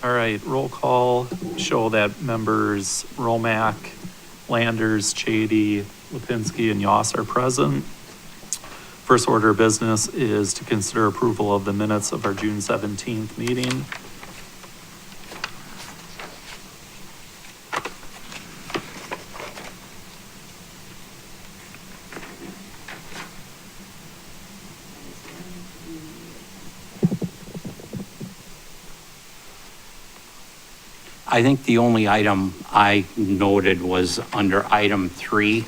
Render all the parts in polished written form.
All right, roll call, show that members Romack, Landers, Chady, Lipinski, and Yoss are present. First order of business is to consider approval of the minutes of our June 17th meeting. I think the only item I noted was under item 3,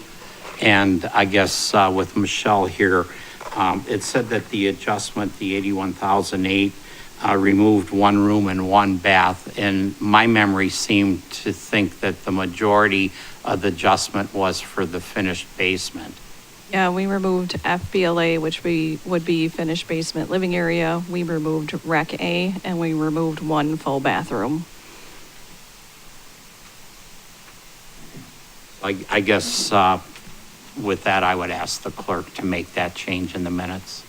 and I guess with Michelle here, it said that the adjustment, the 81,008, removed 1 room and 1 bath, and my memory seemed to think that the majority of the adjustment was for the finished basement. Yeah, we removed FBLA, which would be finished basement living area. We removed Rec A, and we removed 1 full bathroom. I guess with that, I would ask the clerk to make that change in the minutes.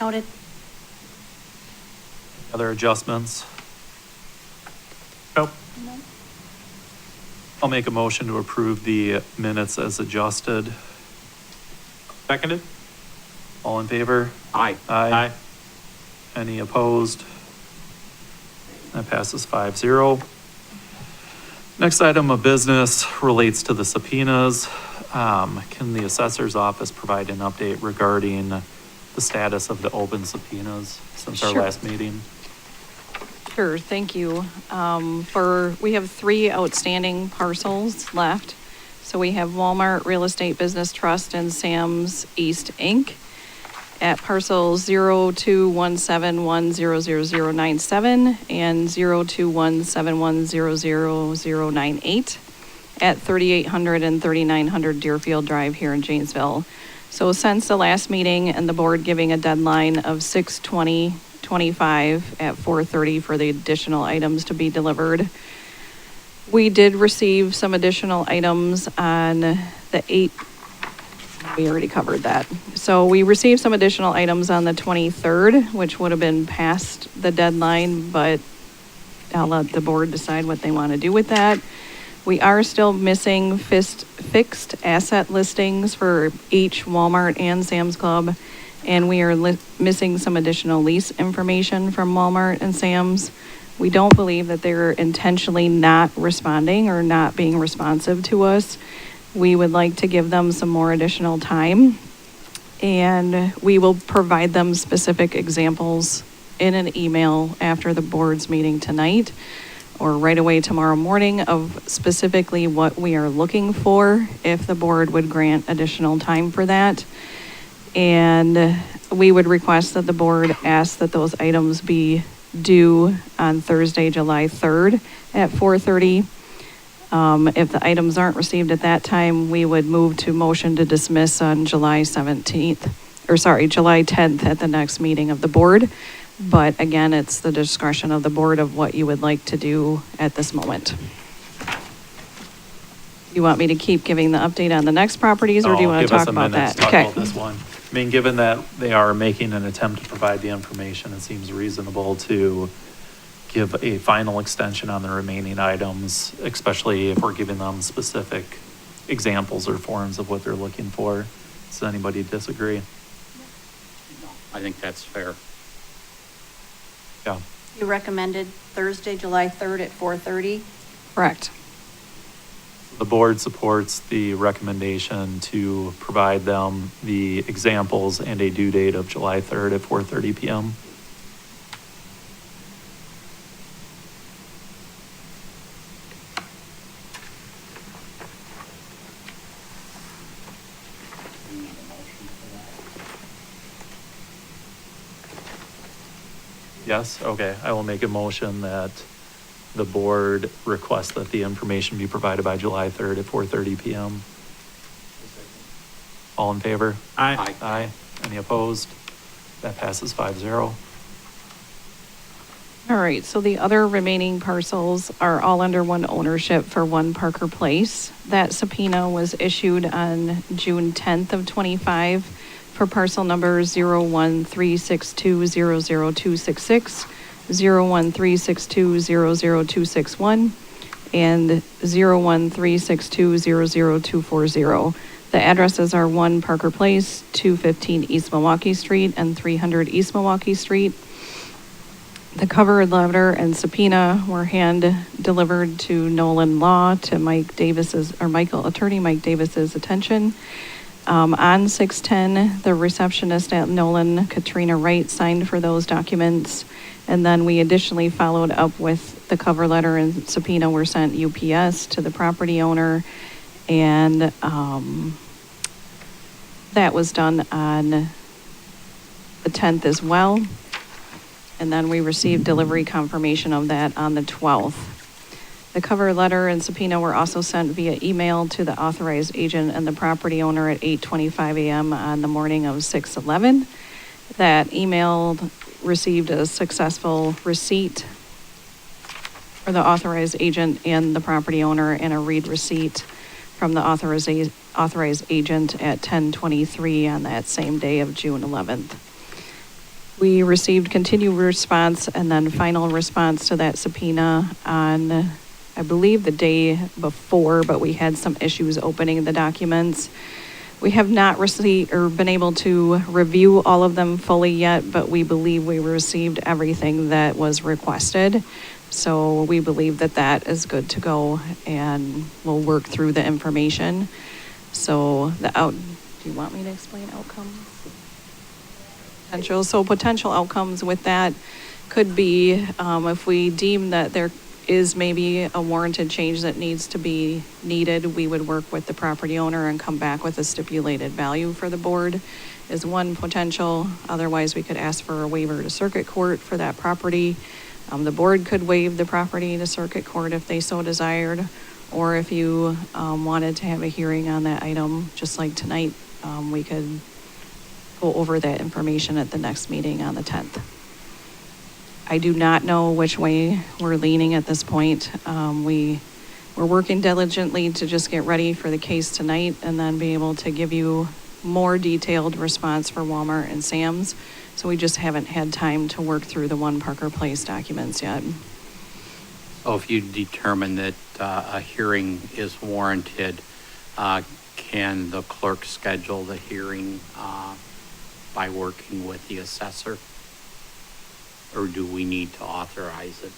Noted. Other adjustments? Nope. No. I'll make a motion to approve the minutes as adjusted. Seconded? All in favor? Aye. Aye. Any opposed? That passes 5-0. Next item of business relates to the subpoenas. Can the assessor's office provide an update regarding the status of the open subpoenas since our Sure. last meeting? Sure, thank you. We have 3 outstanding parcels left. So we have Walmart Real Estate Business Trust and Sam's East Inc. at parcel 0217100097 and 0217100098 at 3800 and 3900 Deerfield Drive here in Janesville. So since the last meeting and the board giving a deadline of 6/20/25 at 4:30 for the additional items to be delivered, we did receive some additional items on the 8th. We already covered that. So we received some additional items on the 23rd, which would have been past the deadline, but I'll let the board decide what they want to do with that. We are still missing fixed asset listings for each Walmart and Sam's Club, and we are missing some additional lease information from Walmart and Sam's. We don't believe that they're intentionally not responding or not being responsive to us. We would like to give them some more additional time, and we will provide them specific examples in an email after the board's meeting tonight or right away tomorrow morning of specifically what we are looking for if the board would grant additional time for that. And we would request that the board ask that those items be due on Thursday, July 3rd at 4:30. If the items aren't received at that time, we would move to motion to dismiss on July 10th at the next meeting of the board. But again, it's the discretion of the board of what you would like to do at this moment. You want me to keep giving the update on the next properties, or do you want to talk about that? Talk about this one. I mean, given that they are making an attempt to provide the information, it seems reasonable to give a final extension on the remaining items, especially if we're giving them specific examples or forms of what they're looking for. Does anybody disagree? I think that's fair. Yeah. You recommended Thursday, July 3rd at 4:30? Correct. The board supports the recommendation to provide them the examples and a due date of July 3rd at 4:30 p.m. Yes, okay, I will make a motion that the board requests that the information be provided by July 3rd at 4:30 p.m. All in favor? Aye. Aye. Any opposed? That passes 5-0. All right, so the other remaining parcels are all under one ownership for 1 Parker Place. That subpoena was issued on June 10th of 25 for parcel number 01362000266, 01362000261 and 01362000240. The addresses are 1 Parker Place, 215 East Milwaukee Street, and 300 East Milwaukee Street. The cover letter and subpoena were hand-delivered to Nolan Law to Attorney Mike Davis's attention. On 6/10, the receptionist at Nolan, Katrina Wright, signed for those documents. And then we additionally followed up with the cover letter and subpoena were sent UPS to the property owner. And that was done on the 10th as well. And then we received delivery confirmation of that on the 12th. The cover letter and subpoena were also sent via email to the authorized agent and the property owner at 8:25 a.m. on the morning of 6/11. That email received a successful receipt for the authorized agent and the property owner and a read receipt from the authorized agent at 10:23 on that same day of June 11th. We received continued response and then final response to that subpoena on, I believe, the day before, but we had some issues opening the documents. We have not received or been able to review all of them fully yet, but we believe we received everything that was requested. So we believe that that is good to go and we'll work through the information. So do you want me to explain outcomes? Potential outcomes with that could be if we deem that there is maybe a warranted change that needs to be needed, we would work with the property owner and come back with a stipulated value for the board is one potential. Otherwise, we could ask for a waiver to circuit court for that property. The board could waive the property to circuit court if they so desired, or if you wanted to have a hearing on that item, just like tonight, we could go over that information at the next meeting on the 10th. I do not know which way we're leaning at this point. We're working diligently to just get ready for the case tonight and then be able to give you more detailed response for Walmart and Sam's. So we just haven't had time to work through the 1 Parker Place documents yet. So if you determine that a hearing is warranted, can the clerk schedule the hearing by working with the assessor? Or do we need to authorize it?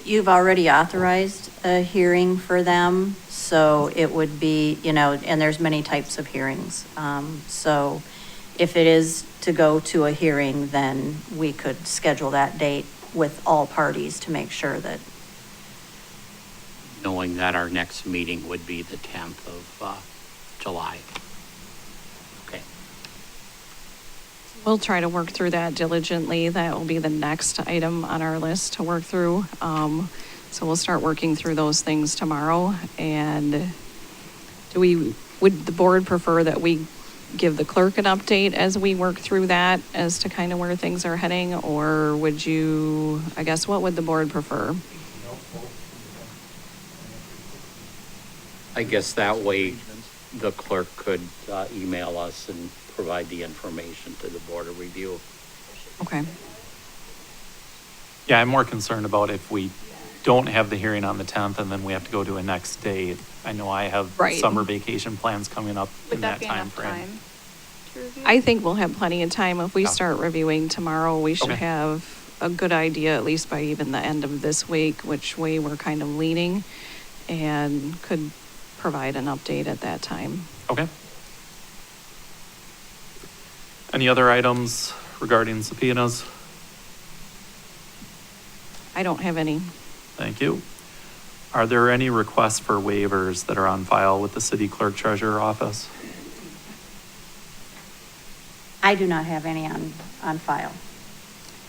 You've already authorized a hearing for them, so it would be, and there's many types of hearings. So if it is to go to a hearing, then we could schedule that date with all parties to make sure that. Knowing that our next meeting would be the 10th of July. Okay. We'll try to work through that diligently. That will be the next item on our list to work through. So we'll start working through those things tomorrow. And would the board prefer that we give the clerk an update as we work through that as to kind of where things are heading? Or would you, I guess, what would the board prefer? I guess that way the clerk could email us and provide the information to the board of review. Okay. Yeah, I'm more concerned about if we don't have the hearing on the 10th and then we have to go to a next date. I know I have Right. summer vacation plans coming up in that time frame. I think we'll have plenty of time. If we Yeah. start reviewing tomorrow, we should Okay. have a good idea, at least by even the end of this week, which way we're kind of leaning, and could provide an update at that time. Okay. Any other items regarding subpoenas? I don't have any. Thank you. Are there any requests for waivers that are on file with the city clerk treasurer office? I do not have any on file.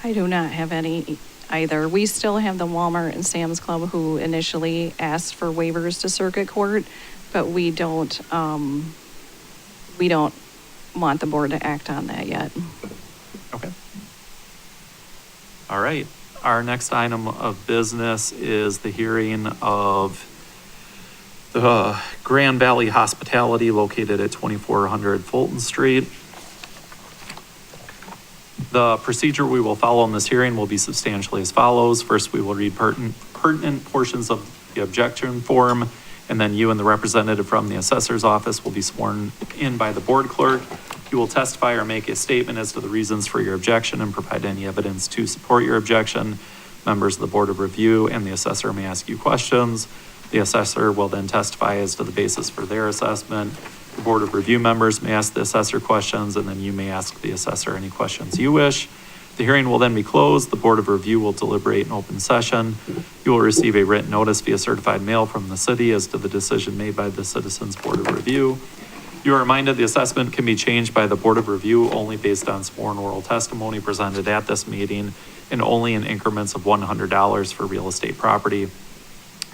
I do not have any either. We still have the Walmart and Sam's Club who initially asked for waivers to circuit court, but we don't want the board to act on that yet. Okay. All right. Our next item of business is the hearing of the Grand Valley Hospitality located at 2400 Fulton Street. The procedure we will follow in this hearing will be substantially as follows. First, we will read pertinent portions of the objection form, and then you and the representative from the assessor's office will be sworn in by the board clerk. You will testify or make a statement as to the reasons for your objection and provide any evidence to support your objection. Members of the Board of Review and the assessor may ask you questions. The assessor will then testify as to the basis for their assessment. The Board of Review members may ask the assessor questions, and then you may ask the assessor any questions you wish. The hearing will then be closed. The Board of Review will deliberate in open session. You will receive a written notice via certified mail from the city as to the decision made by the Citizens Board of Review. You are reminded the assessment can be changed by the Board of Review only based on sworn oral testimony presented at this meeting and only in increments of $100 for real estate property.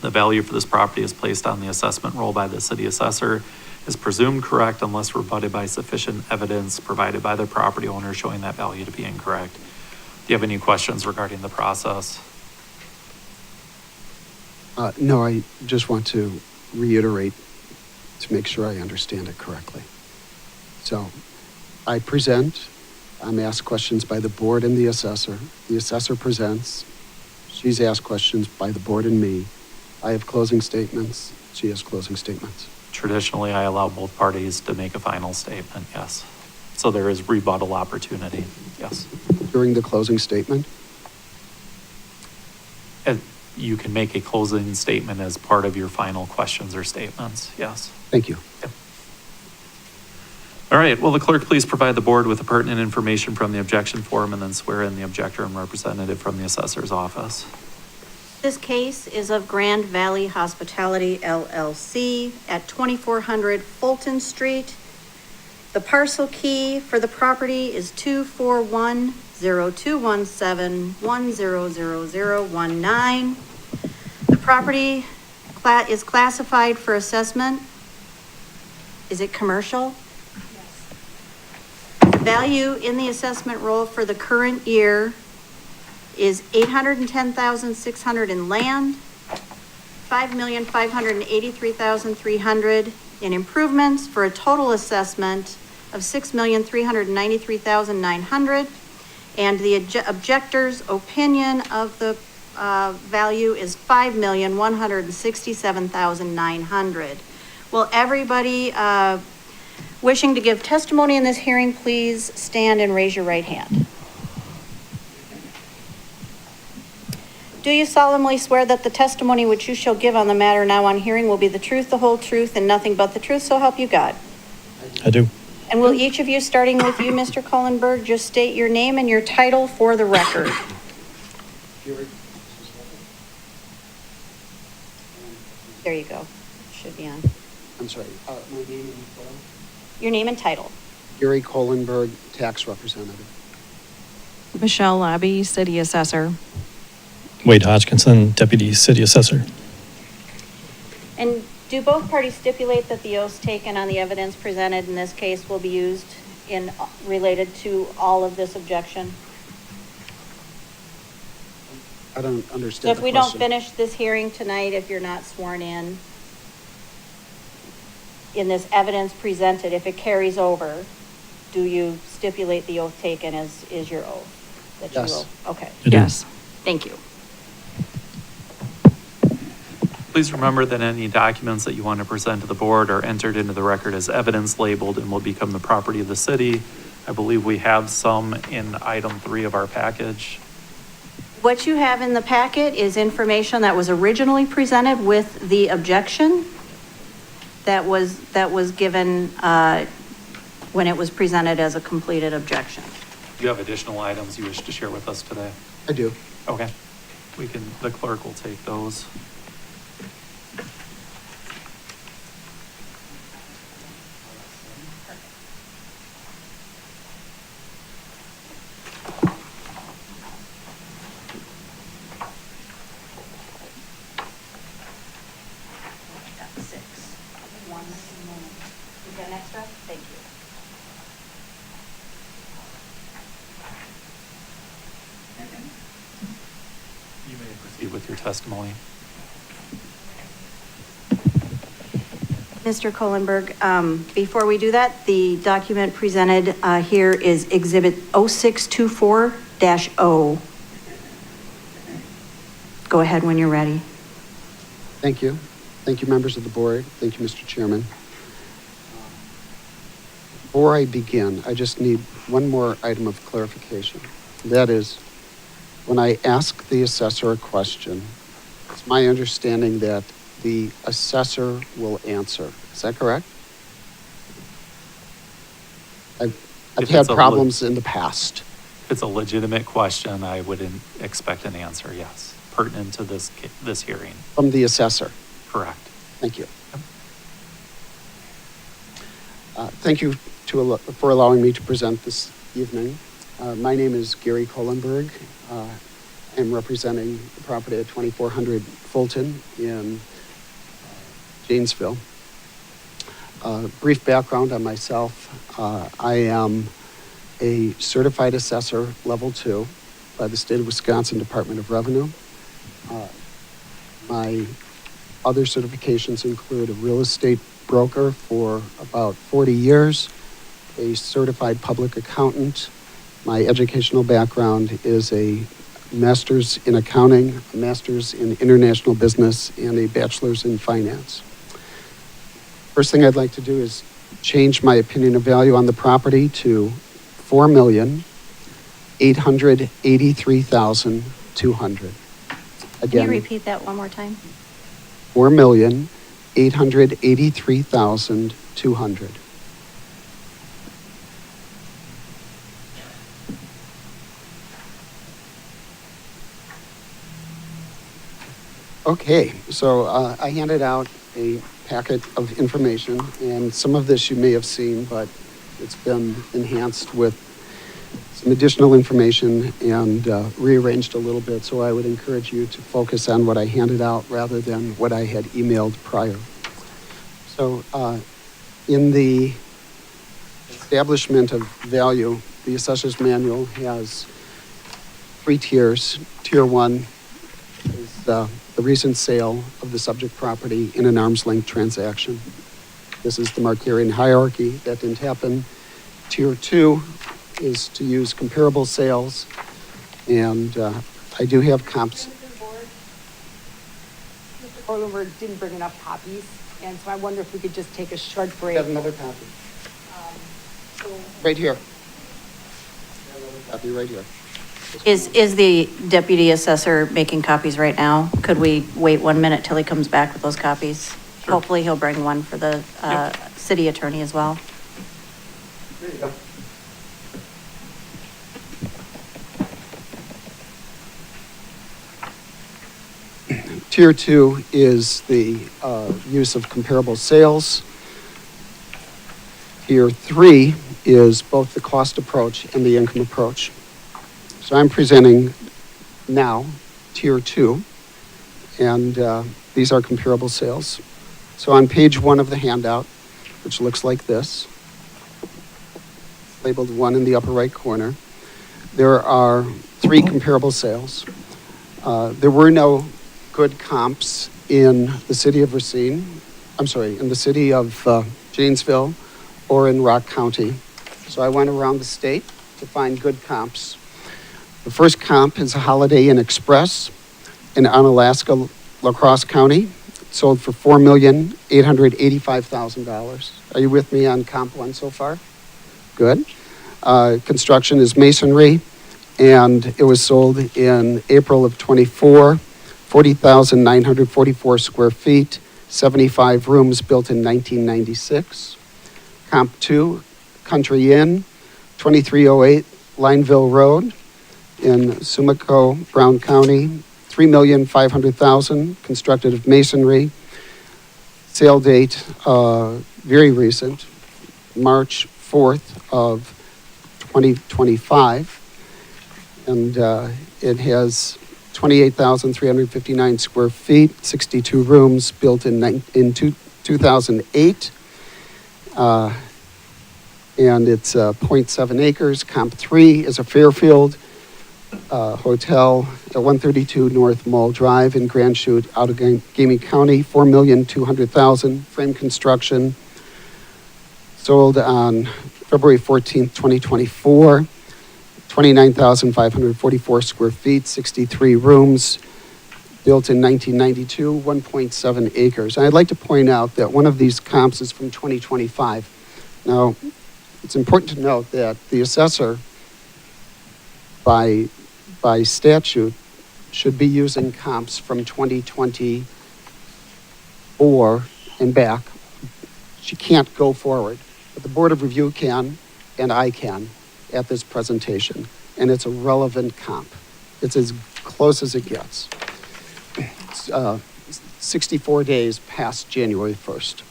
The value for this property is placed on the assessment roll by the city assessor, is presumed correct unless rebutted by sufficient evidence provided by the property owner showing that value to be incorrect. Do you have any questions regarding the process? No, I just want to reiterate to make sure I understand it correctly. So I present, I'm asked questions by the board and the assessor presents, she's asked questions by the board and me. I have closing statements, she has closing statements. Traditionally, I allow both parties to make a final statement, yes. So there is rebuttal opportunity, yes. During the closing statement, And you can make a closing statement as part of your final questions or statements, yes. thank you. Yep. All right, will the clerk please provide the board with the pertinent information from the objection form and then swear in the objector and representative from the assessor's office? This case is of Grand Valley Hospitality LLC at 2400 Fulton Street. The parcel key for the property is 2410217100019. The property is classified for assessment. Is it commercial? Yes. Value in the assessment roll for the current year is $810,600 in land, $5,583,300 in improvements, for a total assessment of $6,393,900. And the objector's opinion of the value is $5,167,900. Will everybody wishing to give testimony in this hearing please stand and raise your right hand? Do you solemnly swear that the testimony which you shall give on the matter now on hearing will be the truth, the whole truth, and nothing but the truth, so help you God? I do. And will each of you, starting with you, Mr. Kohlenberg, just state your name and your title for the record? There you go. Should be on. I'm sorry, my name and title? Your name and title. Gary Kohlenberg, tax representative. Michelle Labby, City Assessor. Wade Hodgkinson, Deputy City Assessor. And do both parties stipulate that the oaths taken on the evidence presented in this case will be used in related to all of this objection? I don't So understand if the we don't question. finish this hearing tonight, if you're not sworn in this evidence presented, if it carries over, do you stipulate the oath taken is your oath? That you Yes. will? Okay, I do. Yes. thank you. Please remember that any documents that you want to present to the board are entered into the record as evidence labeled and will become the property of the city. I believe we have some in item 3 of our package. What you have in the packet is information that was originally presented with the objection that was given when it was presented as a completed objection. Do you have additional items you wish to share with us today? I do. Okay, the clerk will take those. You got an extra? Thank you. You may proceed with your testimony. Mr. Kohlenberg, before we do that, the document presented here is Exhibit 0624-0. Go ahead when you're ready. Thank you. Thank you, members of the board. Thank you, Mr. Chairman. Before I begin, I just need one more item of clarification. That is, when I ask the assessor a question, it's my understanding that the assessor will answer. Is that correct? I've If had it's a problems in the past. If it's a legitimate question, I would expect an answer, yes, pertinent to this hearing. From the assessor. Correct. Thank you. Thank you for allowing me to present this evening. My name is Gary Kohlenberg. I'm representing the property at 2400 Fulton in Janesville. Brief background on myself. I am a certified assessor level 2 by the state of Wisconsin Department of Revenue. My other certifications include a real estate broker for about 40 years, a certified public accountant. My educational background is a master's in accounting, a master's in international business, and a bachelor's in finance. First thing I'd like to do is change my opinion of value on the property to $4,883,200. Can Again, you repeat that one more time? $4,883,200. Okay, so I handed out a packet of information, and some of this you may have seen, but it's been enhanced with some additional information and rearranged a little bit, so I would encourage you to focus on what I handed out rather than what I had emailed prior. So in the establishment of value, the assessor's manual has 3 tiers. Tier 1 is the recent sale of the subject property in an arm's length transaction. This is the Markarian hierarchy. That didn't happen. Tier 2 is to use comparable sales, and I do have comps. Mr. Kohlenberg didn't bring enough copies, and so I wonder if we could just take a short I break. have another copy. So Right here. I have another copy right here. Is the deputy assessor making copies right now? Could we wait 1 minute till he comes back with those copies? Sure. Hopefully he'll bring one for the city attorney as well. There you go. Tier 2 is the use of comparable sales. Tier 3 is both the cost approach and the income approach. So I'm presenting now Tier 2, and these are comparable sales. So on page 1 of the handout, which looks like this, labeled 1 in the upper right corner, there are 3 comparable sales. There were no good comps in the city of Racine, in the city of Janesville or in Rock County. So I went around the state to find good comps. The first comp is a Holiday Inn Express in Onalaska, La Crosse County. It sold for $4,885,000. Are you with me on comp 1 so far? Good. Construction is masonry, and it was sold in April of 24, 40,944 square feet, 75 rooms built in 1996. Comp 2, Country Inn, 2308 Lineville Road in Sumico, Brown County, $3,500,000, constructed of masonry. Sale date, very recent, March 4th of 2025. And it has 28,359 square feet, 62 rooms, built in 2008. And it's 0.7 acres. Comp 3 is a Fairfield, Hotel at 132 North Mall Drive in Grand Chute, Outagamie County, $4,200,000. Frame construction, sold on February 14th, 2024. 29,544 square feet, 63 rooms, built in 1992, 1.7 acres. And I'd like to point out that one of these comps is from 2025. Now, it's important to note that the assessor, by statute, should be using comps from 2024 and back. She can't go forward, but the Board of Review can, and I can, at this presentation, and it's a relevant comp. It's as close as it gets. It's 64 days past January 1st.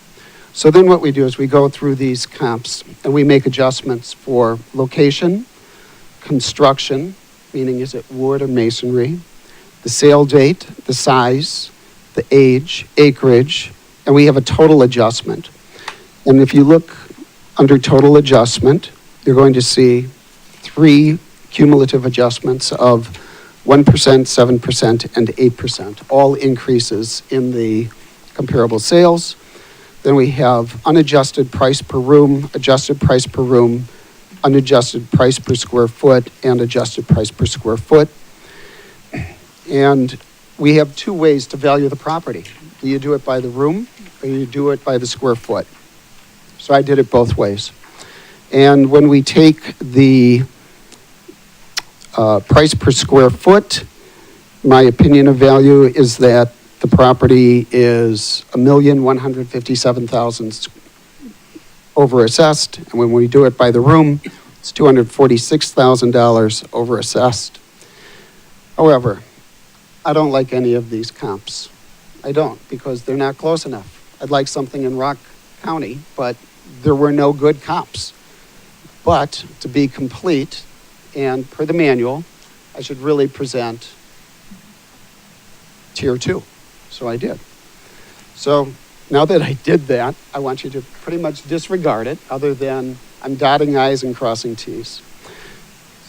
So then what we do is we go through these comps and we make adjustments for location, construction, meaning is it wood or masonry, the sale date, the size, the age, acreage, and we have a total adjustment. And if you look under total adjustment, you're going to see 3 cumulative adjustments of 1%, 7%, and 8%, all increases in the comparable sales. Then we have unadjusted price per room, adjusted price per room, unadjusted price per square foot, and adjusted price per square foot. And we have 2 ways to value the property. Do you do it by the room, or you do it by the square foot? So I did it both ways. And when we take the price per square foot, my opinion of value is that the property is $1,157,000 over assessed. And when we do it by the room, it's $246,000 over assessed. However, I don't like any of these comps. I don't, because they're not close enough. I'd like something in Rock County, but there were no good comps. But to be complete, and per the manual, I should really present tier 2. So I did. So now that I did that, I want you to pretty much disregard it, other than I'm dotting I's and crossing T's.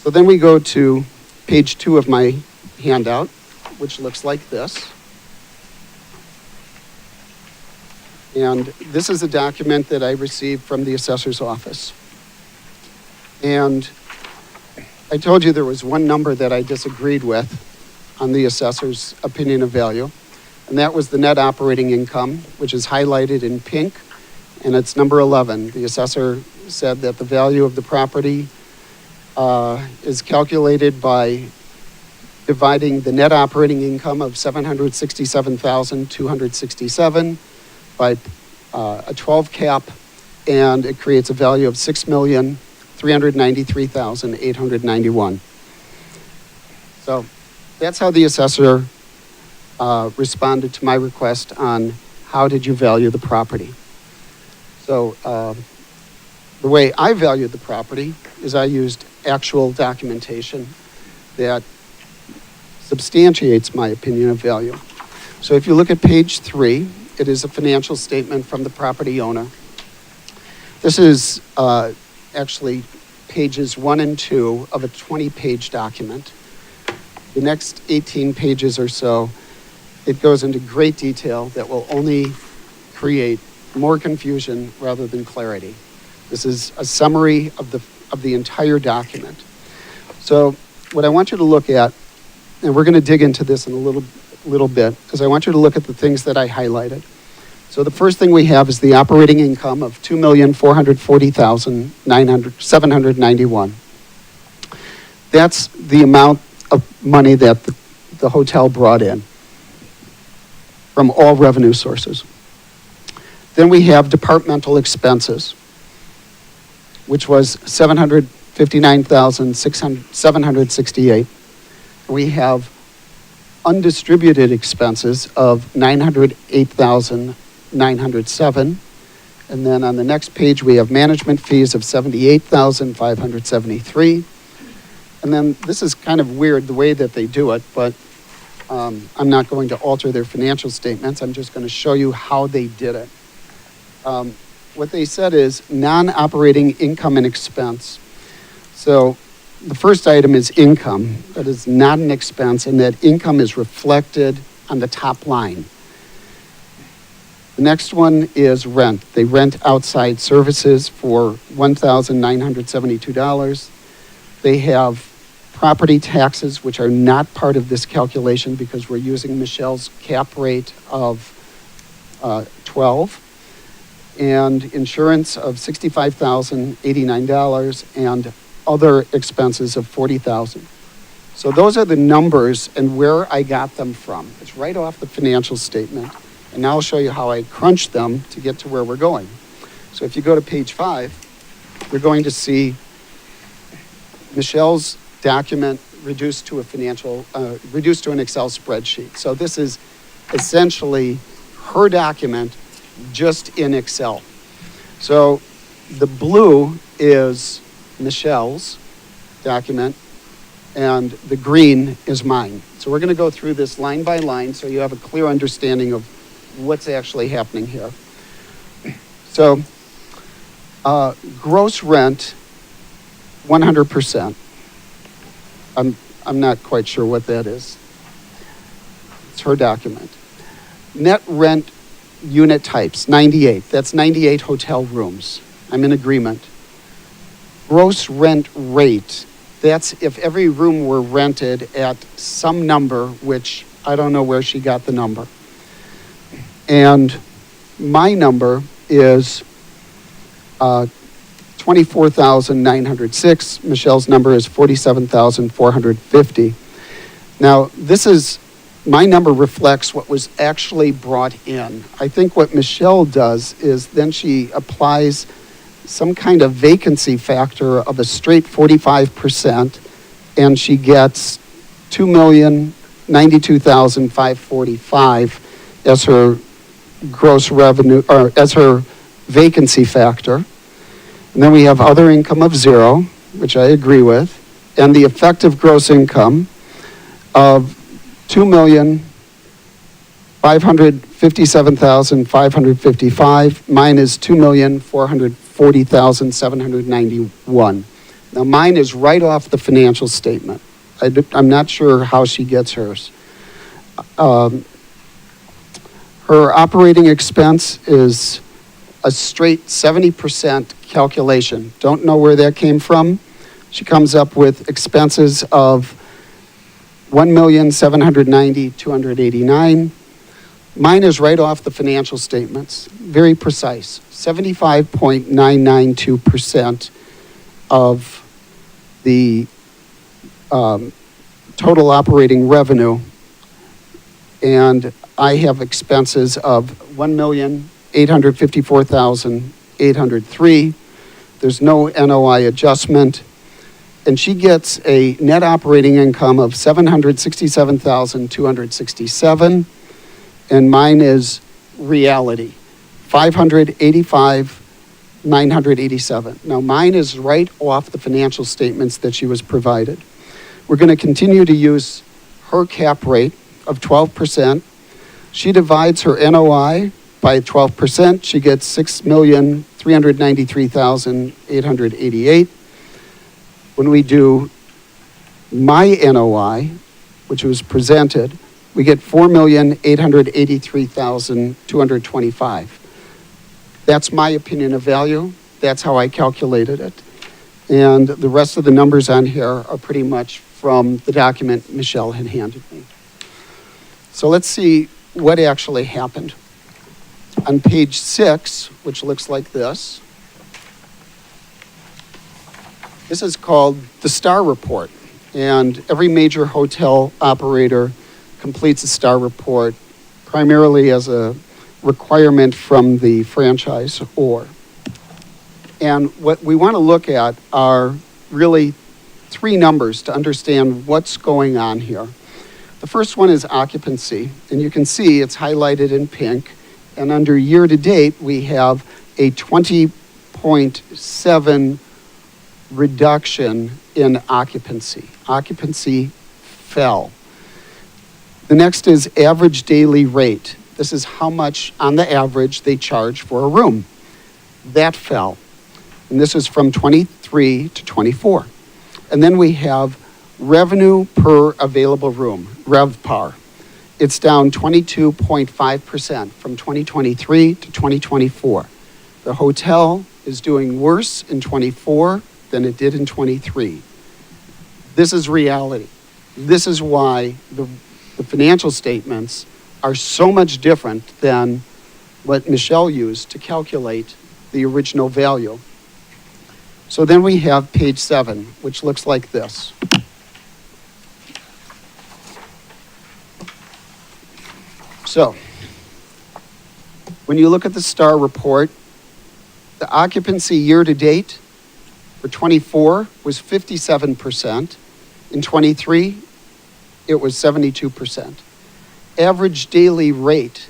So then we go to page 2 of my handout, which looks like this. And this is a document that I received from the assessor's office. And I told you there was one number that I disagreed with on the assessor's opinion of value, and that was the net operating income, which is highlighted in pink, and it's number 11. The assessor said that the value of the property is calculated by dividing the net operating income of $767,267 by a 12 cap, and it creates a value of $6,393,891. So that's how the assessor responded to my request on how did you value the property. So the way I valued the property is I used actual documentation that substantiates my opinion of value. So if you look at page 3, it is a financial statement from the property owner. This is actually pages 1 and 2 of a 20-page document. The next 18 pages or so, it goes into great detail that will only create more confusion rather than clarity. This is a summary of the entire document. So what I want you to look at, and we're going to dig into this in a little bit, because I want you to look at the things that I highlighted. So the first thing we have is the operating income of $2,440,791. That's the amount of money that the hotel brought in from all revenue sources. Then we have departmental expenses, which was $759,768. We have undistributed expenses of $908,907. And then on the next page, we have management fees of $78,573. And then this is kind of weird, the way that they do it, but I'm not going to alter their financial statements. I'm just going to show you how they did it. What they said is non-operating income and expense. So the first item is income. That is not an expense, and that income is reflected on the top line. The next one is rent. They rent outside services for $1,972. They have property taxes, which are not part of this calculation because we're using Michelle's cap rate of 12, and insurance of $65,089, and other expenses of $40,000. So those are the numbers and where I got them from. It's right off the financial statement. And now I'll show you how I crunched them to get to where we're going. So if you go to page 5, you're going to see Michelle's document reduced to an Excel spreadsheet. So this is essentially her document just in Excel. So the blue is Michelle's document, and the green is mine. So we're going to go through this line by line so you have a clear understanding of what's actually happening here. So gross rent, 100%. I'm not quite sure what that is. It's her document. Net rent unit types, 98. That's 98 hotel rooms. I'm in agreement. Gross rent rate, that's if every room were rented at some number, which I don't know where she got the number. And my number is 24,906. Michelle's number is 47,450. Now, my number reflects what was actually brought in. I think what Michelle does is then she applies some kind of vacancy factor of a straight 45%, and she gets $2,092,545 as her gross revenue, or as her vacancy factor. And then we have other income of 0, which I agree with, and the effective gross income of $2,557,555. Mine is $2,440,791. Now mine is right off the financial statement. I'm not sure how she gets hers. Her operating expense is a straight 70% calculation. Don't know where that came from. She comes up with expenses of $1,790,289. Mine is right off the financial statements, very precise. 75.992% of the total operating revenue, and I have expenses of $1,854,803. There's no NOI adjustment. And she gets a net operating income of $767,267. And mine is reality, $585,987. Now mine is right off the financial statements that she was provided. We're going to continue to use her cap rate of 12%. She divides her NOI by 12%. She gets $6,393,888. When we do my NOI, which was presented, we get $4,883,225. That's my opinion of value. That's how I calculated it. And the rest of the numbers on here are pretty much from the document Michelle had handed me. So let's see what actually happened. On page 6, which looks like this, this is called the STAR report. And every major hotel operator completes a STAR report primarily as a requirement from the franchisor. And what we want to look at are really 3 numbers to understand what's going on here. The first one is occupancy, and you can see it's highlighted in pink. And under year to date, we have a 20.7 reduction in occupancy. Occupancy fell. The next is average daily rate. This is how much, on the average, they charge for a room. That fell. And this is from 23 to 24. And then we have revenue per available room, RevPAR. It's down 22.5% from 2023 to 2024. The hotel is doing worse in '24 than it did in '23. This is reality. This is why the financial statements are so much different than what Michelle used to calculate the original value. So then we have page 7, which looks like this. So, when you look at the STAR report, the occupancy year-to-date for '24 was 57%. In '23, it was 72%. Average daily rate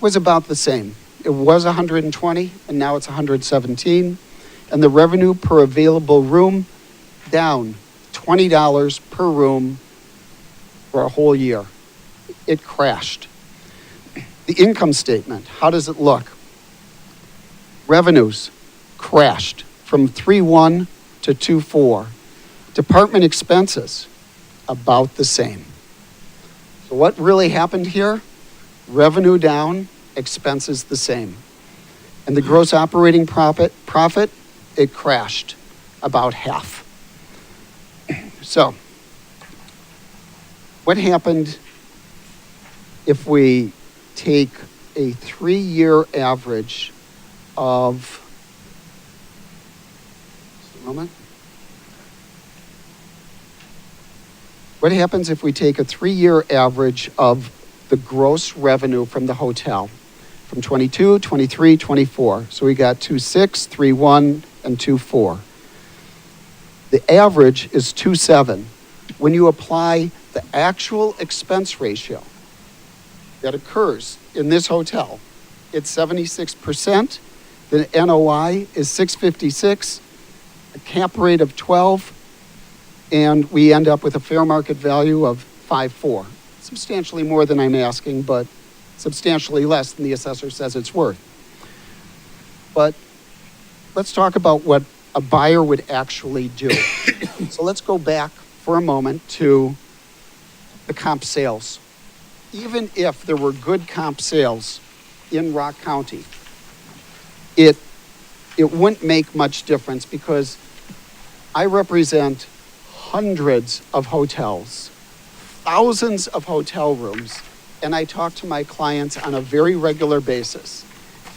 was about the same. It was 120, and now it's 117. And the revenue per available room down $20 per room for a whole year. It crashed. The income statement, how does it look? Revenues crashed from 3.1 to 2.4. Department expenses, about the same. So what really happened here? Revenue down, expenses the same. And the gross operating profit, it crashed about half. So, what happened if we take a 3-year average of, just a moment. What happens if we take a 3-year average of the gross revenue from the hotel from 22, 23, 24? So we got 2.6, 3.1, and 2.4. The average is 2.7. When you apply the actual expense ratio that occurs in this hotel, it's 76%. The NOI is 656, a cap rate of 12, and we end up with a fair market value of 5.4. Substantially more than I'm asking, but substantially less than the assessor says it's worth. But let's talk about what a buyer would actually do. So let's go back for a moment to the comp sales. Even if there were good comp sales in Rock County, it wouldn't make much difference because I represent hundreds of hotels, thousands of hotel rooms, and I talk to my clients on a very regular basis.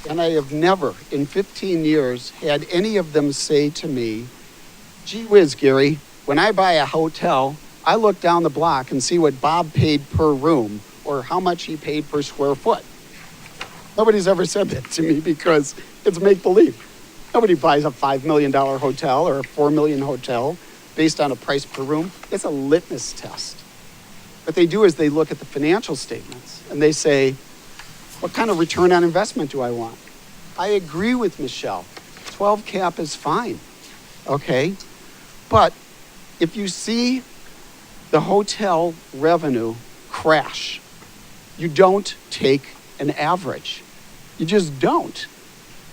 And I have never, in 15 years, had any of them say to me, gee whiz, Gary, when I buy a hotel, I look down the block and see what Bob paid per room or how much he paid per square foot. Nobody's ever said that to me because it's make-believe. Nobody buys a $5 million hotel or a $4 million hotel based on a price per room. It's a litmus test. What they do is they look at the financial statements and they say, what kind of return on investment do I want? I agree with Michelle. 12 cap is fine, okay? But if you see the hotel revenue crash, you don't take an average. You just don't.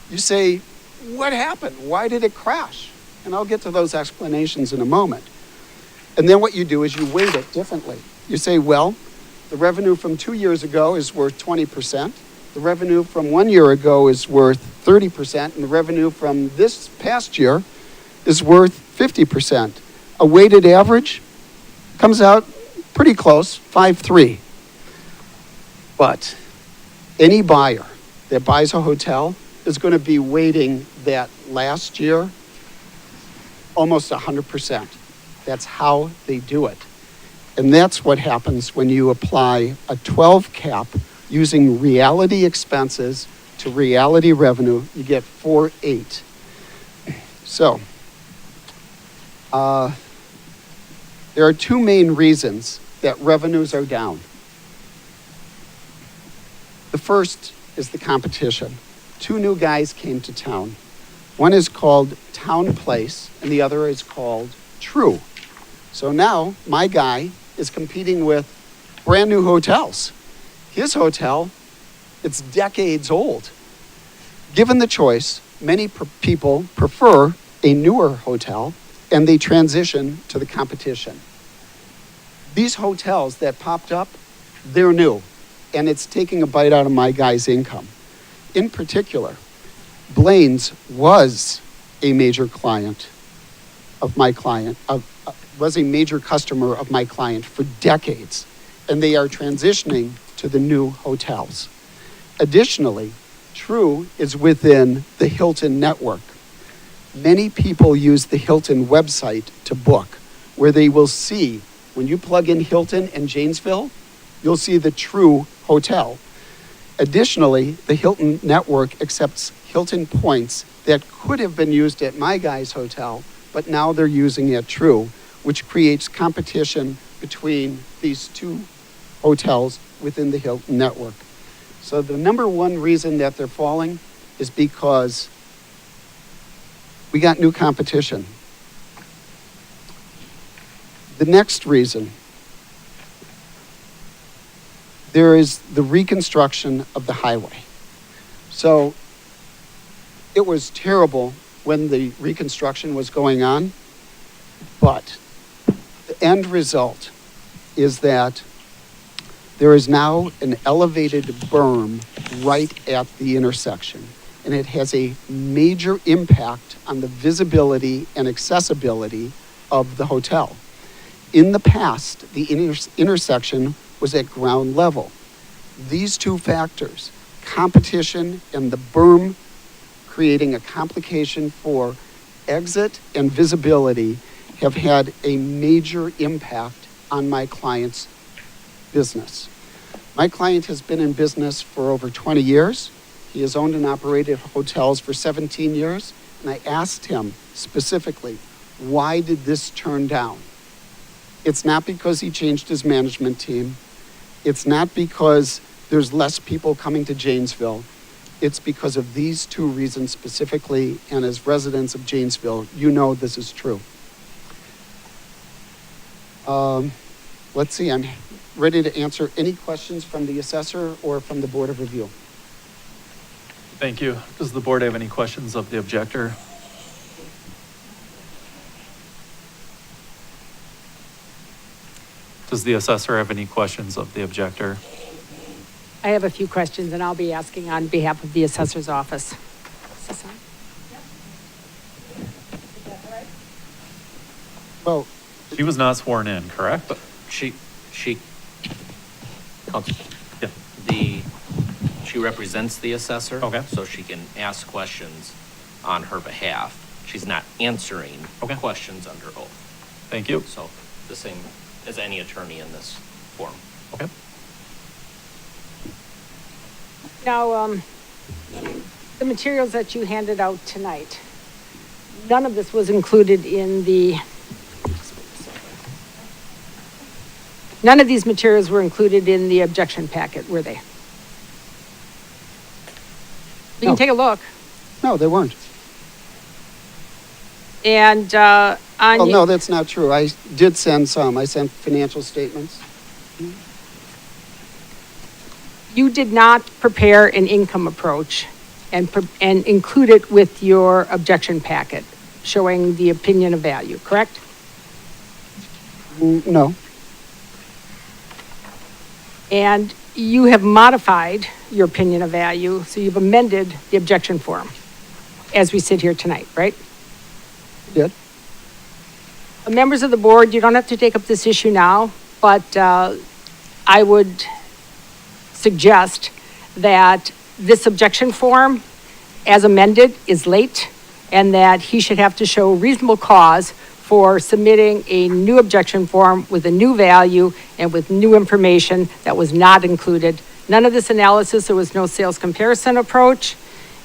You say, what happened? Why did it crash? And I'll get to those explanations in a moment. And then what you do is you weight it differently. You say, well, the revenue from 2 years ago is worth 20%. The revenue from 1 year ago is worth 30%. And the revenue from this past year is worth 50%. A weighted average comes out pretty close, 5.3. But any buyer that buys a hotel is going to be weighting that last year almost 100%. That's how they do it. And that's what happens when you apply a 12 cap using reality expenses to reality revenue. You get 4.8. So, there are two main reasons that revenues are down. The first is the competition. 2 new guys came to town. One is called Town Place, and the other is called True. So now my guy is competing with brand new hotels. His hotel, it's decades old. Given the choice, many people prefer a newer hotel and they transition to the competition. These hotels that popped up, they're new, and it's taking a bite out of my guy's income. In particular, Blaine's was a major client of my client, was a major customer of my client for decades, and they are transitioning to the new hotels. Additionally, True is within the Hilton network. Many people use the Hilton website to book, where they will see, when you plug in Hilton and Janesville, you'll see the True hotel. Additionally, the Hilton network accepts Hilton points that could have been used at my guy's hotel, but now they're using at True, which creates competition between these two hotels within the Hilton network. So the number one reason that they're falling is because we got new competition. The next reason, there is the reconstruction of the highway. So it was terrible when the reconstruction was going on, but the end result is that there is now an elevated berm right at the intersection, and it has a major impact on the visibility and accessibility of the hotel. In the past, the intersection was at ground level. These two factors, competition and the berm, creating a complication for exit and visibility, have had a major impact on my client's business. My client has been in business for over 20 years. He has owned and operated hotels for 17 years, and I asked him specifically, why did this turn down? It's not because he changed his management team. It's not because there's less people coming to Janesville. It's because of these two reasons specifically, and as residents of Janesville, you know this is true. Let's see, I'm ready to answer any questions from the assessor or from the Board of Review. Thank you. Does the board have any questions of the objector? Does the assessor have any questions of the objector? I have a few questions, and I'll be asking on behalf of the assessor's office. Is this on? Well, She was not sworn in, correct? She, Yeah. she represents the assessor. Okay. So she can ask questions on her behalf. She's not answering Okay. questions under oath. Thank you. So the same as any attorney in this forum. Okay. Now, the materials that you handed out tonight, none of this was included in the, none of these materials were included in the objection packet, were they? You No. can take a look. no, they weren't. And, Well, on, no, that's not true. I did send some. I sent financial statements. you did not prepare an income approach and include it with your objection packet showing the opinion of value, correct? No, And you have modified your opinion of value, so you've amended the objection form as we sit here tonight, right? did. Members of the board, you don't have to take up this issue now, but I would suggest that this objection form, as amended, is late, and that he should have to show reasonable cause for submitting a new objection form with a new value and with new information that was not included. None of this analysis, there was no sales comparison approach,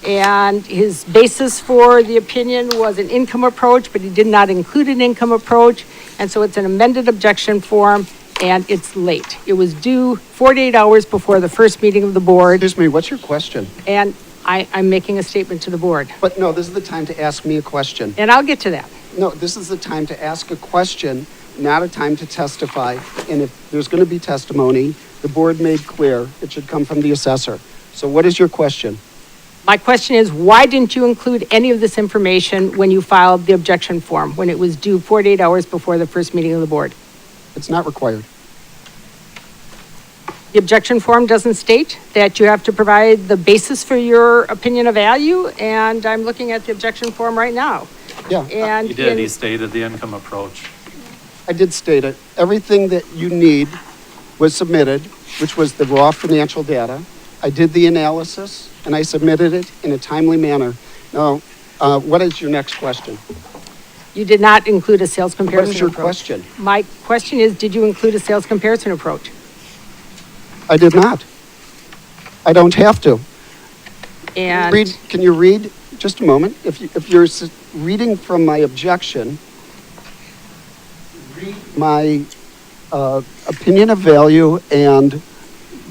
and his basis for the opinion was an income approach, but he did not include an income approach, and so it's an amended objection form, and it's late. It was due 48 hours before the first meeting of the board, Excuse me, what's your question? and I'm making a statement to the board, But no, this is the time to ask me a question. and I'll get to that. No, this is the time to ask a question, not a time to testify. And if there's going to be testimony, the board made clear it should come from the assessor. So what is your question? My question is, why didn't you include any of this information when you filed the objection form, when it was due 48 hours before the first meeting of the board? It's not required. The objection form doesn't state that you have to provide the basis for your opinion of value, and I'm looking at the objection form right now. Yeah, And He did, in- he stated the income approach. I did state it. Everything that you need was submitted, which was the raw financial data. I did the analysis, and I submitted it in a timely manner. Now, what is your next question? You did not include a sales What comparison is your approach. question? My question is, did you include a sales comparison approach? I did not. I don't have to. And Can you read, just a moment, if you're reading from my objection, read my opinion of value and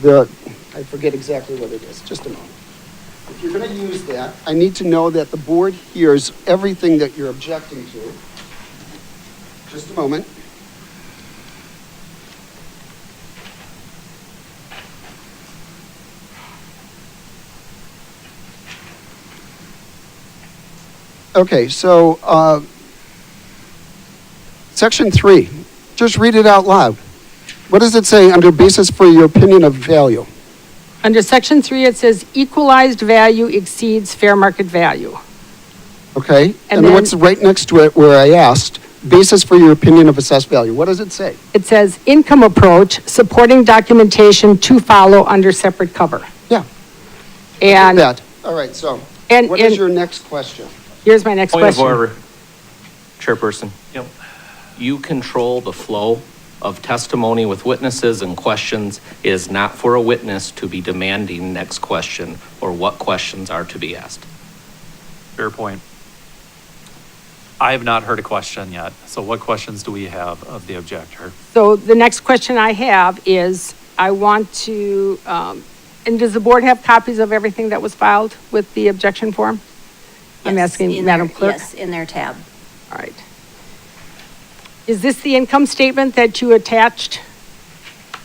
I forget exactly what it is, just a moment. If you're going to use that, I need to know that the board hears everything that you're objecting to. Just a moment. Okay, so, Section 3, just read it out loud. What does it say under basis for your opinion of value? under section 3, it says equalized value exceeds fair market value. Okay? And And then- what's right next to it where I asked, basis for your opinion of assessed value? What does it say? It says income approach, supporting documentation to follow under separate cover. Yeah. And That. All right, so, And- what is and- your next question? here's my next Point of question. order, Chairperson. Yep. You control the flow of testimony with witnesses and questions. It is not for a witness to be demanding next question or what questions are to be asked. Fair point. I have not heard a question yet. So what questions do we have of the objector? So the next question I have is, I want to, and does the board have copies of everything that was filed with the objection form? I'm Yes, asking in Madam their- Clerk. Yes, in their tab. All right. Is this the income statement that you attached?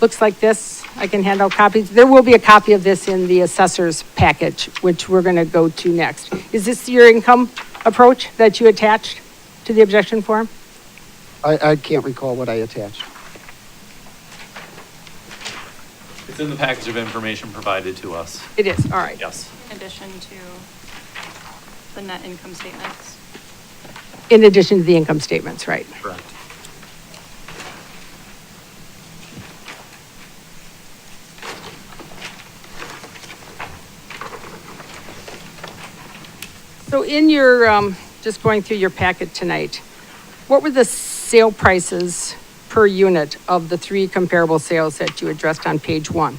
Looks like this. I can hand out copies. There will be a copy of this in the assessor's package, which we're going to go to next. Is this your income approach that you attached to the objection form? I can't recall what I attached. It's in the package of information provided to us. It is, all right. Yes. In addition to the net income statements. In addition to the income statements, right? Correct. So in your, just going through your packet tonight, what were the sale prices per unit of the 3 comparable sales that you addressed on page 1?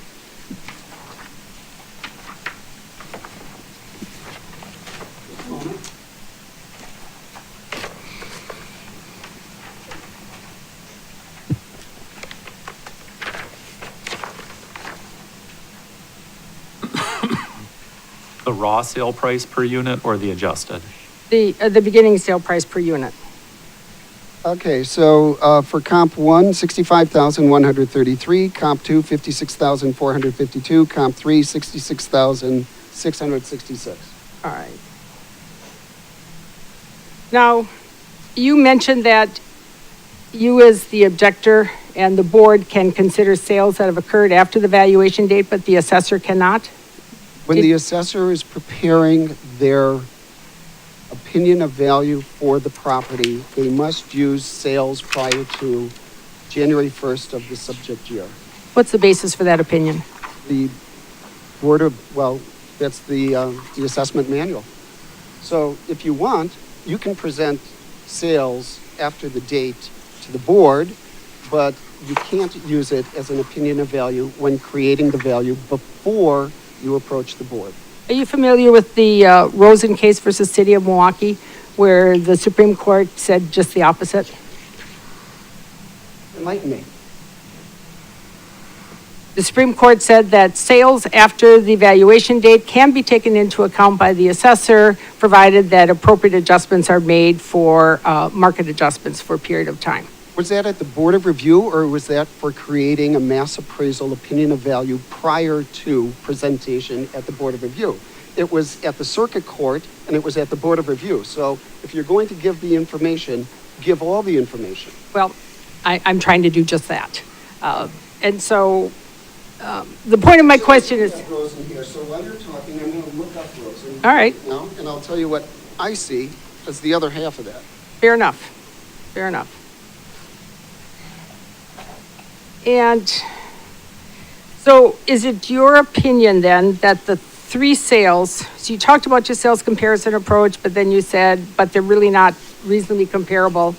The raw sale price per unit or the adjusted? The beginning sale price per unit. Okay, so for comp 1, 65,133, comp 2, 56,452, comp 3, 66,666. All right. Now, you mentioned that you as the objector and the board can consider sales that have occurred after the valuation date, but the assessor cannot? When the assessor is preparing their opinion of value for the property, they must use sales prior to January 1st of the subject year. What's the basis for that opinion? The Board of, well, that's the assessment manual. So if you want, you can present sales after the date to the board, but you can't use it as an opinion of value when creating the value before you approach the board. Are you familiar with the Rosen case versus City of Milwaukee, where the Supreme Court said just the opposite? Enlighten me. The Supreme Court said that sales after the valuation date can be taken into account by the assessor, provided that appropriate adjustments are made for market adjustments for a period of time. Was that at the Board of Review, or was that for creating a mass appraisal opinion of value prior to presentation at the Board of Review? it was at the circuit court and it was at the Board of Review. So if you're going to give the information, give all the information. Well, I'm trying to do just that. And so, the point of my question is, Rosen here, so while you're talking, I'm going to look up Rosen. All right. Now, and I'll tell you what I see as the other half of that. fair enough, fair enough. And so is it your opinion then that the three sales, so you talked about your sales comparison approach, but then you said, but they're really not reasonably comparable.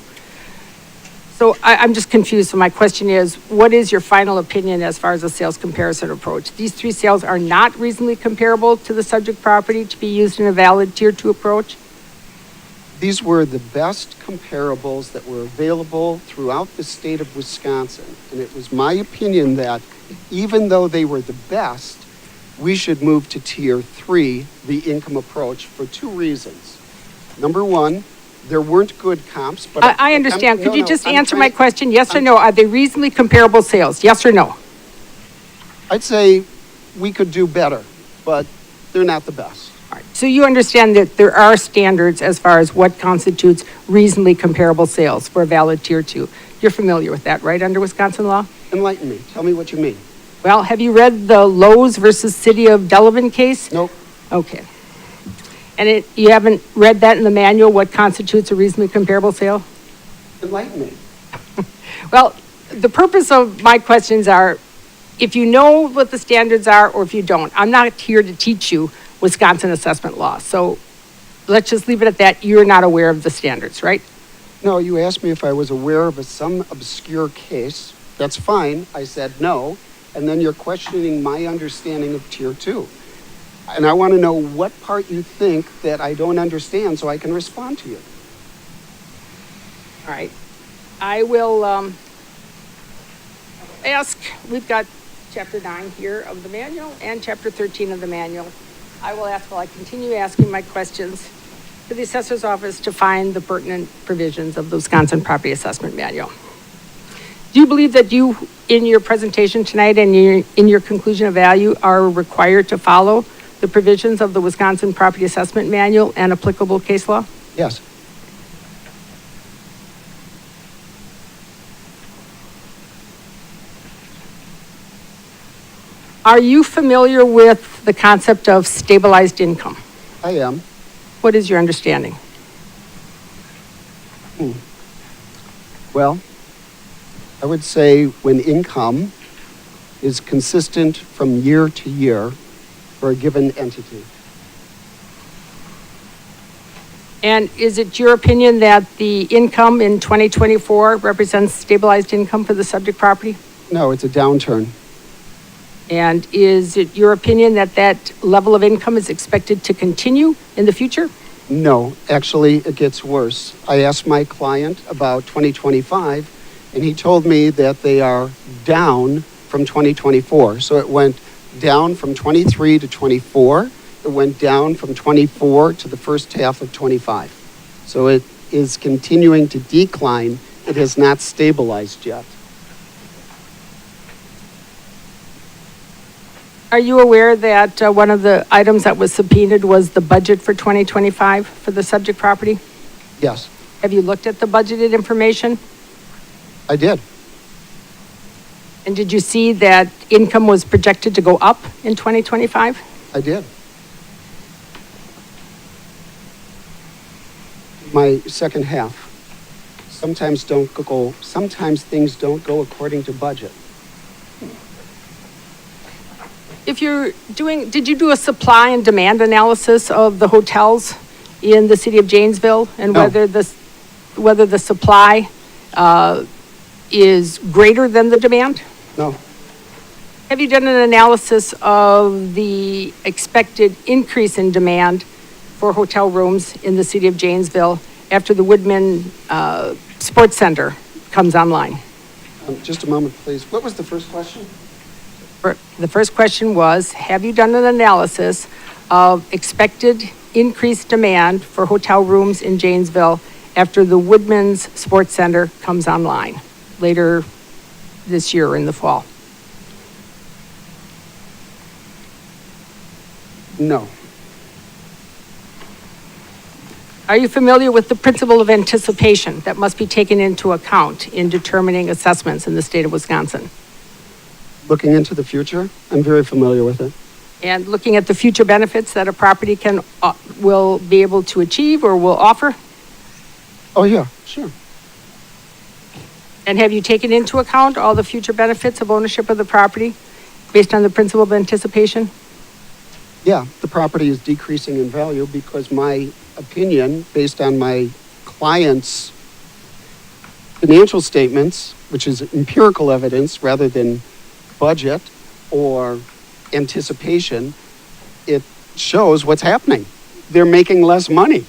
So I'm just confused. So my question is, what is your final opinion as far as the sales comparison approach? These three sales are not reasonably comparable to the subject property to be used in a valid tier 2 approach? These were the best comparables that were available throughout the state of Wisconsin. And it was my opinion that even though they were the best, we should move to tier 3, the income approach, for two reasons. Number one, there weren't good comps, but I understand. Could you just answer my trying- question? Yes or no? Are they reasonably comparable sales? Yes or no? I'd say we could do better, but they're not the best. All right. So you understand that there are standards as far as what constitutes reasonably comparable sales for a valid tier 2. You're familiar with that, right, under Wisconsin law? Enlighten me. Tell me what you mean. Well, have you read the Lowe's versus City of Delavan case? Nope. Okay. And you haven't read that in the manual, what constitutes a reasonably comparable sale? Enlighten me. Well, the purpose of my questions are, if you know what the standards are or if you don't, I'm not here to teach you Wisconsin assessment law. So let's just leave it at that. You're not aware of the standards, right? No, you asked me if I was aware of some obscure case. That's fine. I said no. And then you're questioning my understanding of tier 2. And I want to know what part you think that I don't understand so I can respond to you. All right. I will ask, we've got chapter 9 here of the manual and chapter 13 of the manual. I will ask, while I continue asking my questions, to the assessor's office to find the pertinent provisions of the Wisconsin Property Assessment Manual. Do you believe that you, in your presentation tonight and in your conclusion of value, are required to follow the provisions of the Wisconsin Property Assessment Manual and applicable case law? Yes. Are you familiar with the concept of stabilized income? I am. What is your understanding? Well, I would say when income is consistent from year to year for a given entity. And is it your opinion that the income in 2024 represents stabilized income for the subject property? No, it's a downturn. And is it your opinion that that level of income is expected to continue in the future? No, actually, it gets worse. I asked my client about 2025, and he told me that they are down from 2024. So it went down from 23 to 24. It went down from 24 to the first half of 25. So it is continuing to decline. It has not stabilized yet. Are you aware that one of the items that was subpoenaed was the budget for 2025 for the subject property? Yes, Have you looked at the budgeted information? I did. And did you see that income was projected to go up in 2025? I did. My second half. Sometimes things don't go according to budget. If you're doing, did you do a supply and demand analysis of the hotels in the city of Janesville? And No. whether the supply is greater than the demand? No, Have you done an analysis of the expected increase in demand for hotel rooms in the city of Janesville after the Woodman Sports Center comes online? just a moment, please. What was the first question? The first question was, have you done an analysis of expected increased demand for hotel rooms in Janesville after the Woodman's Sports Center comes online later this year or in the fall? No. Are you familiar with the principle of anticipation that must be taken into account in determining assessments in the state of Wisconsin? Looking into the future, I'm very familiar with it. And looking at the future benefits that a property will be able to achieve or will offer? Oh, yeah, sure. And have you taken into account all the future benefits of ownership of the property based on the principle of anticipation? Yeah, the property is decreasing in value because my opinion, based on my client's financial statements, which is empirical evidence rather than budget or anticipation, it shows what's happening. They're making less money.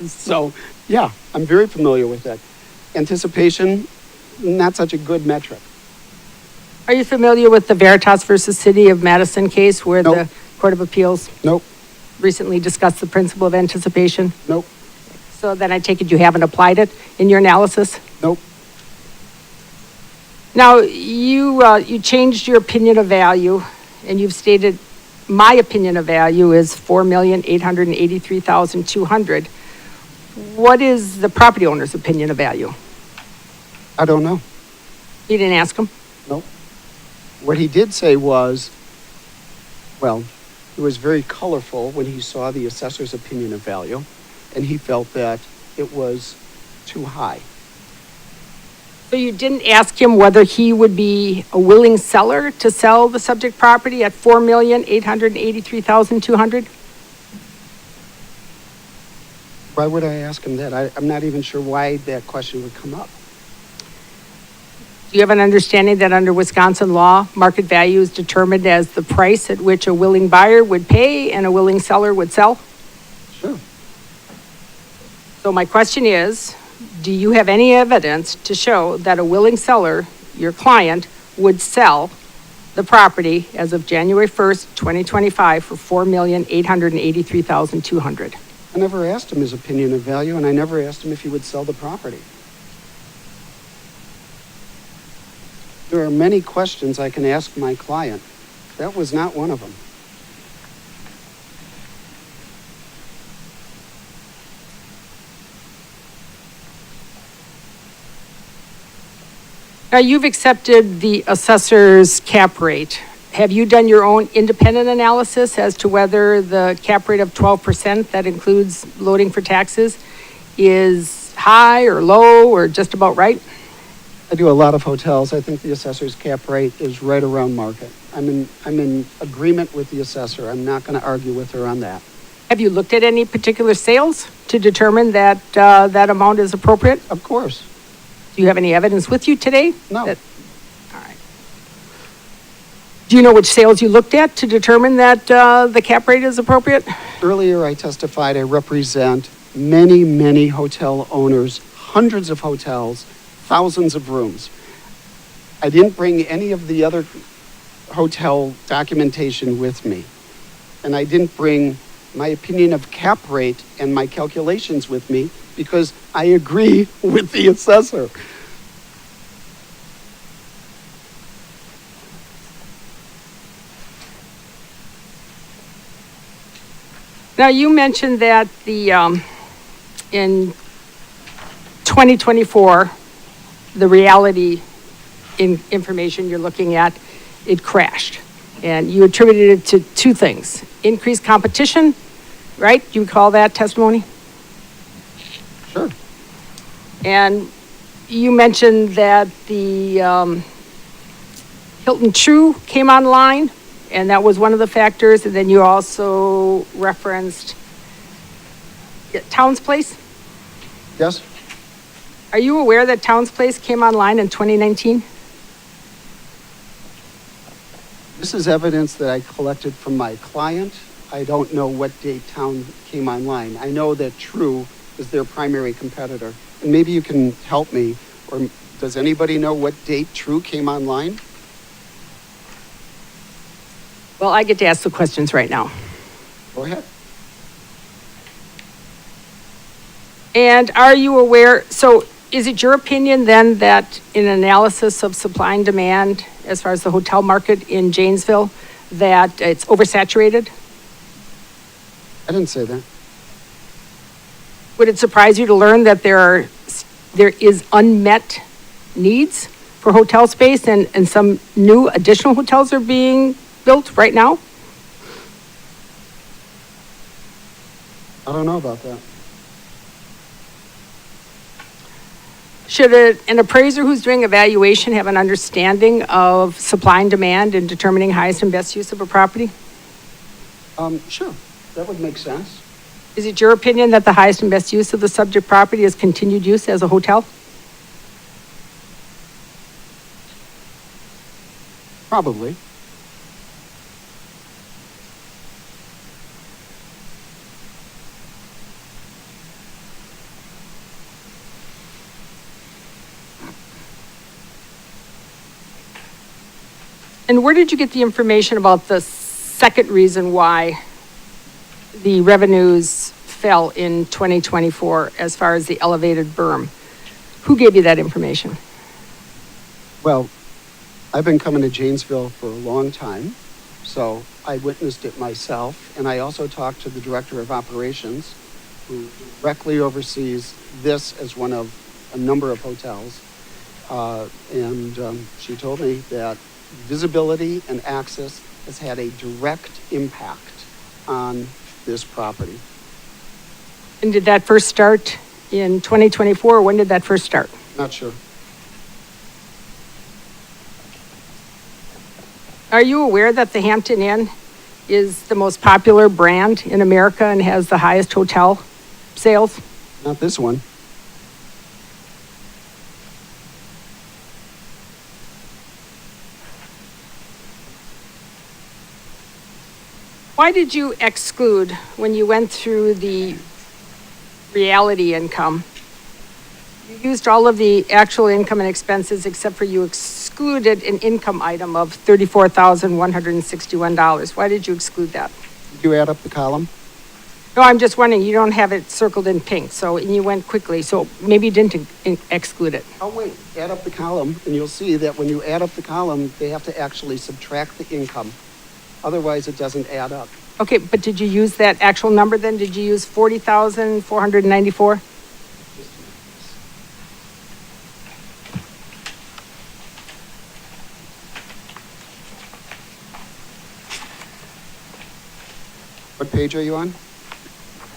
So, yeah, I'm very familiar with that. Anticipation, not such a good metric. Are you familiar with the Veritas versus City of Madison case where Nope. the Court of Appeals Nope, recently discussed the principle of anticipation? nope, So then I take it you haven't applied it in your analysis? nope. Now, you changed your opinion of value, and you've stated, my opinion of value is $4,883,200. What is the property owner's opinion of value? I don't know. You didn't ask him? Nope. What he did say was, well, it was very colorful when he saw the assessor's opinion of value, and he felt that it was too high. So you didn't ask him whether he would be a willing seller to sell the subject property at $4,883,200? Why would I ask him that? I'm not even sure why that question would come up. Do you have an understanding that under Wisconsin law, market value is determined as the price at which a willing buyer would pay and a willing seller would sell? Sure. So my question is, do you have any evidence to show that a willing seller, your client, would sell the property as of January 1st, 2025 for $4,883,200? I never asked him his opinion of value, and I never asked him if he would sell the property. There are many questions I can ask my client. That was not one of them. Now, you've accepted the assessor's cap rate. Have you done your own independent analysis as to whether the cap rate of 12% that includes loading for taxes is high or low or just about right? I do a lot of hotels. I think the assessor's cap rate is right around market. I'm in agreement with the assessor. I'm not going to argue with her on that. Have you looked at any particular sales to determine that that amount is appropriate? Of course. Do you have any evidence with you today? No. All right. Do you know which sales you looked at to determine that the cap rate is appropriate? Earlier, I testified I represent many, many hotel owners, hundreds of hotels, thousands of rooms. I didn't bring any of the other hotel documentation with me. And I didn't bring my opinion of cap rate and my calculations with me because I agree with the assessor. Now, you mentioned that in 2024, the reality information you're looking at, it crashed. And you attributed it to two things: increased competition, right? Do you recall that testimony? Sure. And you mentioned that the Hilton True came online, and that was one of the factors. And then you also referenced Towns Place. Yes? Are you aware that Towns Place came online in 2019? This is evidence that I collected from my client. I don't know what date Town came online. I know that True is their primary competitor. And maybe you can help me, or does anybody know what date True came online? Well, I get to ask the questions right now. Go ahead. And are you aware, so is it your opinion then that in analysis of supply and demand, as far as the hotel market in Janesville, that it's oversaturated? I didn't say that. Would it surprise you to learn that there is unmet needs for hotel space and some new additional hotels are being built right now? I don't know about that. Should an appraiser who's doing evaluation have an understanding of supply and demand in determining highest and best use of a property? Sure, that would make sense. Is it your opinion that the highest and best use of the subject property is continued use as a hotel? Probably. And where did you get the information about the second reason why the revenues fell in 2024 as far as the elevated berm? Who gave you that information? Well, I've been coming to Janesville for a long time, so I witnessed it myself, and I also talked to the director of operations, who directly oversees this as one of a number of hotels. And she told me that visibility and access has had a direct impact on this property. And did that first start in 2024? When did that first start? Not sure. Are you aware that the Hampton Inn is the most popular brand in America and has the highest hotel sales? Not this one. Why did you exclude, when you went through the reality income, you used all of the actual income and expenses except for you excluded an income item of $34,161. Why did you exclude that? Did you add up the column? No, I'm just wondering, you don't have it circled in pink, so, and you went quickly, so maybe you didn't exclude it. Oh, wait, add up the column, and you'll see that when you add up the column, they have to actually subtract the income. Otherwise, it doesn't add up. Okay, but did you use that actual number then? Did you use 40,494? What page are you on?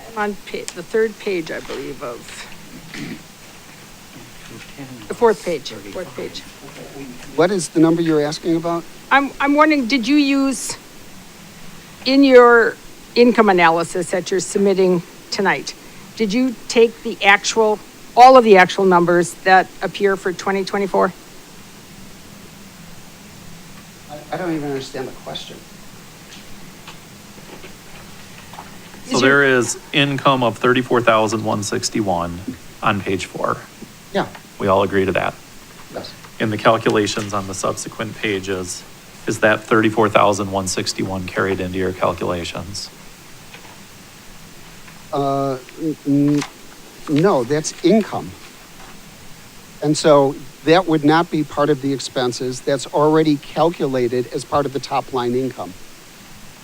I'm on the third page, I believe, of, the fourth page. What is the number you're asking about? I'm wondering, did you use, in your income analysis that you're submitting tonight, did you take the actual, all of the actual numbers that appear for 2024? I don't even understand the question. So there is income of 34,161 on page 4. Yeah, We all agree to that. yes. In the calculations on the subsequent pages, is that 34,161 carried into your calculations? No, that's income. And so that would not be part of the expenses. That's already calculated as part of the top line income.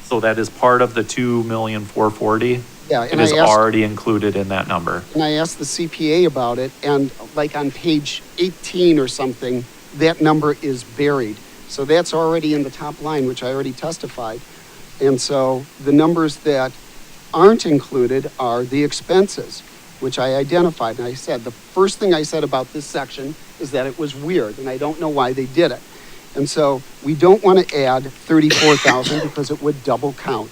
So that is part of the 2,440,000? Yeah, It and is I asked, already included in that number. and I asked the CPA about it, and like on page 18 or something, that number is buried. So that's already in the top line, which I already testified. And so the numbers that aren't included are the expenses, which I identified. And I said, the first thing I said about this section is that it was weird, and I don't know why they did it. And so we don't want to add 34,000 because it would double count.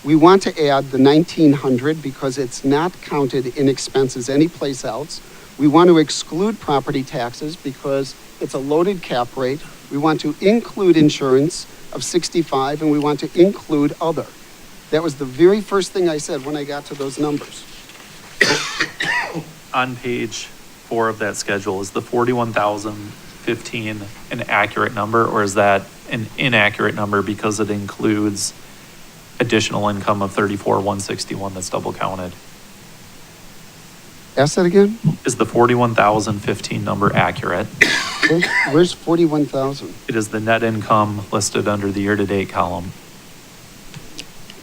We want to add the 1,900 because it's not counted in expenses anyplace else. We want to exclude property taxes because it's a loaded cap rate. We want to include insurance of 65, and we want to include other. That was the very first thing I said when I got to those numbers. On page 4 of that schedule, is the 41,015 an accurate number, or is that an inaccurate number because it includes additional income of 34,161 that's double counted? Ask that again? Is the 41,015 number accurate? Where's 41,000? It is the net income listed under the year-to-date column.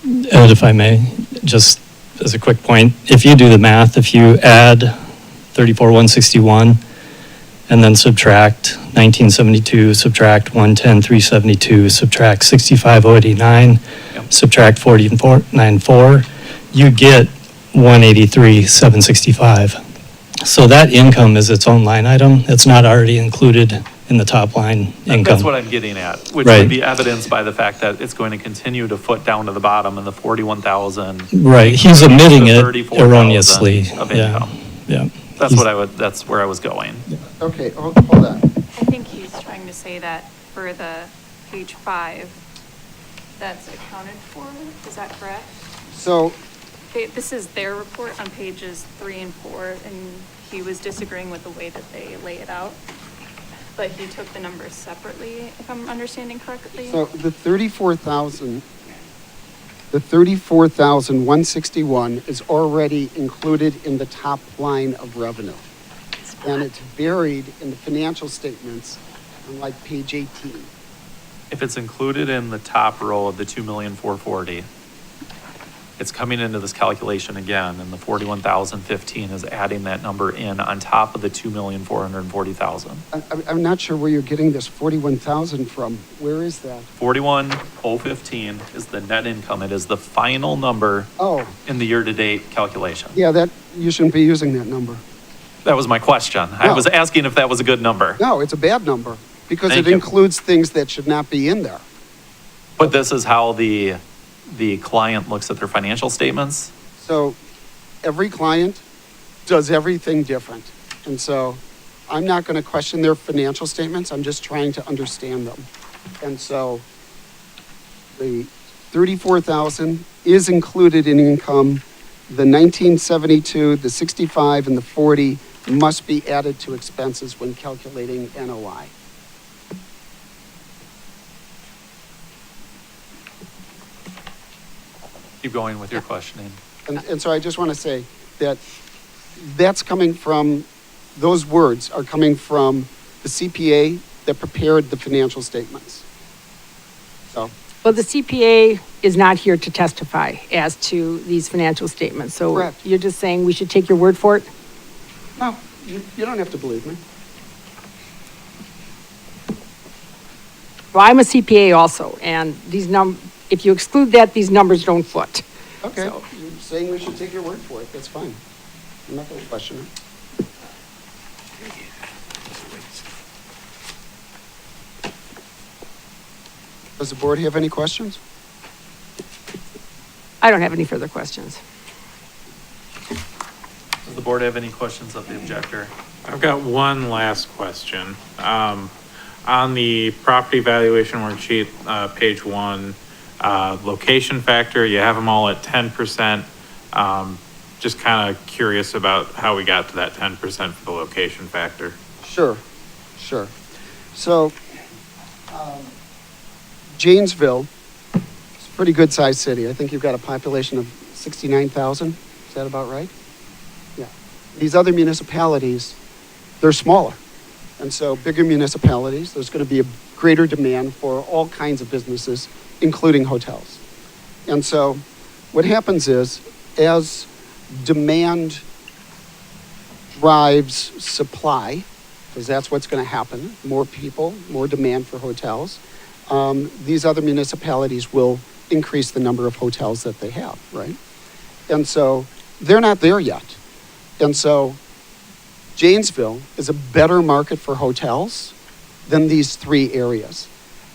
Ed, if I may, just as a quick point, if you do the math, if you add 34,161 and then subtract 1972, subtract 110,372, subtract 65,089, Yep. subtract 44,94, you get 183,765. So that income is its own line item. It's not already included in the top line income. That's what I'm getting at, which Right. would be evidenced by the fact that it's going to continue to foot down to the bottom in the 41,000. Right, he's omitting the it 34,000 erroneously. Of Yeah, income. yeah. That's where I was going. Okay, hold on. I think he's trying to say that for the page 5, that's accounted for, is that correct? So, This is their report on pages 3 and 4, and he was disagreeing with the way that they lay it out. But he took the numbers separately, if I'm understanding correctly. so the 34,161 is already included in the top line of revenue. And it's buried in the financial statements on like page 18. If it's included in the top row of the 2,440,000, it's coming into this calculation again, and the 41,015 is adding that number in on top of the 2,440,000. I'm not sure where you're getting this 41,000 from. Where is that? 41,015 is the net income. It is the final number Oh, in the year-to-date calculation. yeah, you shouldn't be using that number. That was my question. I No. was asking if that was a good number. No, it's a bad number because Thank it you. includes things that should not be in there. But this is how the client looks at their financial statements. So every client does everything different. And so I'm not going to question their financial statements. I'm just trying to understand them. And so the 34,000 is included in income. The 1972, the 65, and the 40 must be added to expenses when calculating NOI. Keep going with your questioning. And so I just want to say that that's coming from, those words are coming from the CPA that prepared the financial statements. So, Well, the CPA is not here to testify as to these financial statements. So Correct. you're just saying we should take your word for it? no, you don't have to believe me. Well, I'm a CPA also, and if you exclude that, these numbers don't foot. Okay, So- you're saying we should take your word for it, that's fine. I'm not going to question it. Does the board have any questions? I don't have any further questions. Does the board have any questions of the objector? I've got one last question. On the property valuation worksheet, page 1, location factor, you have them all at 10%. Just kind of curious about how we got to that 10% for the location factor. Sure. So, Janesville is a pretty good-sized city. I think you've got a population of 69,000. Is that about right? Yeah. These other municipalities, they're smaller. And so bigger municipalities, there's going to be a greater demand for all kinds of businesses, including hotels. And so what happens is, as demand drives supply, because that's what's going to happen, more people, more demand for hotels, these other municipalities will increase the number of hotels that they have, right? And so they're not there yet. And so Janesville is a better market for hotels than these three areas.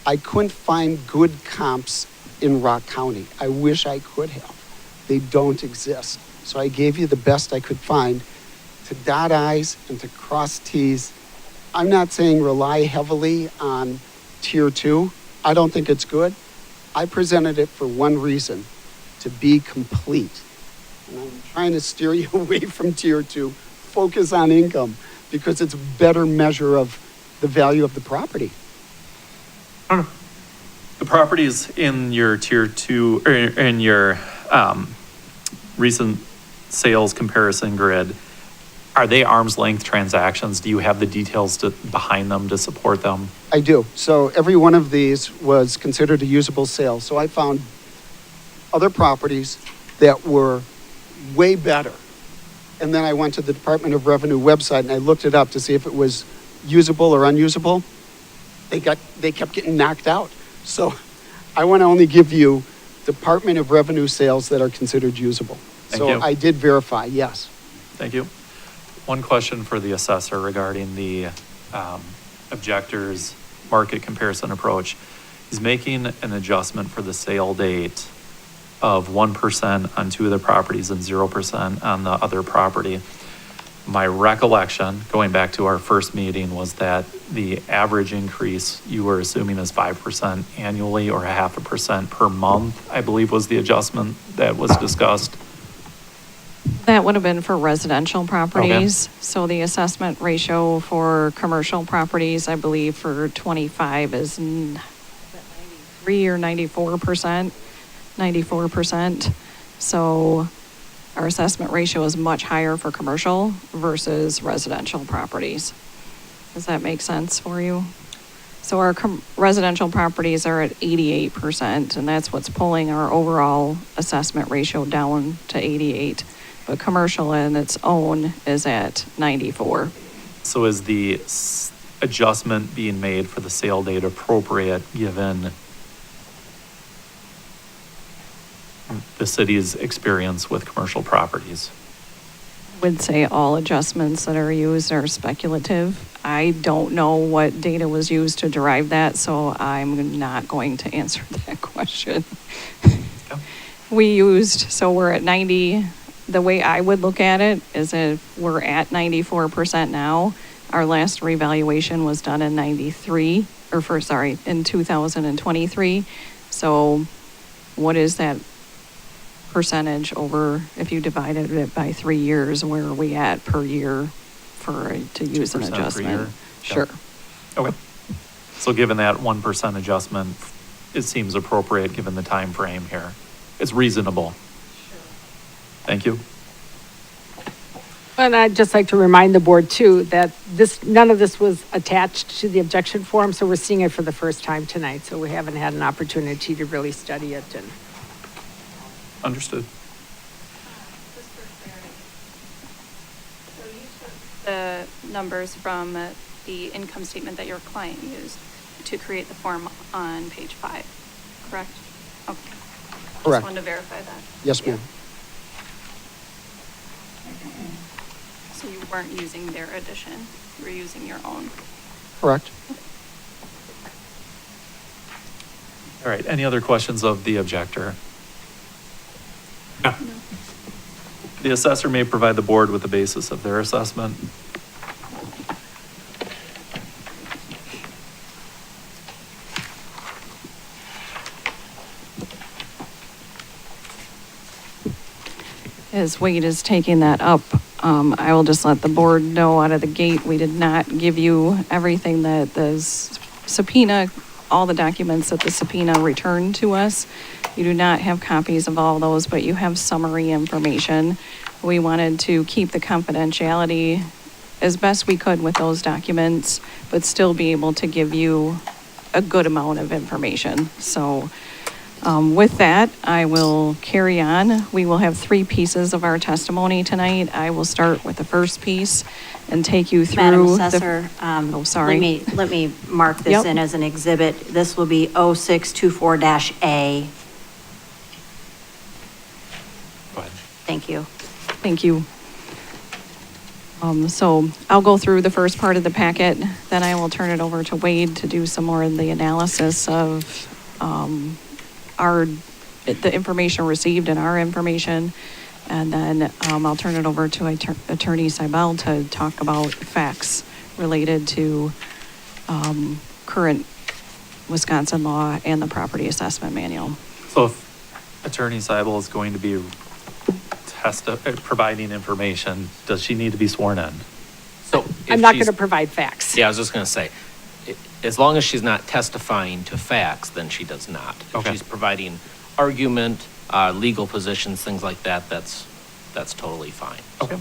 I couldn't find good comps in Rock County. I wish I could have. They don't exist. So I gave you the best I could find to dot I's and to cross T's. I'm not saying rely heavily on Tier 2. I don't think it's good. I presented it for one reason, to be complete. And I'm trying to steer you away from Tier 2. Focus on income because it's a better measure of the value of the property. The properties in your tier 2, or in your recent sales comparison grid, are they arm's length transactions? Do you have the details behind them to support them? I do. So every one of these was considered a usable sale. So I found other properties that were way better. And then I went to the Department of Revenue website and I looked it up to see if it was usable or unusable. They kept getting knocked out. So I want to only give you Department of Revenue sales that are considered usable. Thank you. So I did verify, yes. Thank you. One question for the assessor regarding the objector's market comparison approach. He's making an adjustment for the sale date of 1% on two of the properties and 0% on the other property. My recollection, going back to our first meeting, was that the average increase you were assuming is 5% annually or 0.5% per month, I believe was the adjustment that was discussed. That would have been for residential properties. So the assessment ratio for commercial properties, I believe for 25 is 93 or 94%, 94%. So our assessment ratio is much higher for commercial versus residential properties. Does that make sense for you? So our residential properties are at 88%, and that's what's pulling our overall assessment ratio down to 88. But commercial in its own is at 94. So is the adjustment being made for the sale date appropriate given the city's experience with commercial properties? Would say all adjustments that are used are speculative. I don't know what data was used to derive that, so I'm not going to answer that question. So we're at 90. The way I would look at it is if we're at 94% now, our last revaluation was done in in 2023. So what is that percentage over, if you divided it by 3 years, where are we at per year to use an 2% per adjustment? year? Sure. Okay. So given that 1% adjustment, it seems appropriate given the time frame here. It's reasonable. Thank you. And I'd just like to remind the board too, that none of this was attached to the objection form, so we're seeing it for the first time tonight. So we haven't had an opportunity to really study it and. Understood. So you took the numbers from the income statement that your client used to create the form on page 5, correct? Okay. Correct. Just wanted to verify that. Yes, ma'am. So you weren't using their addition, you were using your own. Correct. All right. Any other questions of the objector? No. The assessor may provide the board with the basis of their assessment. As Wade is taking that up, I will just let the board know out of the gate, we did not give you everything that the subpoena, all the documents that the subpoena returned to us. You do not have copies of all those, but you have summary information. We wanted to keep the confidentiality as best we could with those documents, but still be able to give you a good amount of information. So with that, I will carry on. We will have 3 pieces of our testimony tonight. I will start with the first piece and take you through. Madam Assessor, sorry. let me mark this Yep. in as an exhibit. This will be 0624-A. Go ahead. Thank you. Thank you. So I'll go through the first part of the packet, then I will turn it over to Wade to do some more of the analysis of the information received and our information. And then I'll turn it over to Attorney Seibel to talk about facts related to current Wisconsin law and the property assessment manual. So if Attorney Seibel is going to be providing information, does she need to be sworn in? So I'm not going to provide facts. Yeah, I was just going to say, as long as she's not testifying to facts, then she does not. If Okay. she's providing argument, legal positions, things like that, that's totally fine. Okay.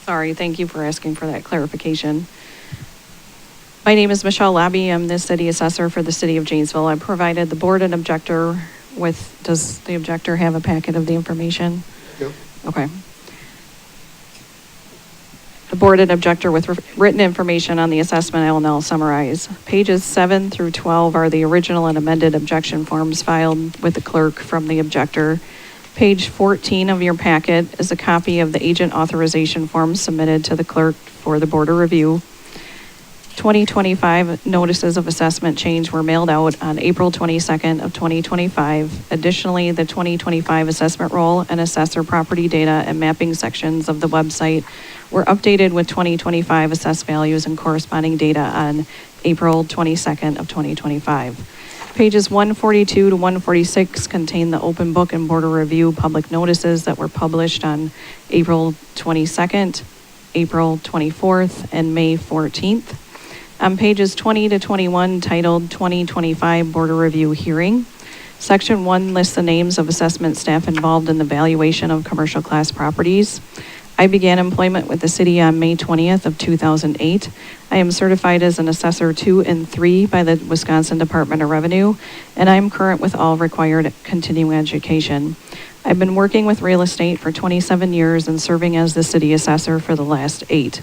Sorry, thank you for asking for that clarification. My name is Michelle Labby. I'm the city assessor for the city of Janesville. I provided the board an objector with, does the objector have a packet of the information? No. Okay. board and objector with written information on the assessment I will now summarize. Pages 7 through 12 are the original and amended objection forms filed with the clerk from the objector. Page 14 of your packet is a copy of the agent authorization form submitted to the clerk for the board of review. 2025 notices of assessment change were mailed out on April 22nd of 2025. Additionally, the 2025 assessment roll and assessor property data and mapping sections of the website were updated with 2025 assessed values and corresponding data on April 22nd of 2025. Pages 142 to 146 contain the open book and board of review public notices that were published on April 22nd, April 24th, and May 14th. On pages 20 to 21, titled 2025 Board of Review Hearing, Section 1 lists the names of assessment staff involved in the valuation of commercial class properties. I began employment with the city on May 20th of 2008. I am certified as an assessor 2 and 3 by the Wisconsin Department of Revenue, and I am current with all required continuing education. I've been working with real estate for 27 years and serving as the city assessor for the last 8.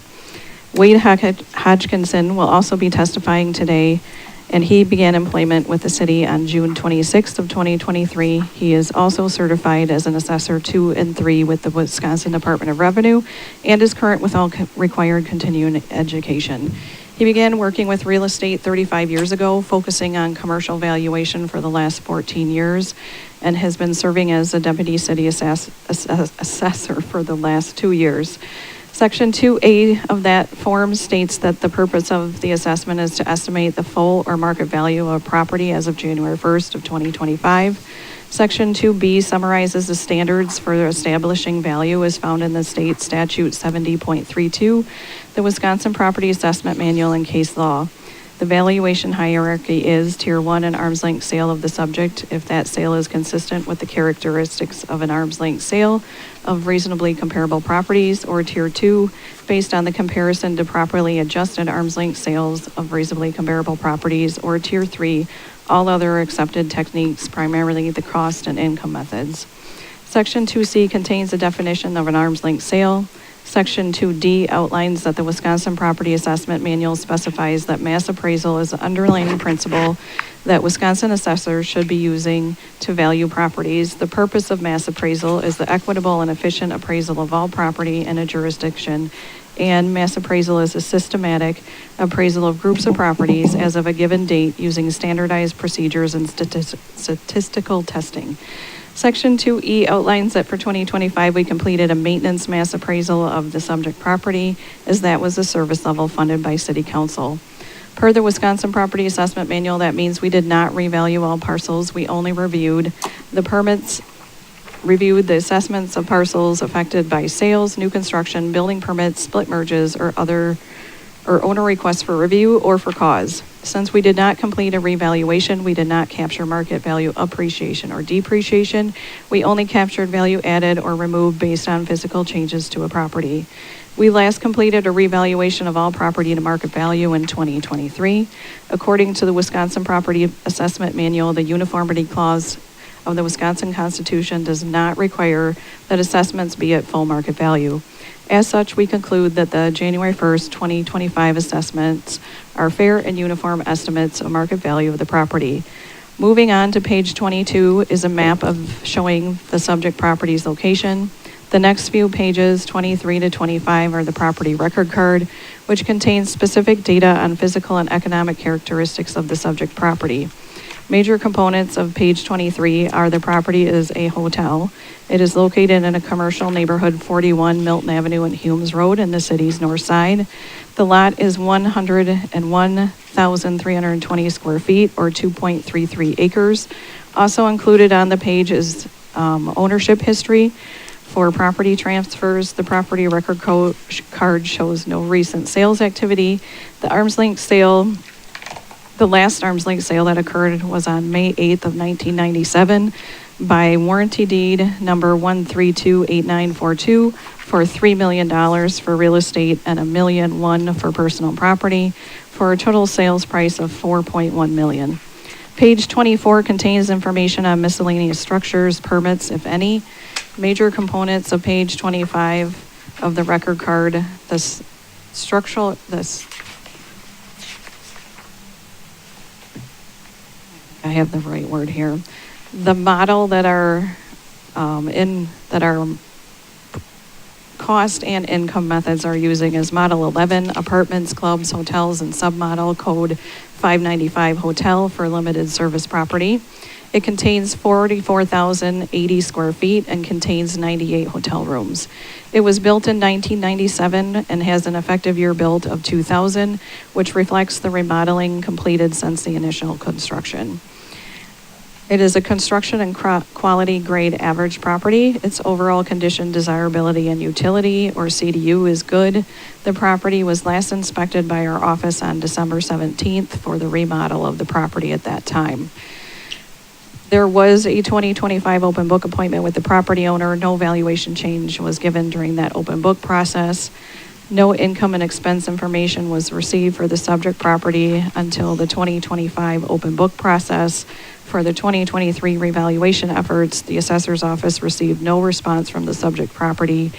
Wade Hodgkinson will also be testifying today, and he began employment with the city on June 26th of 2023. He is also certified as an assessor 2 and 3 with the Wisconsin Department of Revenue and is current with all required continuing education. He began working with real estate 35 years ago, focusing on commercial valuation for the last 14 years, and has been serving as a deputy city assessor for the last 2 years. Section 2A of that form states that the purpose of the assessment is to estimate the full or market value of a property as of January 1st of 2025. Section 2B summarizes the standards for establishing value as found in the state statute 70.32, the Wisconsin Property Assessment Manual, and case law. The valuation hierarchy is Tier 1, an arm's length sale of the subject, if that sale is consistent with the characteristics of an arm's length sale of reasonably comparable properties, or Tier 2, based on the comparison to properly adjusted arm's length sales of reasonably comparable properties, or Tier 3, all other accepted techniques, primarily the cost and income methods. Section 2C contains a definition of an arm's length sale. Section 2D outlines that the Wisconsin Property Assessment Manual specifies that mass appraisal is the underlying principle that Wisconsin assessors should be using to value properties. The purpose of mass appraisal is the equitable and efficient appraisal of all property in a jurisdiction, and mass appraisal is a systematic appraisal of groups of properties as of a given date using standardized procedures and statistical testing. Section 2E outlines that for 2025, we completed a maintenance mass appraisal of the subject property, as that was a service level funded by City Council. Per the Wisconsin Property Assessment Manual, that means we did not revalue all parcels. We only reviewed the permits, reviewed the assessments of parcels affected by sales, new construction, building permits, split merges, or owner requests for review or for cause. Since we did not complete a revaluation, we did not capture market value appreciation or depreciation. We only captured value added or removed based on physical changes to a property. We last completed a revaluation of all property to market value in 2023. According to the Wisconsin Property Assessment Manual, the uniformity clause of the Wisconsin Constitution does not require that assessments be at full market value. As such, we conclude that the January 1st, 2025 assessments are fair and uniform estimates of market value of the property. Moving on to page 22 is a map of showing the subject property's location. The next few pages, 23 to 25, are the property record card, which contains specific data on physical and economic characteristics of the subject property. Major components of page 23 are the property is a hotel. It is located in a commercial neighborhood, 41 Milton Avenue and Humes Road in the city's north side. The lot is 101,320 square feet, or 2.33 acres. Also included on the page is ownership history. For property transfers, the property record card shows no recent sales activity. The last arm's length sale that occurred was on May 8th of 1997 by warranty deed number 1328942 for $3 million for real estate and $1.1 million for personal property, for a total sales price of $4.1 million. Page 24 contains information on miscellaneous structures, permits, if any. Major components of page 25 of the record card, this structural, this. I have the right word here. The model that our cost and income methods are using is Model 11, apartments, clubs, hotels, and submodel code 595 hotel for limited service property. It contains 44,080 square feet and contains 98 hotel rooms. It was built in 1997 and has an effective year built of 2000, which reflects the remodeling completed since the initial construction. It is a construction and quality grade average property. Its overall condition, desirability, and utility, or CDU, is good. The property was last inspected by our office on December 17th for the remodel of the property at that time. There was a 2025 open book appointment with the property owner. No valuation change was given during that open book process. No income and expense information was received for the subject property until the 2025 open book process. For the 2023 revaluation efforts, the assessor's office received no response from the subject property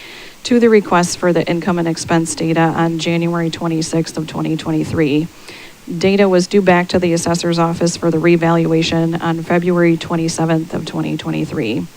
to the request for the income and expense data on January 26th of 2023. Data was due back to the assessor's office for the revaluation on February 27th of 2023.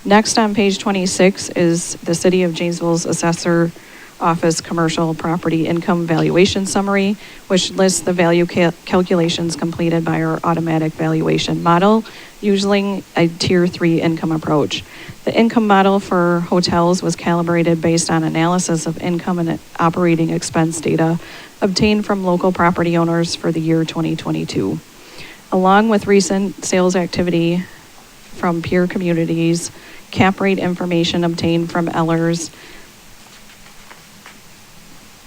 Next on page 26 is the City of Janesville's assessor office commercial property income valuation summary, which lists the value calculations completed by our automatic valuation model, using a tier 3 income approach. The income model for hotels was calibrated based on analysis of income and operating expense data obtained from local property owners for the year 2022. Along with recent sales activity from peer communities, cap rate information obtained from Ellers,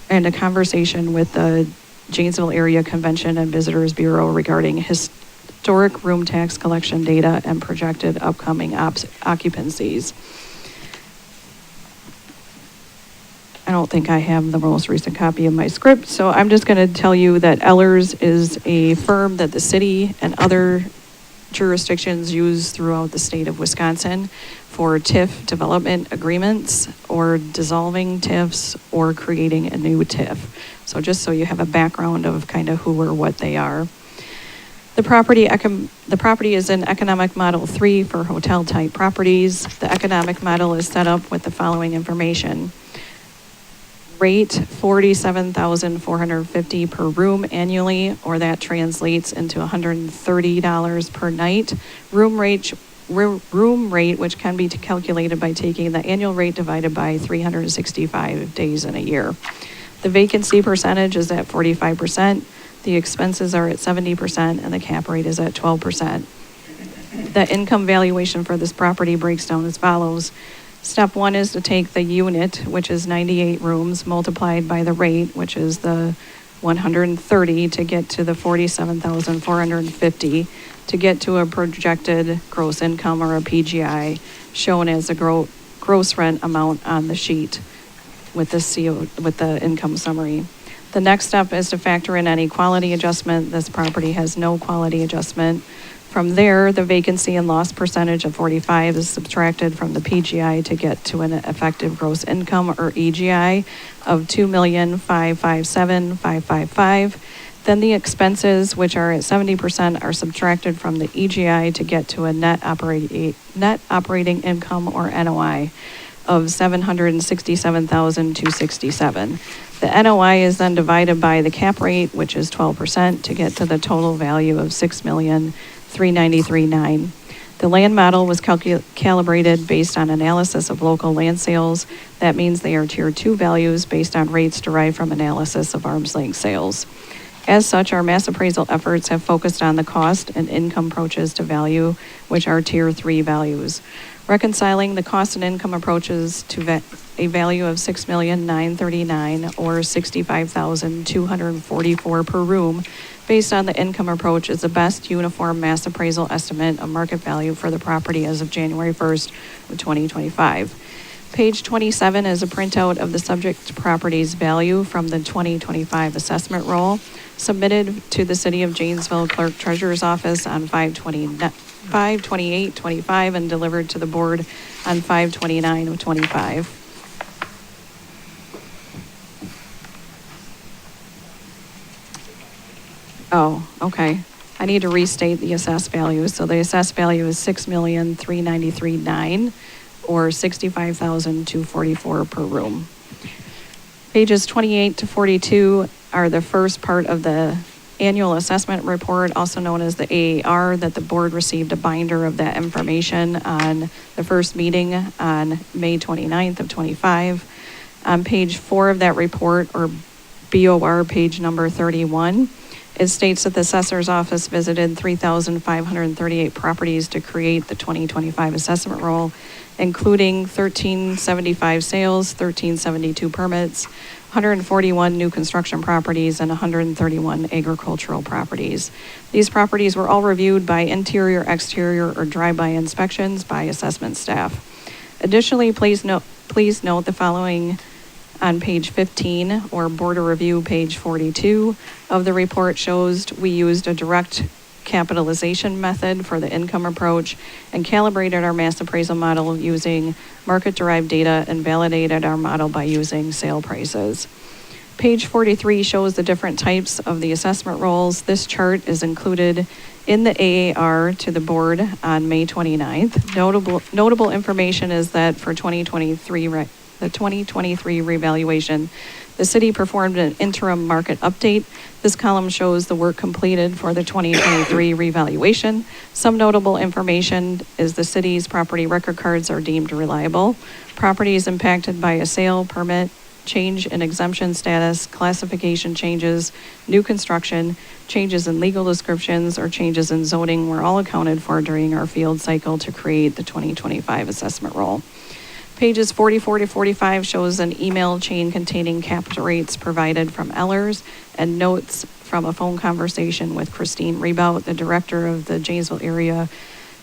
and a conversation with the Janesville Area Convention and Visitors Bureau regarding historic room tax collection data and projected upcoming occupancies. I don't think I have the most recent copy of my script, so I'm just going to tell you that Ellers is a firm that the city and other jurisdictions use throughout the state of Wisconsin for TIF development agreements or dissolving TIFs or creating a new TIF. So just so you have a background of kind of who or what they are. The property is in economic model 3 for hotel type properties. The economic model is set up with the following information. Rate $47,450 per room annually, or that translates into $130 per night. Room rate, which can be calculated by taking the annual rate divided by 365 days in a year. The vacancy percentage is at 45%. The expenses are at 70%, and the cap rate is at 12%. The income valuation for this property breaks down as follows. Step 1 is to take the unit, which is 98 rooms, multiplied by the rate, which is the 130, to get to the 47,450, to get to a projected gross income, or a PGI, shown as a gross rent amount on the sheet with the income summary. The next step is to factor in any quality adjustment. This property has no quality adjustment. From there, the vacancy and loss percentage of 45 is subtracted from the PGI to get to an effective gross income, or EGI, of $2,557,555. Then the expenses, which are at 70%, are subtracted from the EGI to get to a net operating income, or NOI, of $767,267. The NOI is then divided by the cap rate, which is 12%, to get to the total value of $6,393,900. The land model was calibrated based on analysis of local land sales. That means they are tier 2 values based on rates derived from analysis of arm's length sales. As such, our mass appraisal efforts have focused on the cost and income approaches to value, which are tier 3 values. Reconciling the cost and income approaches to a value of $6,939,000 or $65,244 per room based on the income approach is the best uniform mass appraisal estimate of market value for the property as of January 1st of 2025. Page 27 is a printout of the subject property's value from the 2025 assessment roll, submitted to the City of Janesville Clerk Treasurer's Office on 5/28/25 and delivered to the board on 5/29/25. Oh, okay. I need to restate the assessed value. So the assessed value is 6,393,900 or 65,244 per room. Pages 28 to 42 are the first part of the annual assessment report, also known as the AAR, that the board received a binder of that information on the first meeting on May 29th of 25. On page 4 of that report, or BOR page number 31, it states that the assessor's office visited 3,538 properties to create the 2025 assessment roll, including 1,375 sales, 1,372 permits, 141 new construction properties, and 131 agricultural properties. These properties were all reviewed by interior, exterior, or drive-by inspections by assessment staff. Additionally, please note the following on page 15, or border review page 42 of the report shows we used a direct capitalization method for the income approach and calibrated our mass appraisal model using market-derived data and validated our model by using sale prices. Page 43 shows the different types of the assessment rolls. This chart is included in the AAR to the board on May 29th. Notable information is that for 2023 revaluation, the city performed an interim market update. This column shows the work completed for the 2023 revaluation. Some notable information is the city's property record cards are deemed reliable. Properties impacted by a sale, permit, change in exemption status, classification changes, new construction, changes in legal descriptions, or changes in zoning were all accounted for during our field cycle to create the 2025 assessment roll. Pages 44 to 45 shows an email chain containing capture rates provided from Ellers and notes from a phone conversation with Christine Rebout, the director of the Janesville Area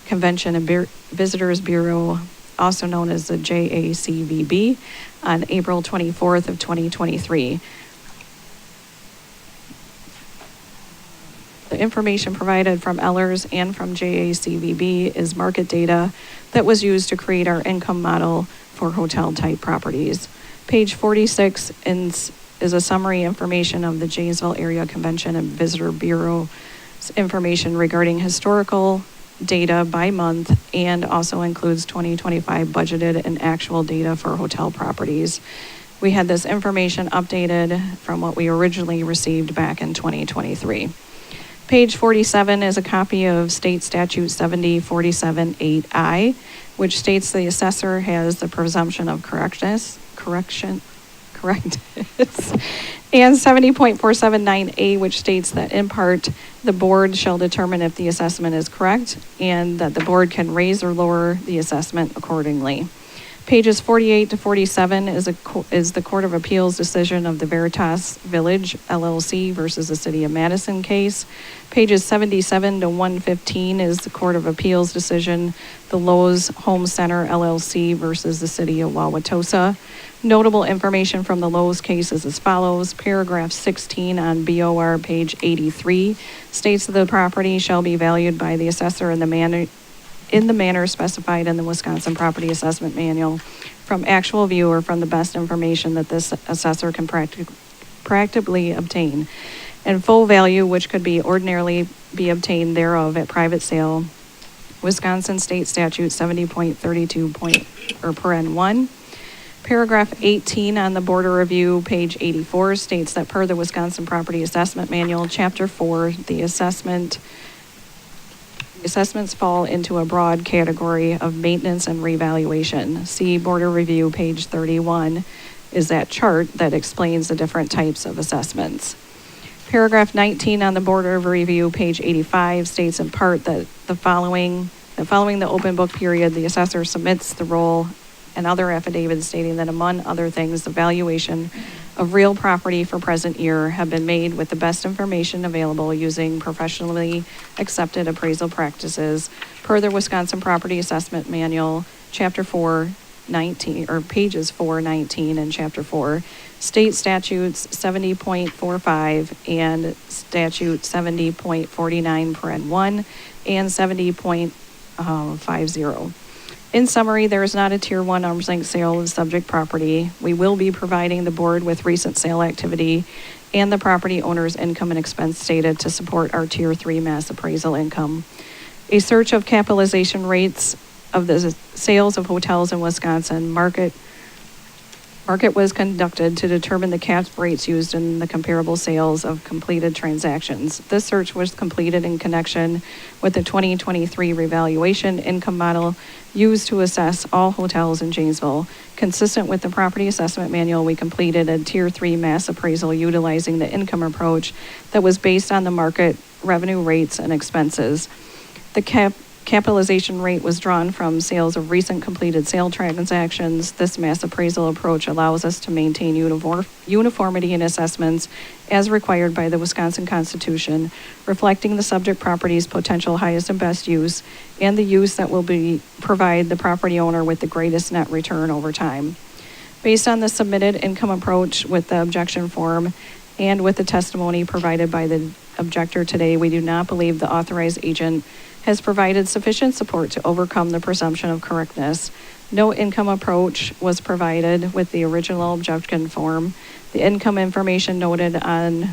Convention and Visitors Bureau, also known as the JACVB, on April 24th of 2023. The information provided from Ellers and from JACVB is market data that was used to create our income model for hotel-type properties. Page 46 is a summary information of the Janesville Area Convention and Visitor Bureau's information regarding historical data by month and also includes 2025 budgeted and actual data for hotel properties. We had this information updated from what we originally received back in 2023. Page 47 is a copy of State Statute 7047-8I, which states the assessor has the presumption of correctness, and 70.479A, which states that in part, the board shall determine if the assessment is correct and that the board can raise or lower the assessment accordingly. Pages 48 to 47 is the Court of Appeals decision of the Veritas Village LLC versus the City of Madison case. Pages 77 to 115 is the Court of Appeals decision, the Lowe's Home Center LLC versus the City of Wauwatosa. Notable information from the Lowe's case is as follows. Paragraph 16 on BOR page 83 states that the property shall be valued by the assessor in the manner specified in the Wisconsin Property Assessment Manual from actual view or from the best information that this assessor can practically obtain, and full value which could be ordinarily be obtained thereof at private sale. Wisconsin State Statute 70.32 Paragraph 18 on the border review, page 84, states that per the Wisconsin Property Assessment Manual, Chapter 4, the assessments fall into a broad category of maintenance and revaluation. See border review, page 31, is that chart that explains the different types of assessments. Paragraph 19 on the border review, page 85, states in part that following the open book period, the assessor submits the roll and other affidavits stating that among other things, the valuation of real property for present year have been made with the best information available using professionally accepted appraisal practices per the Wisconsin Property Assessment Manual, Chapter 419, or pages 419 and Chapter 4, State Statutes 70.45 and Statute 70.49 (1) and 70.50. In summary, there is not a Tier 1 arm's length sale of the subject property. We will be providing the board with recent sale activity and the property owner's income and expense data to support our Tier 3 mass appraisal income. A search of capitalization rates of the sales of hotels in Wisconsin market was conducted to determine the cap rates used in the comparable sales of completed transactions. This search was completed in connection with the 2023 revaluation income model used to assess all hotels in Janesville. Consistent with the property assessment manual, we completed a Tier 3 mass appraisal utilizing the income approach that was based on the market revenue rates and expenses. The capitalization rate was drawn from sales of recent completed sale transactions. This mass appraisal approach allows us to maintain uniformity in assessments as required by the Wisconsin Constitution, reflecting the subject property's potential highest and best use and the use that will provide the property owner with the greatest net return over time. Based on the submitted income approach with the objection form and with the testimony provided by the objector today, we do not believe the authorized agent has provided sufficient support to overcome the presumption of correctness. No income approach was provided with the original objection form. The income information noted on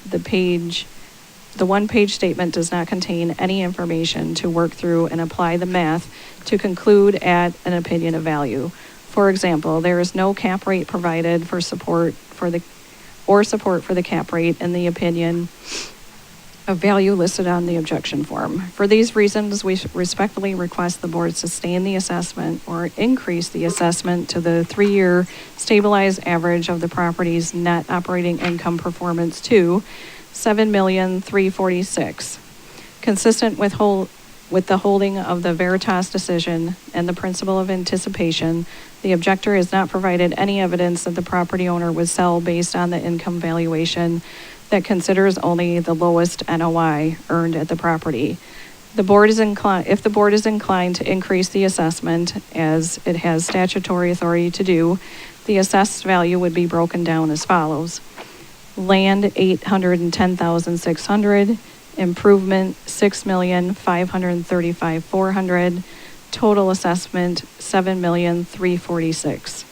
the one-page statement does not contain any information to work through and apply the math to conclude at an opinion of value. For example, there is no cap rate provided for support for the cap rate in the opinion of value listed on the objection form. For these reasons, we respectfully request the board sustain the assessment or increase the assessment to the 3-year stabilized average of the property's net operating income performance to $7,346,000. Consistent with the holding of the Veritas decision and the principle of anticipation, the objector has not provided any evidence that the property owner would sell based on the income valuation that considers only the lowest NOI earned at the property. If the board is inclined to increase the assessment, as it has statutory authority to do, the assessed value would be broken down as follows: land, $810,600, improvement, $6,535,400, total assessment, $7,346,000.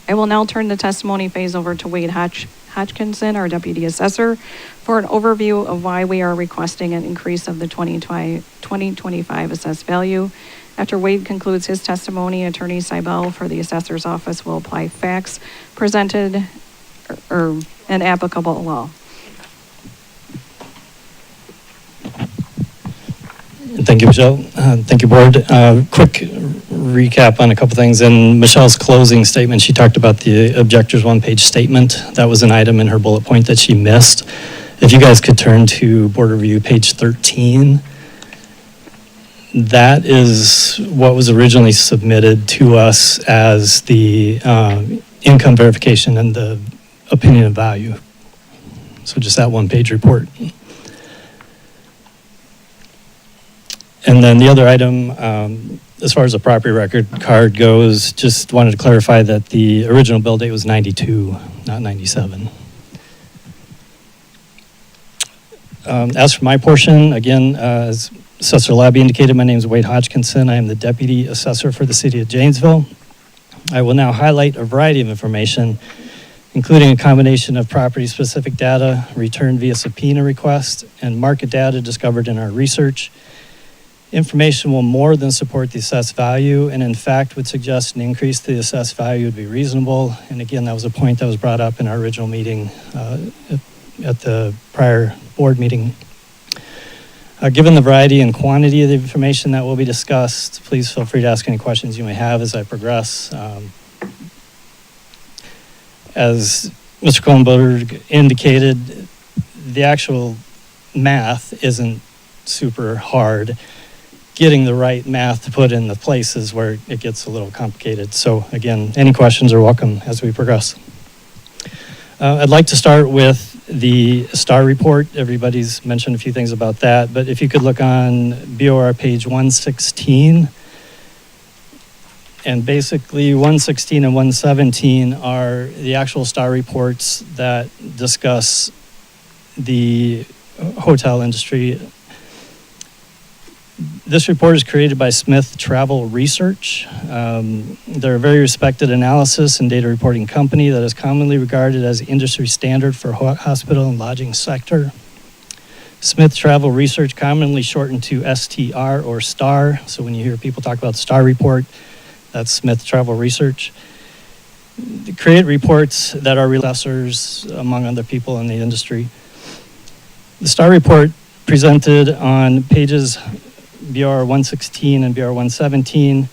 I will now turn the testimony phase over to Wade Hodgkinson, our Deputy Assessor, for an overview of why we are requesting an increase of the 2025 assessed value. After Wade concludes his testimony, Attorney Seibel for the Assessor's Office will apply facts presented and applicable law. Thank you, Michelle. Thank you, Board. Quick recap on a couple things. In Michelle's closing statement, she talked about the objector's one-page statement. That was an item in her bullet point that she missed. If you guys could turn to Board Review, page 13. That is what was originally submitted to us as the income verification and the opinion of value. So just that one-page report. And then the other item, as far as the property record card goes, just wanted to clarify that the original bill date was 92, not 97. As for my portion, again, as Assessor Labby indicated, my name is Wade Hodgkinson. I am the Deputy Assessor for the City of Janesville. I will now highlight a variety of information, including a combination of property-specific data returned via subpoena request and market data discovered in our research. Information will more than support the assessed value, and in fact would suggest an increase to the assessed value would be reasonable. And again, that was a point that was brought up in our original meeting at the prior board meeting. Given the variety and quantity of the information that will be discussed, please feel free to ask any questions you may have as I progress. As Mr. Kohlenberg indicated, the actual math isn't super hard. Getting the right math to put in the places where it gets a little complicated. So again, any questions are welcome as we progress. I'd like to start with the STAR report. Everybody's mentioned a few things about that, but if you could look on BOR page 116, and basically 116 and 117 are the actual STAR reports that discuss the hotel industry. This report is created by Smith Travel Research. They're a very respected analysis and data reporting company that is commonly regarded as industry standard for hospital and lodging sector. Smith Travel Research, commonly shortened to STR or STAR. So when you hear people talk about the STAR report, that's Smith Travel Research. They create reports that are assessors among other people in the industry. The STAR report presented on pages BR 116 and BR 117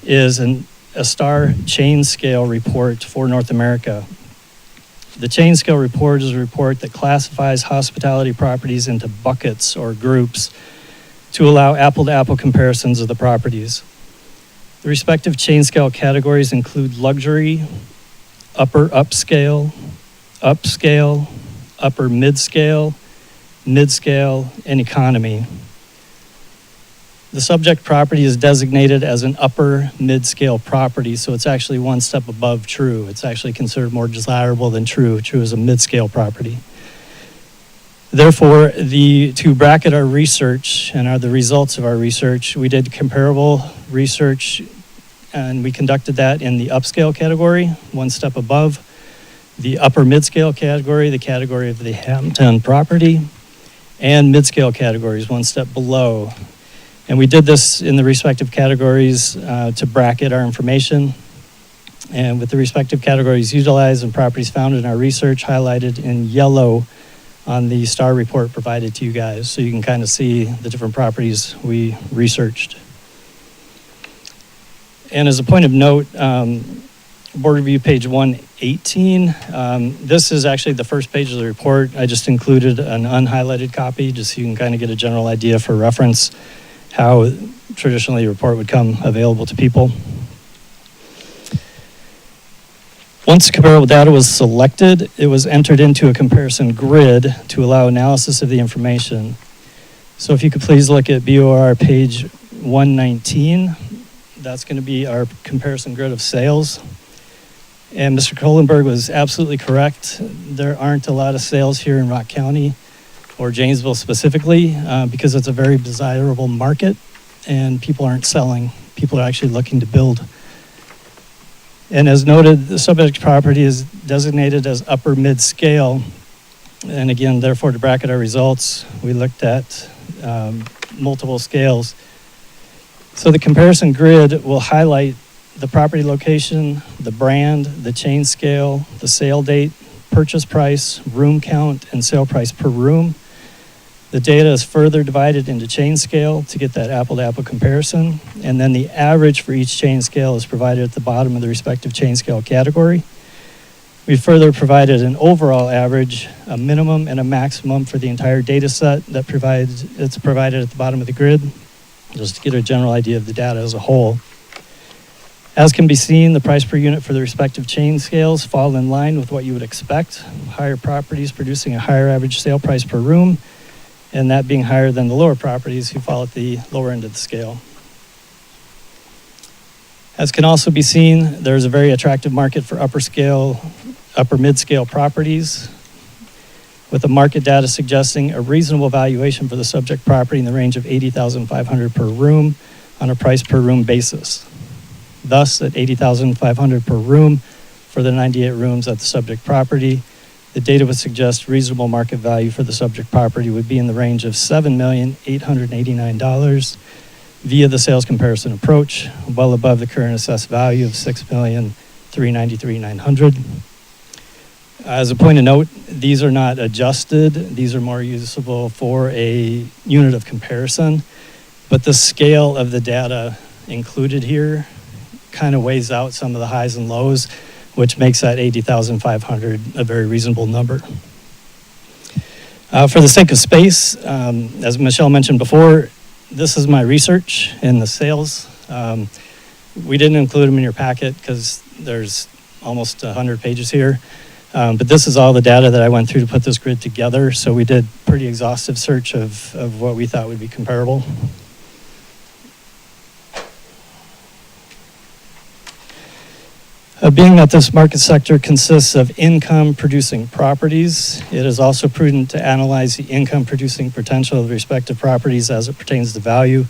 is a STAR chain scale report for North America. The chain scale report is a report that classifies hospitality properties into buckets or groups to allow apple-to-apple comparisons of the properties. The respective chain scale categories include luxury, upper upscale, upper mid-scale, and economy. The subject property is designated as an upper mid-scale property, so it's actually one step above true. It's actually considered more desirable than true. True is a mid-scale property. Therefore, to bracket our research and are the results of our research, we did comparable research, and we conducted that in the upscale category, one step above, the upper mid-scale category, the category of the Hampton property, and mid-scale categories, one step below. And we did this in the respective categories to bracket our information. And with the respective categories utilized and properties found in our research highlighted in yellow on the STAR report provided to you guys. So you can kind of see the different properties we researched. And as a point of note, Board Review page 118, this is actually the first page of the report. I just included an unhighlighted copy just so you can kind of get a general idea for reference how traditionally a report would come available to people. Once comparable data was selected, it was entered into a comparison grid to allow analysis of the information. So if you could please look at BOR page 119, that's going to be our comparison grid of sales. And Mr. Kohlenberg was absolutely correct. There aren't a lot of sales here in Rock County or Janesville specifically, because it's a very desirable market and people aren't selling. People are actually looking to build. And as noted, the subject property is designated as upper mid-scale. And again, therefore, to bracket our results, we looked at multiple scales. So the comparison grid will highlight the property location, the brand, the chain scale, the sale date, purchase price, room count, and sale price per room. The data is further divided into chain scale to get that apple-to-apple comparison, and then the average for each chain scale is provided at the bottom of the respective chain scale category. We further provided an overall average, a minimum and a maximum for the entire data set it's provided at the bottom of the grid, just to get a general idea of the data as a whole. As can be seen, the price per unit for the respective chain scales fall in line with what you would expect. Higher properties producing a higher average sale price per room, and that being higher than the lower properties who fall at the lower end of the scale. As can also be seen, there's a very attractive market for upper mid-scale properties, with the market data suggesting a reasonable valuation for the subject property in the range of $80,500 per room on a price per room basis. Thus, at $80,500 per room for the 98 rooms at the subject property, the data would suggest reasonable market value for the subject property would be in the range of $7,889 via the sales comparison approach, well above the current assessed value of $6,393,900. As a point of note, these are not adjusted. These are more usable for a unit of comparison, but the scale of the data included here kind of weighs out some of the highs and lows, which makes that 80,500 a very reasonable number. For the sake of space, as Michelle mentioned before, this is my research in the sales. We didn't include them in your packet because there's almost 100 pages here. But this is all the data that I went through to put this grid together. So we did pretty exhaustive search of what we thought would be comparable. Being that this market sector consists of income-producing properties, it is also prudent to analyze the income-producing potential of respective properties as it pertains to value.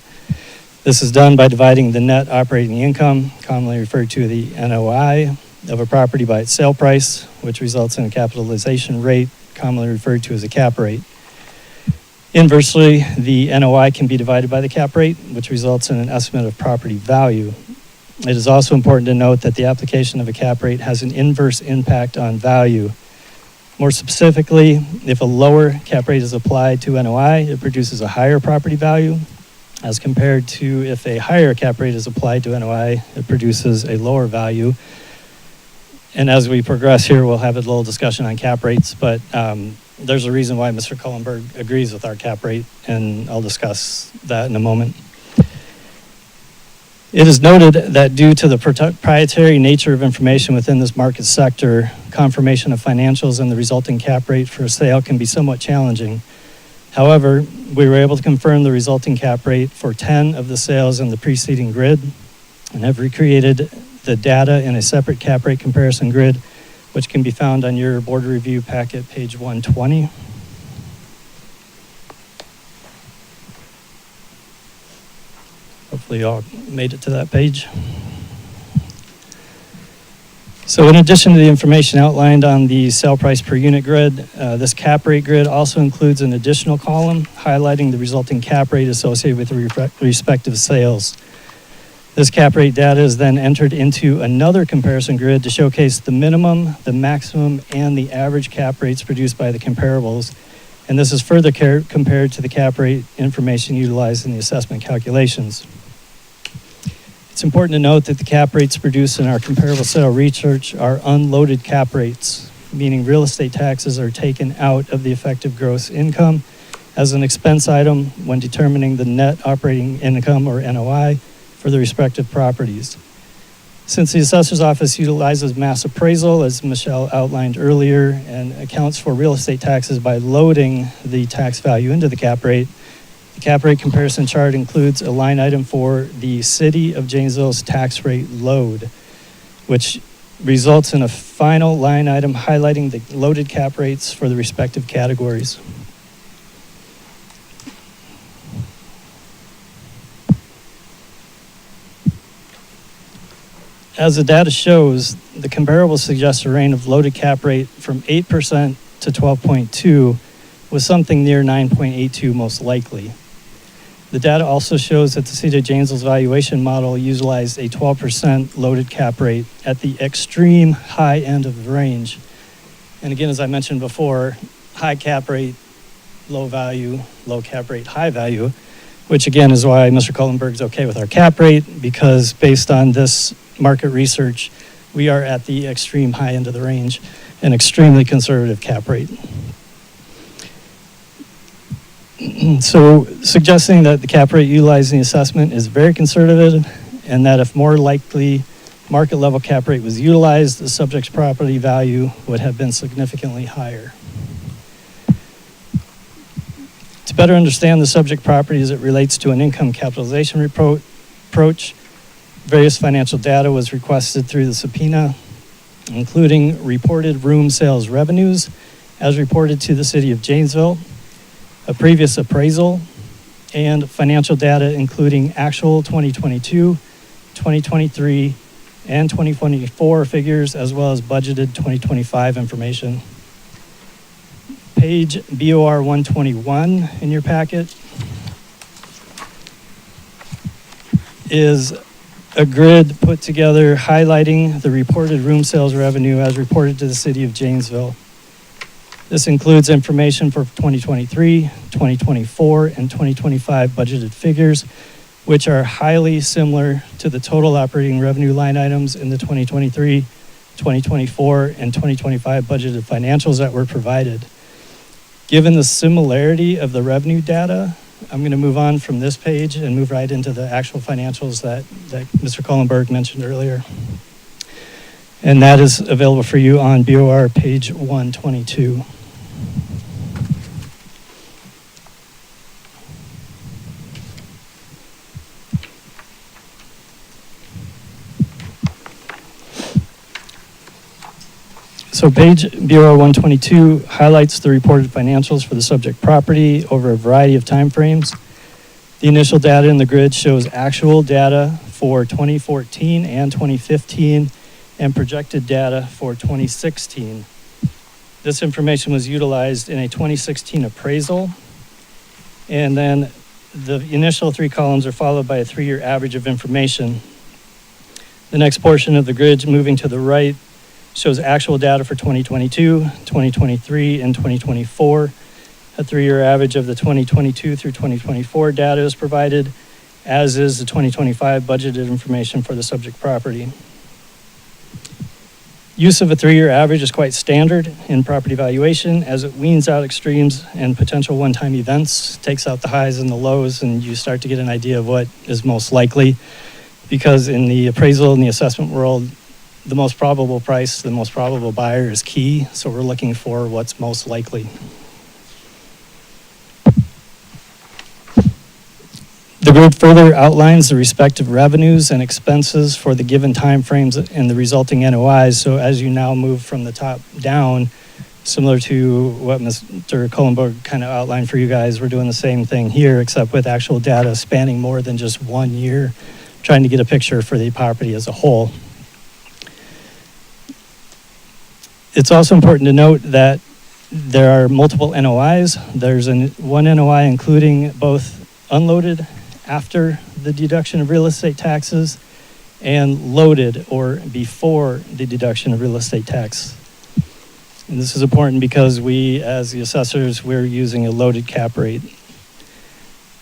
This is done by dividing the net operating income, commonly referred to as the NOI, of a property by its sale price, which results in a capitalization rate, commonly referred to as a cap rate. Inversely, the NOI can be divided by the cap rate, which results in an estimate of property value. It is also important to note that the application of a cap rate has an inverse impact on value. More specifically, if a lower cap rate is applied to NOI, it produces a higher property value, as compared to if a higher cap rate is applied to NOI, it produces a lower value. And as we progress here, we'll have a little discussion on cap rates, but there's a reason why Mr. Cullenberg agrees with our cap rate, and I'll discuss that in a moment. It is noted that due to the proprietary nature of information within this market sector, confirmation of financials and the resulting cap rate for a sale can be somewhat challenging. However, we were able to confirm the resulting cap rate for 10 of the sales in the preceding grid and have recreated the data in a separate cap rate comparison grid, which can be found on your board review packet, page 120. Hopefully you all made it to that page. So in addition to the information outlined on the sale price per unit grid, this cap rate grid also includes an additional column highlighting the resulting cap rate associated with the respective sales. This cap rate data is then entered into another comparison grid to showcase the minimum, the maximum, and the average cap rates produced by the comparables. And this is further compared to the cap rate information utilized in the assessment calculations. It's important to note that the cap rates produced in our comparable sale research are unloaded cap rates, meaning real estate taxes are taken out of the effective gross income as an expense item when determining the net operating income, or NOI, for the respective properties. Since the assessor's office utilizes mass appraisal, as Michelle outlined earlier, and accounts for real estate taxes by loading the tax value into the cap rate, the cap rate comparison chart includes a line item for the City of Janesville's tax rate load, which results in a final line item highlighting the loaded cap rates for the respective categories. As the data shows, the comparable suggests a range of loaded cap rate from 8% to 12.2, with something near 9.82 most likely. The data also shows that the City of Janesville's valuation model utilized a 12% loaded cap rate at the extreme high end of the range. And again, as I mentioned before, high cap rate, low value, low cap rate, high value, which again is why Mr. Cullenberg is okay with our cap rate, because based on this market research, we are at the extreme high end of the range, an extremely conservative cap rate. So suggesting that the cap rate utilized in the assessment is very conservative, and that if more likely market level cap rate was utilized, the subject's property value would have been significantly higher. To better understand the subject property as it relates to an income capitalization approach, various financial data was requested through the subpoena, including reported room sales revenues as reported to the City of Janesville, a previous appraisal, and financial data including actual 2022, 2023, and 2024 figures, as well as budgeted 2025 information. Page BOR 121 in your packet is a grid put together highlighting the reported room sales revenue as reported to the City of Janesville. This includes information for 2023, 2024, and 2025 budgeted figures, which are highly similar to the total operating revenue line items in the 2023, 2024, and 2025 budgeted financials that were provided. Given the similarity of the revenue data, I'm going to move on from this page and move right into the actual financials that Mr. Cullenberg mentioned earlier. And that is available for you on BOR page 122. So page BOR 122 highlights the reported financials for the subject property over a variety of timeframes. The initial data in the grid shows actual data for 2014 and 2015 and projected data for 2016. This information was utilized in a 2016 appraisal. And then the initial three columns are followed by a 3-year average of information. The next portion of the grid moving to the right shows actual data for 2022, 2023, and 2024. A 3-year average of the 2022 through 2024 data is provided, as is the 2025 budgeted information for the subject property. Use of a 3-year average is quite standard in property valuation as it weans out extremes and potential one-time events, takes out the highs and the lows, and you start to get an idea of what is most likely. Because in the appraisal and the assessment world, the most probable price, the most probable buyer is key, so we're looking for what's most likely. The grid further outlines the respective revenues and expenses for the given timeframes and the resulting NOIs. So as you now move from the top down, similar to what Mr. Kohlenberg kind of outlined for you guys, we're doing the same thing here, except with actual data spanning more than just 1 year, trying to get a picture for the property as a whole. It's also important to note that there are multiple NOIs. There's one NOI including both unloaded after the deduction of real estate taxes and loaded or before the deduction of real estate tax. And this is important because we, as the assessors, we're using a loaded cap rate.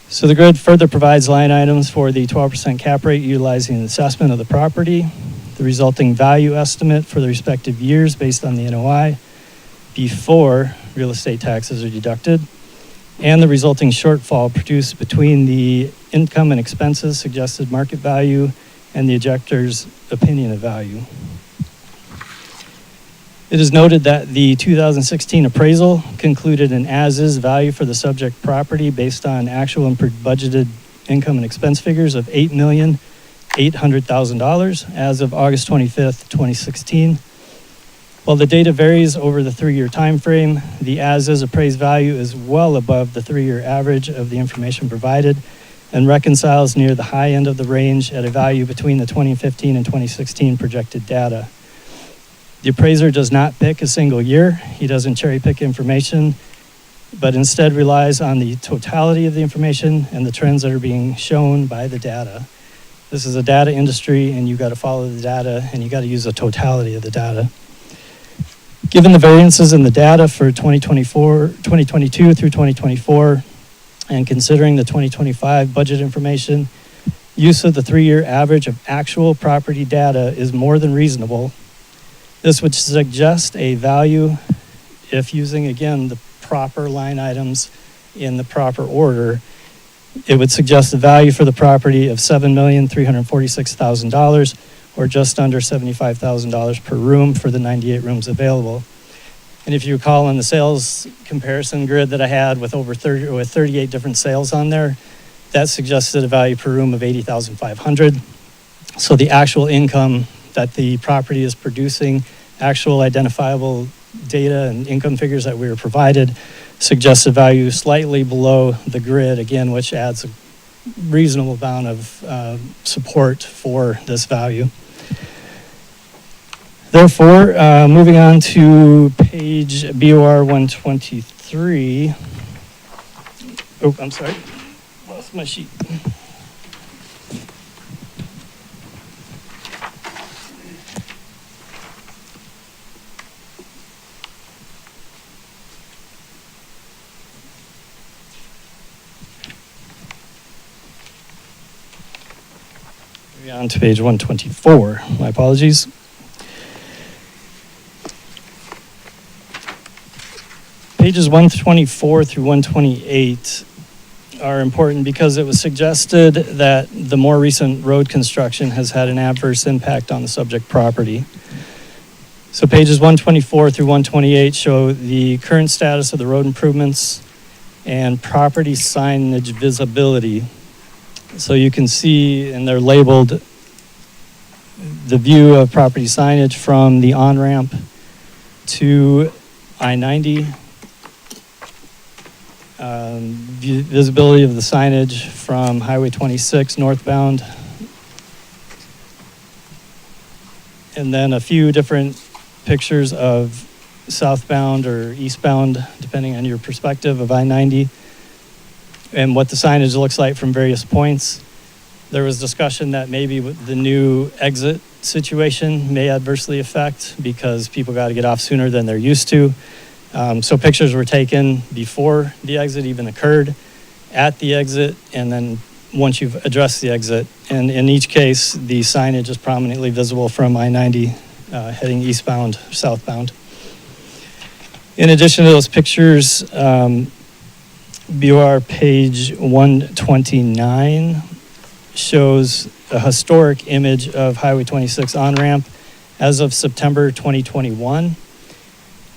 So the grid further provides line items for the 12% cap rate utilizing the assessment of the property, the resulting value estimate for the respective years based on the NOI before real estate taxes are deducted, and the resulting shortfall produced between the income and expenses, suggested market value, and the ejector's opinion of value. It is noted that the 2016 appraisal concluded an as-is value for the subject property based on actual and budgeted income and expense figures of $8,800,000 as of August 25th, 2016. While the data varies over the 3-year time frame, the as-is appraised value is well above the 3-year average of the information provided and reconciles near the high end of the range at a value between the 2015 and 2016 projected data. The appraiser does not pick a single year. He doesn't cherry pick information, but instead relies on the totality of the information and the trends that are being shown by the data. This is a data industry, and you got to follow the data, and you got to use the totality of the data. Given the variances in the data for 2022 through 2024, and considering the 2025 budget information, use of the 3-year average of actual property data is more than reasonable. This would suggest a value, if using, again, the proper line items in the proper order, it would suggest a value for the property of $7,346,000, or just under $75,000 per room for the 98 rooms available. And if you recall on the sales comparison grid that I had with 38 different sales on there, that suggested a value per room of $80,500. So the actual income that the property is producing, actual identifiable data and income figures that we were provided, suggests a value slightly below the grid, again, which adds a reasonable amount of support for this value. Therefore, moving on to page BOR 123. Oh, I'm sorry, lost my sheet. On to page 124, my apologies. Pages 124 through 128 are important because it was suggested that the more recent road construction has had an adverse impact on the subject property. So pages 124 through 128 show the current status of the road improvements and property signage visibility. So you can see, and they're labeled, the view of property signage from the on-ramp to I-90. Visibility of the signage from Highway 26 northbound. And then a few different pictures of southbound or eastbound, depending on your perspective, of I-90 and what the signage looks like from various points. There was discussion that maybe with the new exit situation may adversely affect because people got to get off sooner than they're used to. So pictures were taken before the exit even occurred, at the exit, and then once you've addressed the exit. And in each case, the signage is prominently visible from I-90 heading eastbound, southbound. In addition to those pictures, BOR page 129 shows a historic image of Highway 26 on-ramp as of September 2021.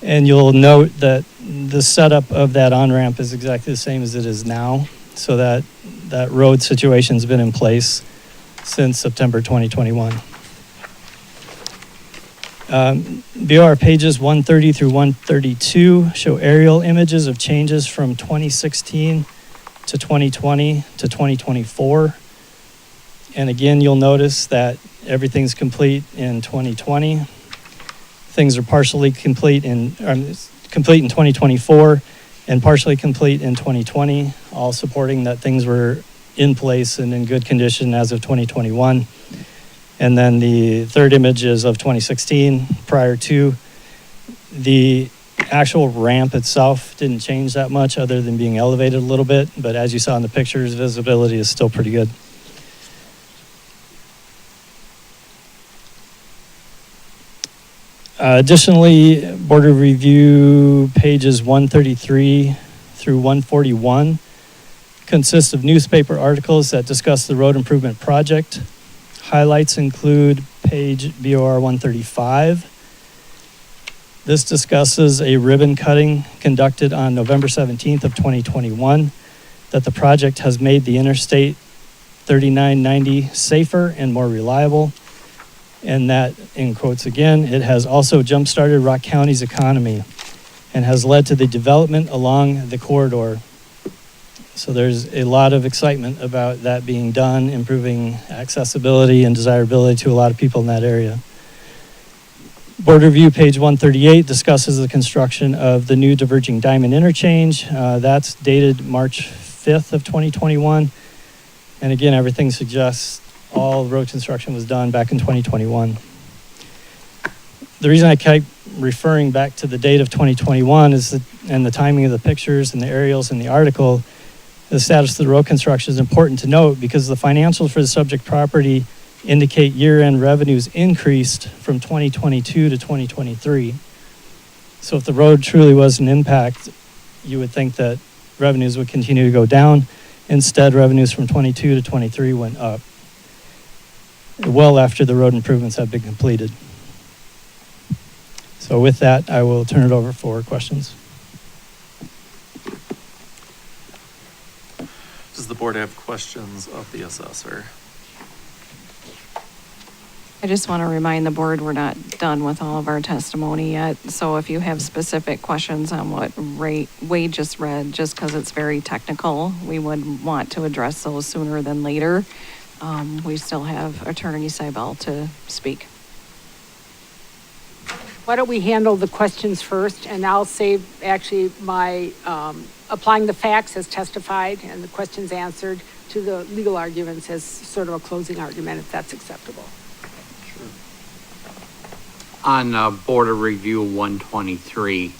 And you'll note that the setup of that on-ramp is exactly the same as it is now. So that road situation's been in place since September 2021. BOR pages 130 through 132 show aerial images of changes from 2016 to 2020 to 2024. And again, you'll notice that everything's complete in 2020. Things are partially complete in 2024 and partially complete in 2020, all supporting that things were in place and in good condition as of 2021. And then the third image is of 2016 prior to. The actual ramp itself didn't change that much other than being elevated a little bit, but as you saw in the pictures, visibility is still pretty good. Additionally, Board of Review pages 133 through 141 consist of newspaper articles that discuss the road improvement project. Highlights include page BOR 135. This discusses a ribbon cutting conducted on November 17th of 2021 that the project has made the Interstate 3990 safer and more reliable. And that, in quotes again, it has also jump-started Rock County's economy and has led to the development along the corridor. So there's a lot of excitement about that being done, improving accessibility and desirability to a lot of people in that area. Board Review, page 138, discusses the construction of the new diverging diamond interchange. That's dated March 5th of 2021. And again, everything suggests all road construction was done back in 2021. The reason I kept referring back to the date of 2021 is that, and the timing of the pictures and the aerials in the article, the status of the road construction is important to note because the financials for the subject property indicate year-end revenues increased from 2022 to 2023. So if the road truly was an impact, you would think that revenues would continue to go down. Instead, revenues from 22 to 23 went up, well after the road improvements have been completed. So with that, I will turn it over for questions. Does the board have questions of the assessor? I just want to remind the board, we're not done with all of our testimony yet. So if you have specific questions on what Wade just read, just because it's very technical, we would want to address those sooner than later. We still have Attorney Seibel to speak. Why don't we handle the questions first, and I'll save actually my applying the facts as testified and the questions answered to the legal arguments as sort of a closing argument, if that's acceptable. On Board of Review 123,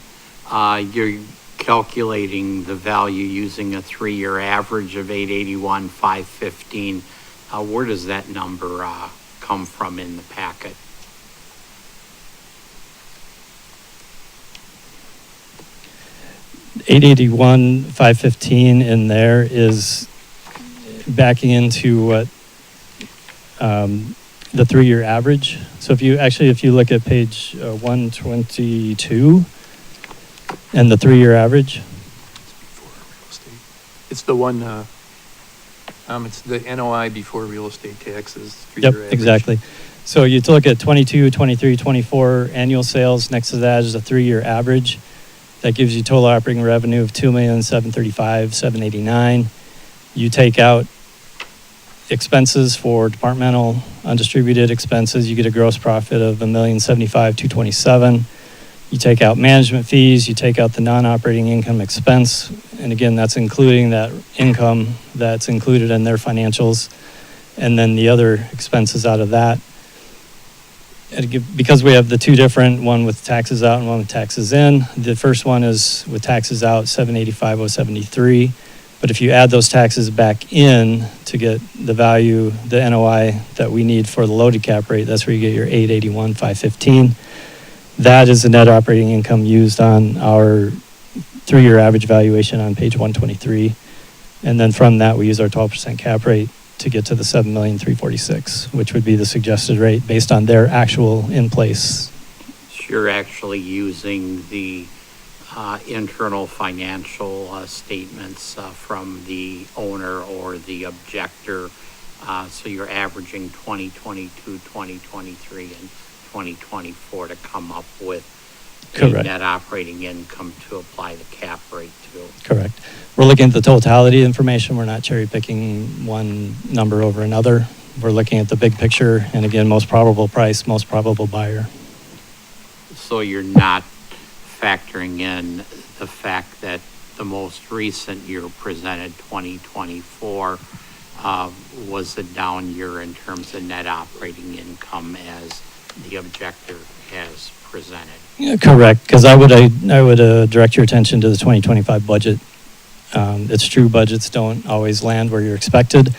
you're calculating the value using a 3-year average of 881,515. Where does that number come from in the packet? $881,515 in there is backing into what the 3-year average. So if you look at page 122 and the 3-year average. It's the one, it's the NOI before real estate taxes. Yep, three-year average. exactly. So you look at 22, 23, 24 annual sales. Next to that is a 3-year average. That gives you total operating revenue of $2,735,789. You take out expenses for departmental undistributed expenses, you get a gross profit of $1,075,227. You take out management fees, you take out the non-operating income expense, and again, that's including that income that's included in their financials, and then the other expenses out of that. Because we have the two different, one with taxes out and one with taxes in, the first one is with taxes out, $785,073. But if you add those taxes back in to get the value, the NOI that we need for the loaded cap rate, that's where you get your $881,515. That is the net operating income used on our 3-year average valuation on page 123. And then from that, we use our 12% cap rate to get to the $7,346,000, which would be the suggested rate based on their actual in place. So you're actually using the internal financial statements from the owner or the objector. So you're averaging 2022, 2023, and 2024 to come up with a Correct. net operating income to apply the cap rate to. Correct. We're looking at the totality of information. We're not cherry picking one number over another. We're looking at the big picture, and again, most probable price, most probable buyer. So you're not factoring in the fact that the most recent year presented, 2024, was a down year in terms of net operating income as the objector has presented. Yeah, correct, because I would direct your attention to the 2025 budget. It's true, budgets don't always land where you're expected,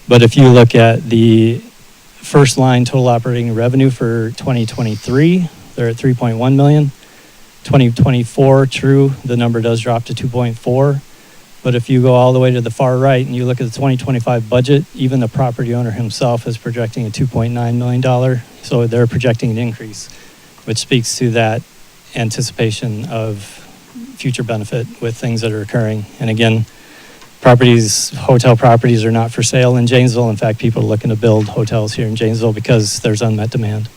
but if you look at the first line total operating revenue for 2023, they're at 3.1 million. 2024, true, the number does drop to 2.4, but if you go all the way to the far right and you look at the 2025 budget, even the property owner himself is projecting a $2.9 million, so they're projecting an increase, which speaks to that anticipation of future benefit with things that are occurring. And again, hotel properties are not for sale in Janesville. In fact, people are looking to build hotels here in Janesville because there's unmet demand.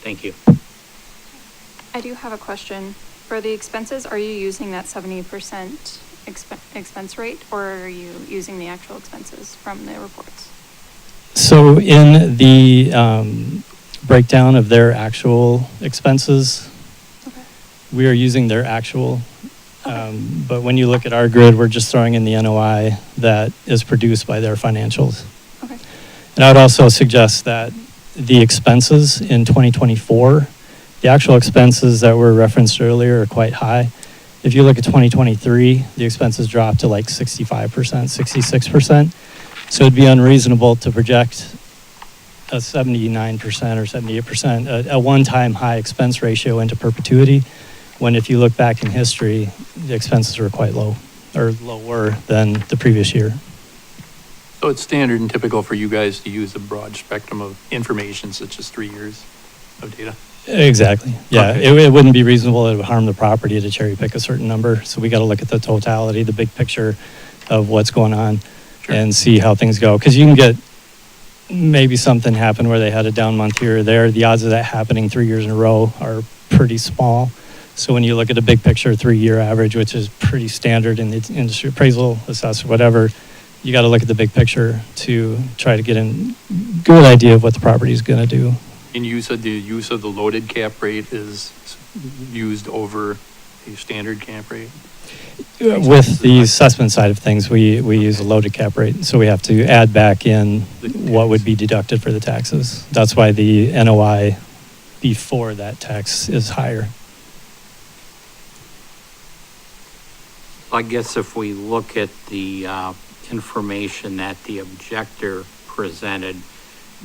Thank you. I do have a question. For the expenses, are you using that 70% expense rate, or are you using the actual expenses from the reports? So in the breakdown of their actual expenses, Okay. we are using their actual. But when you look at our grid, we're just throwing in the NOI that is produced by their financials. Okay. And I would also suggest that the expenses in 2024, the actual expenses that were referenced earlier are quite high. If you look at 2023, the expenses dropped to like 65%, 66%. So it'd be unreasonable to project a 79% or 78%, a one-time high expense ratio into perpetuity, when if you look back in history, the expenses were quite low, or lower than the previous year. So it's standard and typical for you guys to use a broad spectrum of information, such as 3 years of data? Exactly. Yeah, Okay. it wouldn't be reasonable. It would harm the property to cherry pick a certain number. So we got to look at the totality, the big picture of what's going on, Sure. and see how things go. Because you can get maybe something happen where they had a down month here or there. The odds of that happening 3 years in a row are pretty small. So when you look at a big picture 3-year average, which is pretty standard in the industry, appraisal, assessor, whatever, you got to look at the big picture to try to get a good idea of what the property is going to do. And you said the use of the loaded cap rate is used over a standard cap rate? With the assessment side of things, we use a loaded cap rate, so we have to add back in what would be deducted for the taxes. That's why the NOI before that tax is higher. I guess if we look at the information that the objector presented,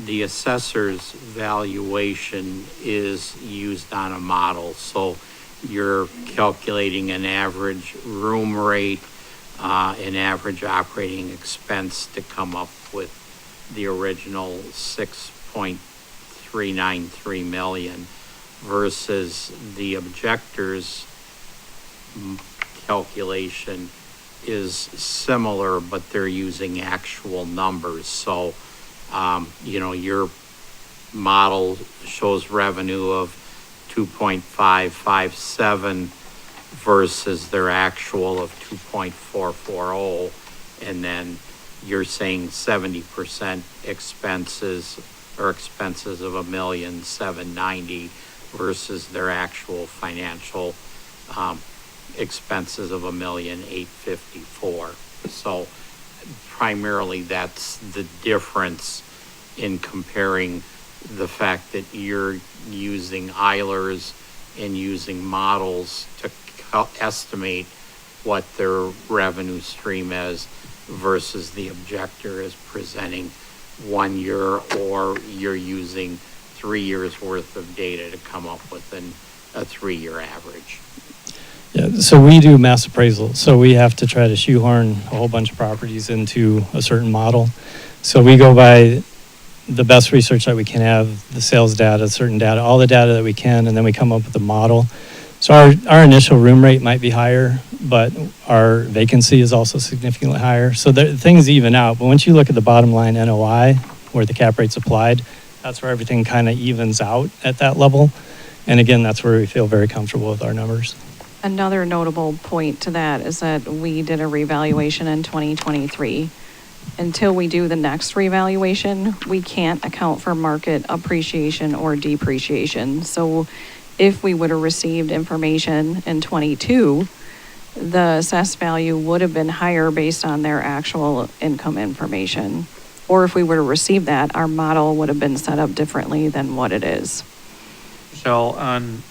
the assessor's valuation is used on a model. So you're calculating an average room rate, an average operating expense to come up with the original 6.393 million versus the objector's calculation is similar, but they're using actual numbers. So, you're model shows revenue of 2.557 versus their actual of 2.440. And then you're saying 70% expenses or expenses of $1,790,000 versus their actual financial expenses of $1,854,000. So primarily that's the difference in comparing the fact that you're using Eilers and using models to estimate what their revenue stream is versus the objector is presenting 1 year, or you're using 3 years worth of data to come up with a 3-year average. Yeah, so we do mass appraisal. So we have to try to shoehorn a whole bunch of properties into a certain model. So we go by the best research that we can have, the sales data, certain data, all the data that we can, and then we come up with a model. So our initial room rate might be higher, but our vacancy is also significantly higher. So things even out. But once you look at the bottom line NOI, where the cap rate's applied, that's where everything kind of evens out at that level. And again, that's where we feel very comfortable with our numbers. Another notable point to that is that we did a revaluation in 2023. Until we do the next revaluation, we can't account for market appreciation or depreciation. So if we would have received information in 22, the assessed value would have been higher based on their actual income information. Or if we were to receive that, our model would have been set up differently than what it is. Michelle, on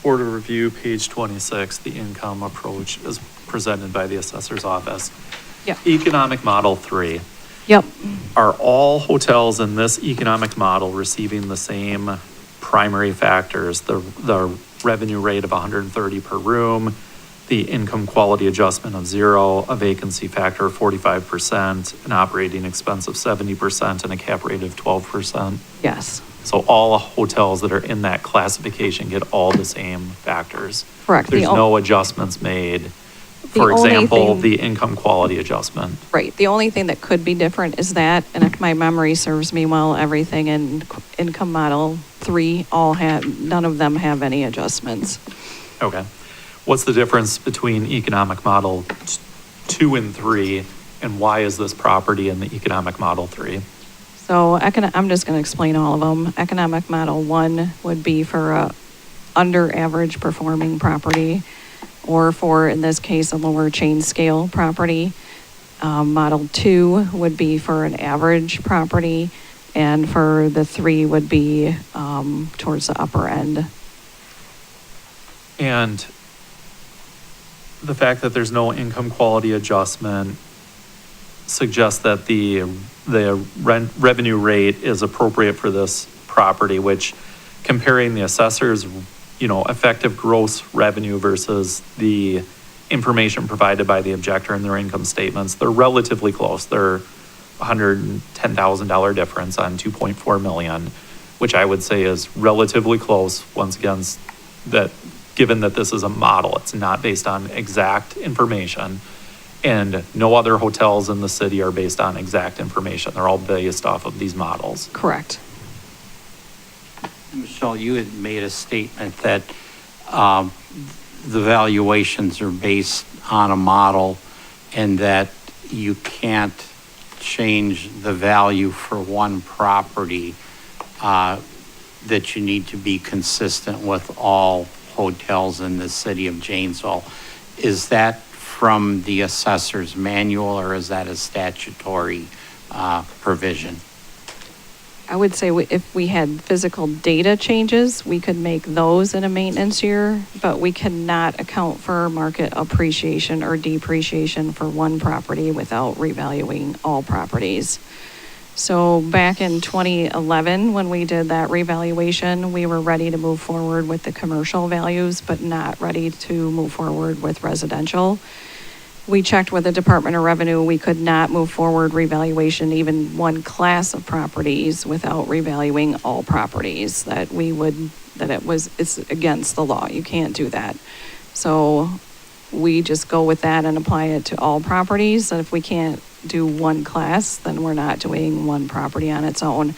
Board of Review, page 26, the income approach is presented by the assessor's office. Yep. Economic model 3. Yep. Are all hotels in this economic model receiving the same primary factors? The revenue rate of 130 per room, the income quality adjustment of 0, a vacancy factor of 45%, an operating expense of 70%, and a cap rate of 12%? Yes. So all hotels that are in that classification get all the same factors? Correct. There's no adjustments made? For only example, thing- the income quality adjustment? Right. The only thing that could be different is that, and if my memory serves me well, everything in income model 3 none of them have any adjustments. Okay. What's the difference between economic model 2 and 3, and why is this property in the economic model 3? So I'm just going to explain all of them. Economic model 1 would be for a under average performing property, or for, in this case, a lower chain scale property. Model 2 would be for an average property, and for the 3 would be towards the upper end. And the fact that there's no income quality adjustment suggests that the revenue rate is appropriate for this property, which, comparing the assessor's effective gross revenue versus the information provided by the objector in their income statements, they're relatively close. They're $110,000 difference on 2.4 million, which I would say is relatively close. Once again, that given that this is a model, it's not based on exact information, and no other hotels in the city are based on exact information. They're all based off of these models. Correct. Michelle, you had made a statement that the valuations are based on a model and that you can't change the value for one property, that you need to be consistent with all hotels in the city of Janesville. Is that from the assessor's manual, or is that a statutory provision? I would say if we had physical data changes, we could make those in a maintenance year, but we cannot account for market appreciation or depreciation for one property without revaluing all properties. So back in 2011, when we did that revaluation, we were ready to move forward with the commercial values, but not ready to move forward with residential. We checked with the Department of Revenue. We could not move forward revaluation, even one class of properties, without revaluing all properties. It's against the law. You can't do that. So we just go with that and apply it to all properties. And if we can't do one class, then we're not doing one property on its own.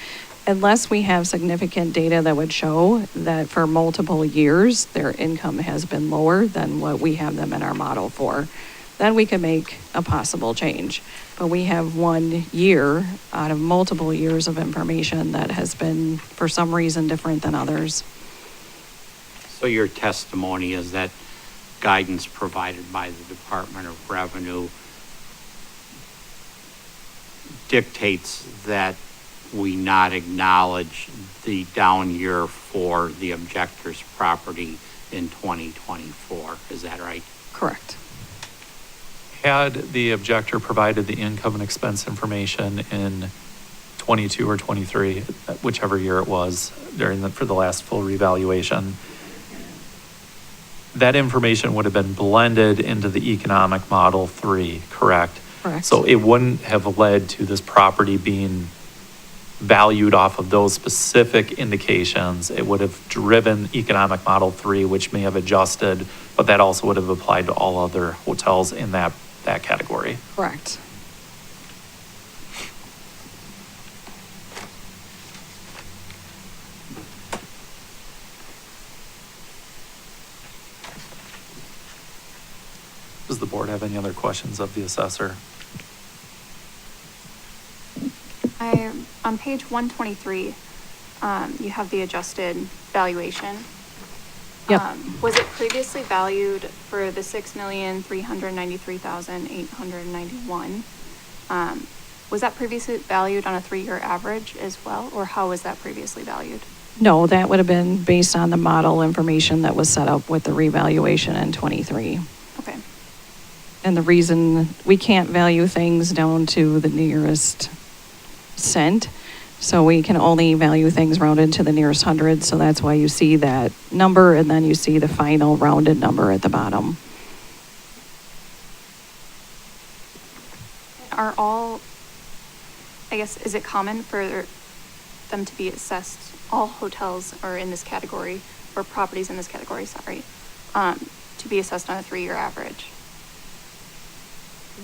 Unless we have significant data that would show that for multiple years, their income has been lower than what we have them in our model for, then we could make a possible change. But we have 1 year out of multiple years of information that has been, for some reason, different than others. So your testimony is that guidance provided by the Department of Revenue dictates that we not acknowledge the down year for the objector's property in 2024. Is that right? Correct. Had the objector provided the income and expense information in 22 or 23, whichever year it was, for the last full revaluation, that information would have been blended into the economic model 3, correct? Correct. So it wouldn't have led to this property being valued off of those specific indications. It would have driven economic model 3, which may have adjusted, but that also would have applied to all other hotels in that category. Correct. Does the board have any other questions of the assessor? On page 123, you have the adjusted valuation. Yep. Was it previously valued for the 6,393,891? Was that previously valued on a 3-year average as well, or how was that previously valued? No, that would have been based on the model information that was set up with the revaluation in 23. Okay. And the reason we can't value things down to the nearest cent, so we can only value things rounded to the nearest hundred, so that's why you see that number, and then you see the final rounded number at the bottom. Are all, I guess, is it common for them to be assessed, all hotels are in this category, or properties in this category, sorry, to be assessed on a 3-year average?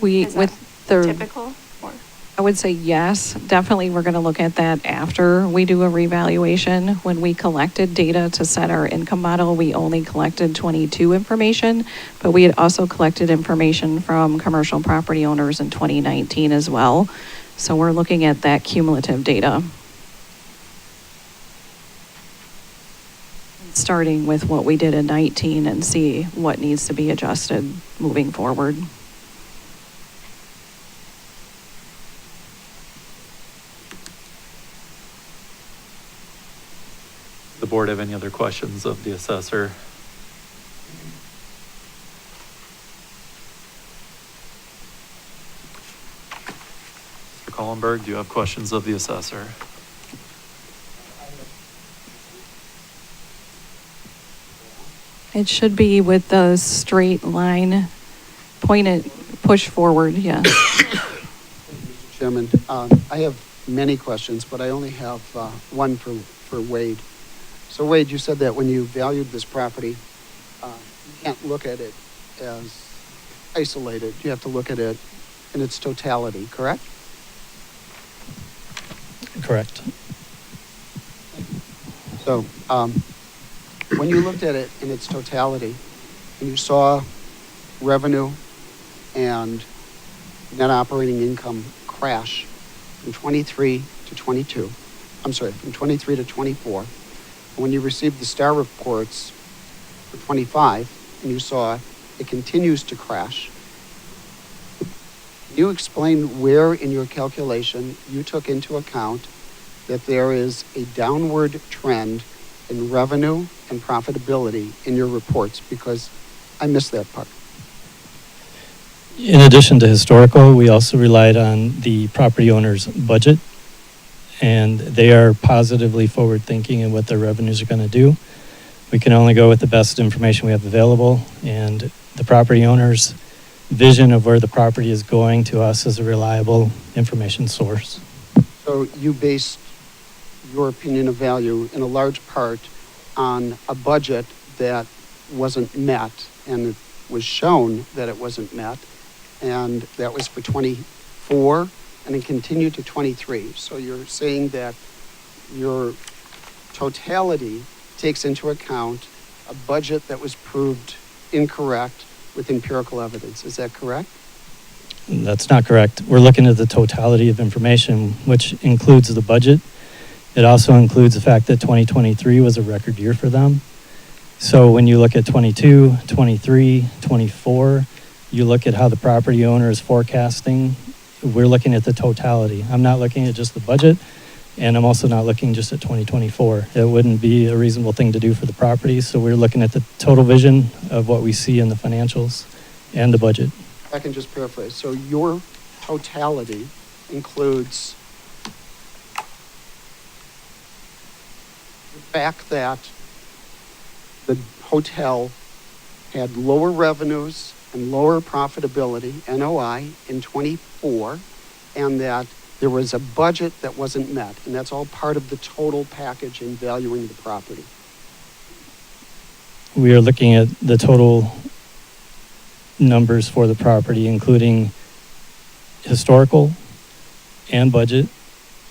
Is that typical, or? I would say yes, definitely we're going to look at that after we do a revaluation. When we collected data to set our income model, we only collected 22 information, but we had also collected information from commercial property owners in 2019 as well. So we're looking at that cumulative data. Starting with what we did in 19 and see what needs to be adjusted moving forward. The board have any other questions of the assessor? Mr. Kallenberg, do you have questions of the assessor? It should be with the straight line pointed, push forward, yes. Mr. Chairman, I have many questions, but I only have one for Wade. So Wade, you said that when you valued this property, you can't look at it as isolated. You have to look at it in its totality, correct? Correct. So when you looked at it in its totality and you saw revenue and net operating income crash from 23 to 22, I'm sorry, from 23 to 24, when you received the STAR reports for 25 and you saw it continues to crash, can you explain where in your calculation you took into account that there is a downward trend in revenue and profitability in your reports? Because I missed that part. In addition to historical, we also relied on the property owner's budget, and they are positively forward-thinking in what their revenues are going to do. We can only go with the best information we have available, and the property owner's vision of where the property is going to us is a reliable information source. So you based your opinion of value in a large part on a budget that wasn't met, and it was shown that it wasn't met, and that was for 24, and it continued to 23. So you're saying that your totality takes into account a budget that was proved incorrect with empirical evidence. Is that correct? That's not correct. We're looking at the totality of information, which includes the budget. It also includes the fact that 2023 was a record year for them. So when you look at 22, 23, 24, you look at how the property owner is forecasting, we're looking at the totality. I'm not looking at just the budget, and I'm also not looking just at 2024. It wouldn't be a reasonable thing to do for the property, so we're looking at the total vision of what we see in the financials and the budget. I can just paraphrase. So your totality includes the fact that the hotel had lower revenues and lower profitability, NOI, in '24, and that there was a budget that wasn't met, and that's all part of the total package in valuing the property. We are looking at the total numbers for the property, including historical and budget.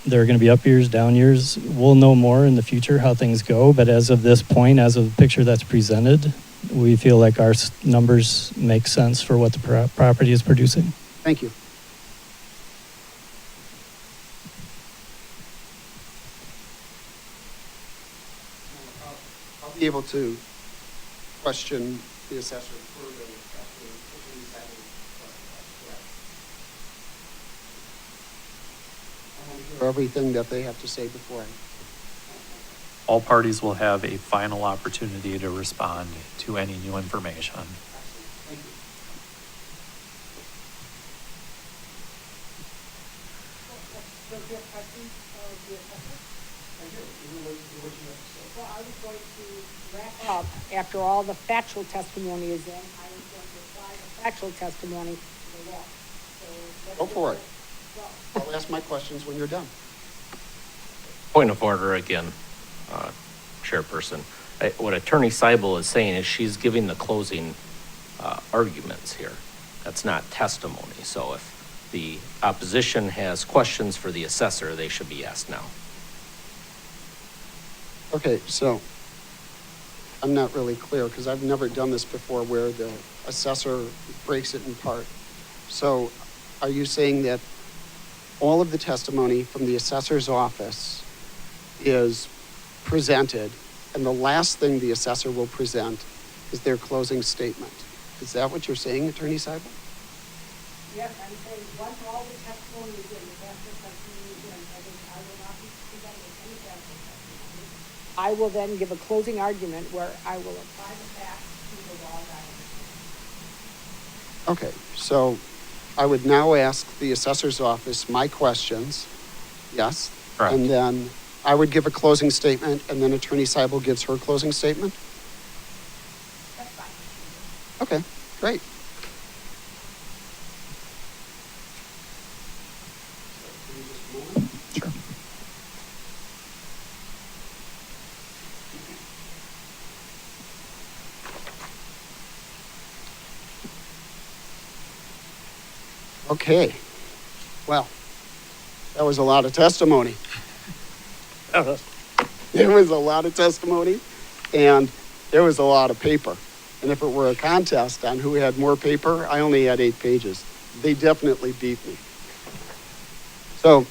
There are going to be up years, down years. We'll know more in the future how things go, but as of this point, as of the picture that's presented, we feel like our numbers make sense for what the property is producing. Thank you. I'll be able to question the assessor further after he's had a question. I want to hear everything that they have to say before I. All parties will have a final opportunity to respond to any new information. Thank you. Well, I was going to wrap up after all the factual testimony is in. I was going to apply the factual testimony to the law. So Go for it. I'll ask my questions when you're done. Point of order again, Chairperson. What Attorney Seibel is saying is she's giving the closing arguments here. That's not testimony. So if the opposition has questions for the assessor, they should be asked now. Okay, so I'm not really clear because I've never done this before where the assessor breaks it in part. So are you saying that all of the testimony from the assessor's office is presented and the last thing the assessor will present is their closing statement? Is that what you're saying, Attorney Seibel? yes, I'm saying once all the testimony is in, the factual testimony is in, I will not be presenting any factual testimony. I will then give a closing argument where I will apply the facts to the law that I Okay, so I would now ask the assessor's office my questions. Yes? Correct. And then I would give a closing statement, and then Attorney Seibel gives her closing statement? That's fine. Okay, great. Sure. Okay, well, that was a lot of testimony. There was a lot of testimony, and there was a lot of paper. And if it were a contest on who had more paper, I only had 8 pages. They definitely beat me. So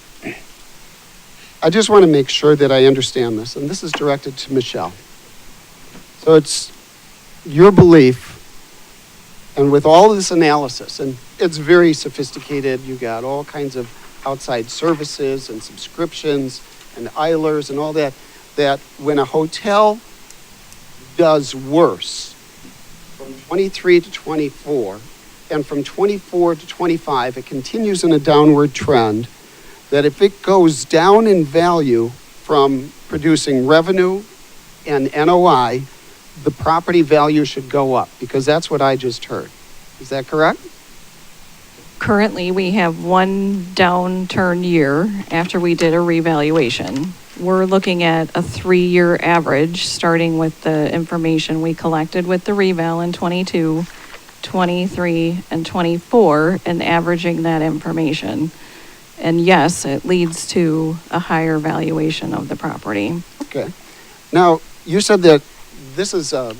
I just want to make sure that I understand this, and this is directed to Michelle. So it's your belief, and with all this analysis, and it's very sophisticated, you got all kinds of outside services and subscriptions and eilers and all that, that when a hotel does worse from 23 to 24, and from 24 to 25, it continues in a downward trend, that if it goes down in value from producing revenue and NOI, the property value should go up, because that's what I just heard. Is that correct? Currently, we have one downturn year after we did a revaluation. We're looking at a 3-year average, starting with the information we collected with the reval in 22, 23, and 24, and averaging that information. And yes, it leads to a higher valuation of the property. Okay. Now, you said that this is a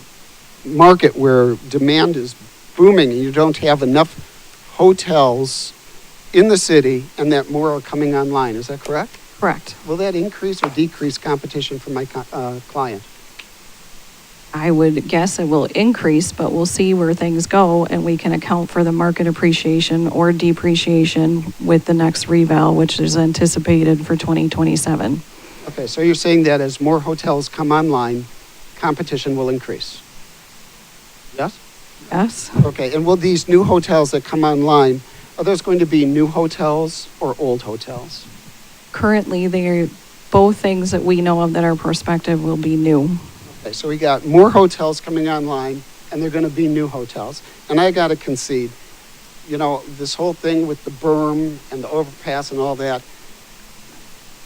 market where demand is booming and you don't have enough hotels in the city and that more are coming online. Is that correct? Correct. Will that increase or decrease competition for my client? I would guess it will increase, but we'll see where things go and we can account for the market appreciation or depreciation with the next reval, which is anticipated for 2027. Okay, so you're saying that as more hotels come online, competition will increase? Yes? Yes? Okay, and will these new hotels that come online, are those going to be new hotels or old hotels? Currently, they're both things that we know of that are prospective will be new. Okay, so we got more hotels coming online, and they're going to be new hotels. And I got to concede, you know, this whole thing with the berm and the overpass and all that,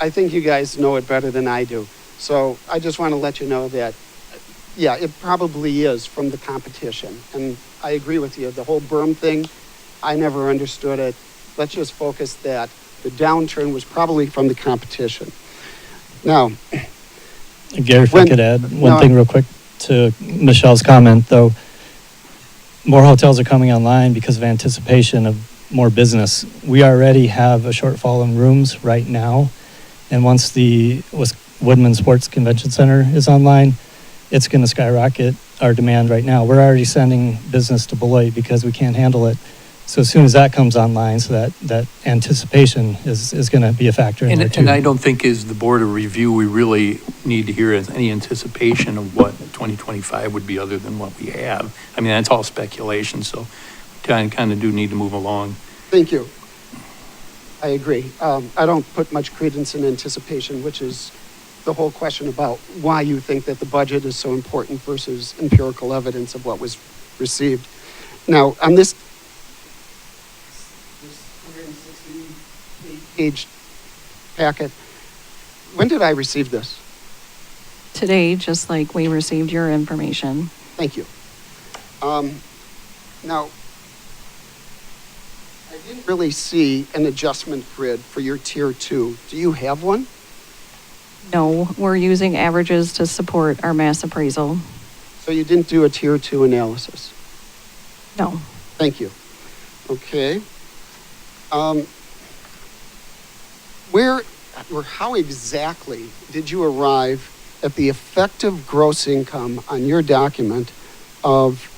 I think you guys know it better than I do. So I just want to let you know that, yeah, it probably is from the competition. And I agree with you. The whole berm thing, I never understood it. Let's just focus that the downturn was probably from the competition. Now, Gary, if I could add one thing real quick to Michelle's comment, though. More hotels are coming online because of anticipation of more business. We already have a shortfall in rooms right now. And once the Woodman Sports Convention Center is online, it's going to skyrocket our demand right now. We're already sending business to Beloit because we can't handle it. So as soon as that comes online, so that anticipation is going to be a factor in there too. And I don't think as the Board of Review, we really need to hear any anticipation of what 2025 would be other than what we have. I mean, that's all speculation, so kind of do need to move along. thank you. I agree. I don't put much credence in anticipation, which is the whole question about why you think that the budget is so important versus empirical evidence of what was received. Now, on this 360-page packet, when did I receive this? Today, just like we received your information. Thank you. Now, I didn't really see an adjustment grid for your tier 2. Do you have one? No, we're using averages to support our mass appraisal. So you didn't do a tier 2 analysis? No. Thank you. Okay. Where or how exactly did you arrive at the effective gross income on your document of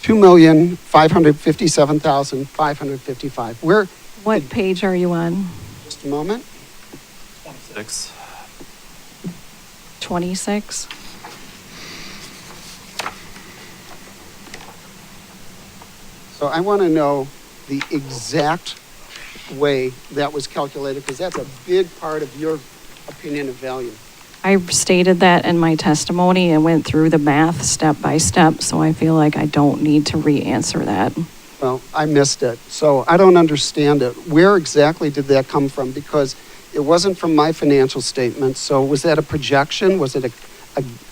$2,557,555? Where? What page are you on? Just a moment. 26. 26? So I want to know the exact way that was calculated, because that's a big part of your opinion of value. I stated that in my testimony and went through the math step by step, so I feel like I don't need to re-answer that. Well, I missed it, so I don't understand it. Where exactly did that come from? Because it wasn't from my financial statement, so was that a projection? Was it a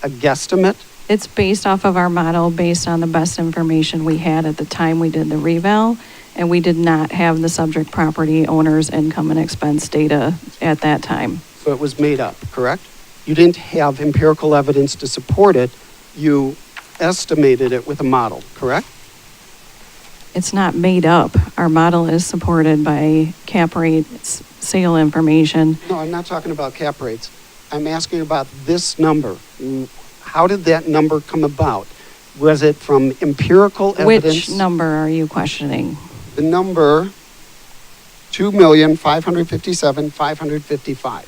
guesstimate? It's based off of our model, based on the best information we had at the time we did the reval, and we did not have the subject property owner's income and expense data at that time. So it was made up, correct? You didn't have empirical evidence to support it. You estimated it with a model, correct? It's not made up. Our model is supported by cap rates, sale information. No, I'm not talking about cap rates. I'm asking about this number. How did that number come about? Was it from empirical evidence? Which number are you questioning? The number $2,557,555.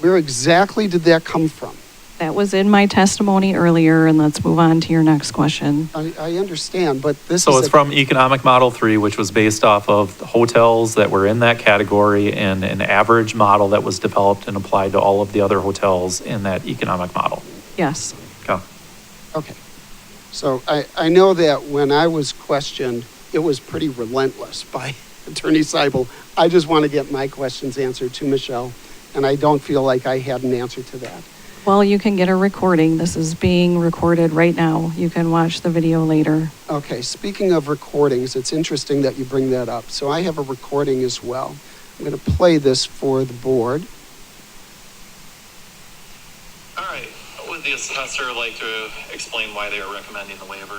Where exactly did that come from? That was in my testimony earlier, and let's move on to your next question. I understand, but this So is it's from Economic Model 3, which was based off of the hotels that were in that category and an average model that was developed and applied to all of the other hotels in that economic model. Yes. Okay. Okay. So I know that when I was questioned, it was pretty relentless by Attorney Seibel. I just want to get my questions answered to Michelle, and I don't feel like I had an answer to that. Well, you can get a recording. This is being recorded right now. You can watch the video later. Okay, speaking of recordings, it's interesting that you bring that up. So I have a recording as well. I'm going to play this for the board. All right, would the assessor like to explain why they are recommending the waiver? So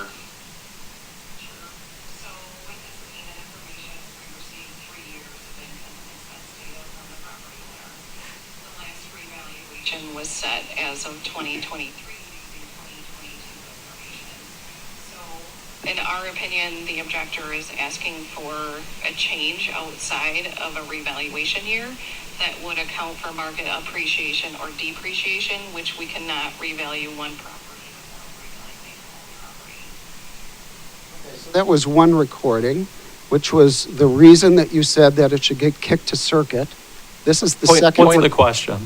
with this payment information, we received 3 years of income and expense data from the property owner. The last revaluation was set as of 2023 using 2022 information. So in our opinion, the objector is asking for a change outside of a revaluation year that would account for market appreciation or depreciation, which we cannot revalue one property without revaluing the whole property. So that was one recording, which was the reason that you said that it should get kicked to circuit. This is the second. What's the question?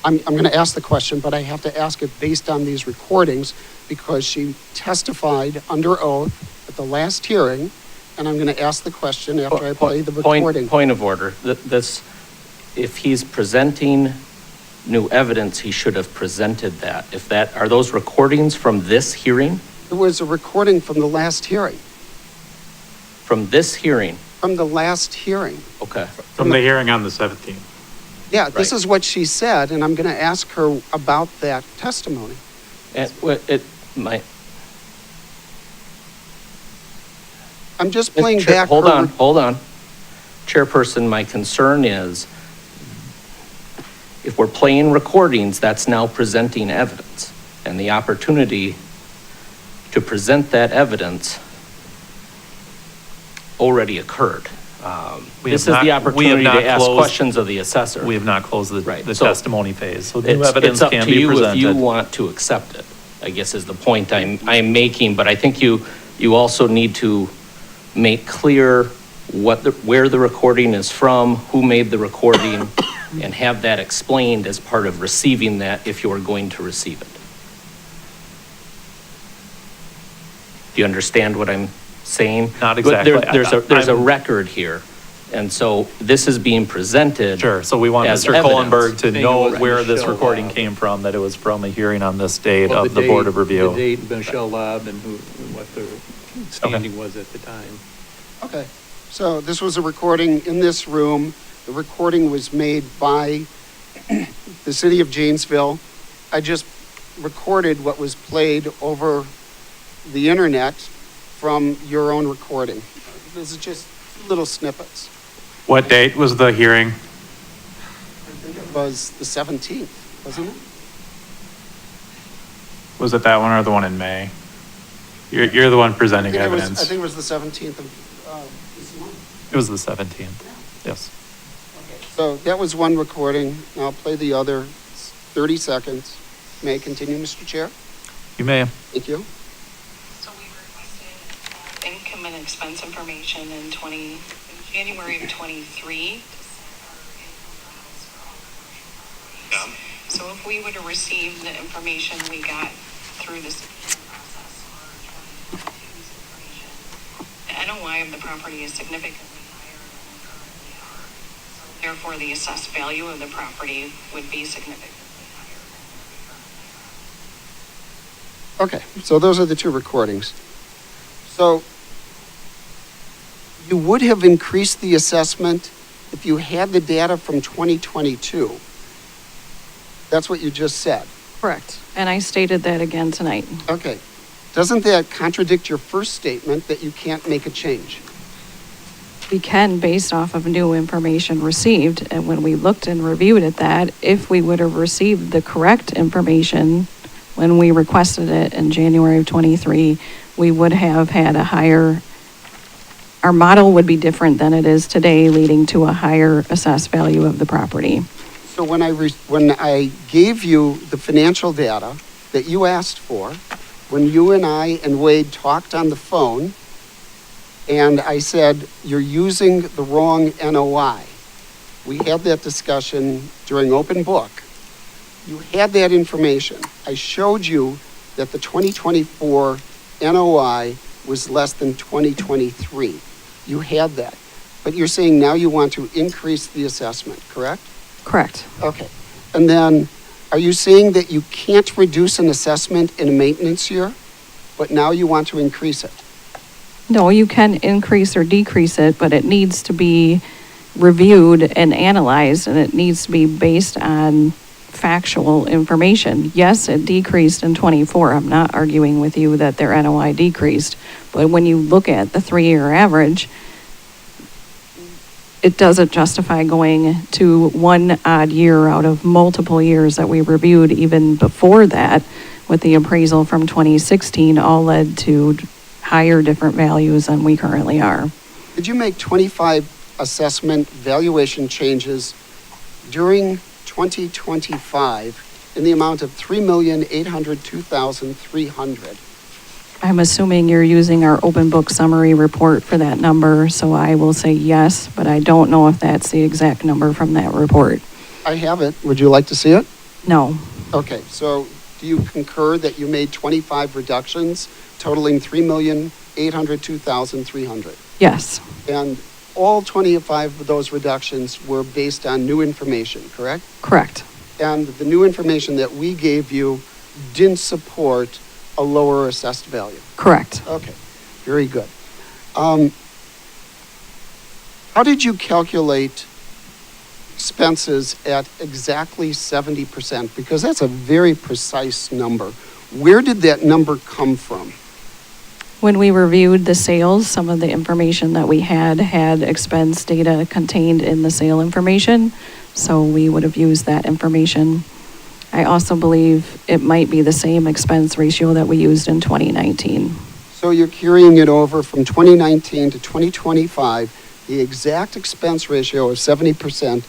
I'm going to ask the question, but I have to ask it based on these recordings because she testified under oath at the last hearing, and I'm going to ask the question after I play the recording. Point of order. This, if he's presenting new evidence, he should have presented that. Are those recordings from this hearing? It was a recording from the last hearing. From this hearing? From the last hearing. Okay. From the hearing on the 17th. Yeah, this Right. is what she said, and I'm going to ask her about that testimony. And I'm just playing Chair, back. hold her- on. Chairperson, my concern is if we're playing recordings, that's now presenting evidence. And the opportunity to present that evidence already occurred. We This have is the not- we have opportunity not to ask closed- questions of the assessor. We have not closed Right, the so testimony phase, so new It's evidence up can to be you if you presented. want to accept it, I guess is the point I'm making, but I think you also need to make clear where the recording is from, who made the recording, and have that explained as part of receiving that if you are going to receive it. Do you understand what I'm saying? Not But exactly. There's a I'm- record here, and so this is being presented. Sure, so we want as Mr. evidence. Kohlenberg to Saying it know was where this Michelle recording Lobb. came from, that it was from a hearing on this date Well, of the Board of The Review. date, Michelle Lobb, and what the standing was at the time. Okay, so this was a recording in this room. The recording was made by the city of Janesville. I just recorded what was played over the internet from your own recording. This is just little snippets. What date was the hearing? I think it was the 17th, wasn't it? Was it that one or the one in May? You're the one presenting I evidence. think it was the 17th of this month. It was the 17th, yes. So that was one recording. I'll play the other. It's 30 seconds. May I continue, Mr. Chair? You may. Thank you. So we requested income and expense information in January of '23 to set our income levels for all commercial properties. So if we would have received the information we got through this process for 2022's information, the NOI of the property is significantly higher than we currently are. So therefore, the assessed value of the property would be significantly higher than we currently are. Okay, so those are the two recordings. So you would have increased the assessment if you had the data from 2022. That's what you just said. Correct. And I stated that again tonight. Okay. Doesn't that contradict your first statement that you can't make a change? We can based off of new information received. And when we looked and reviewed at that, if we would have received the correct information when we requested it in January of '23, we would have had a higher, our model would be different than it is today, leading to a higher assessed value of the property. So when I gave you the financial data that you asked for, when you and I and Wade talked on the phone, and I said, you're using the wrong NOI. We had that discussion during open book. You had that information. I showed you that the 2024 NOI was less than 2023. You had that. But you're saying now you want to increase the assessment, correct? Correct. Okay. And then Are you saying that you can't reduce an assessment in a maintenance year, but now you want to increase it? No, you can increase or decrease it, but it needs to be reviewed and analyzed, and it needs to be based on factual information. Yes, it decreased in '24. I'm not arguing with you that their NOI decreased, but when you look at the 3-year average, it doesn't justify going to one odd year out of multiple years that we reviewed even before that, with the appraisal from 2016 all led to higher different values than we currently are. Did you make 25 assessment valuation changes during 2025 in the amount of $3,802,300? I'm assuming you're using our open book summary report for that number, so I will say yes, but I don't know if that's the exact number from that report. I have it. Would you like to see it? No. Okay, so do you concur that you made 25 reductions totaling $3,802,300? Yes. And all 25 of those reductions were based on new information, correct? Correct. And the new information that we gave you didn't support a lower assessed value? Correct. Okay, very good. How did you calculate expenses at exactly 70%? Because that's a very precise number. Where did that number come from? When we reviewed the sales, some of the information that we had expense data contained in the sale information, so we would have used that information. I also believe it might be the same expense ratio that we used in 2019. So you're carrying it over from 2019 to 2025, the exact expense ratio of 70%,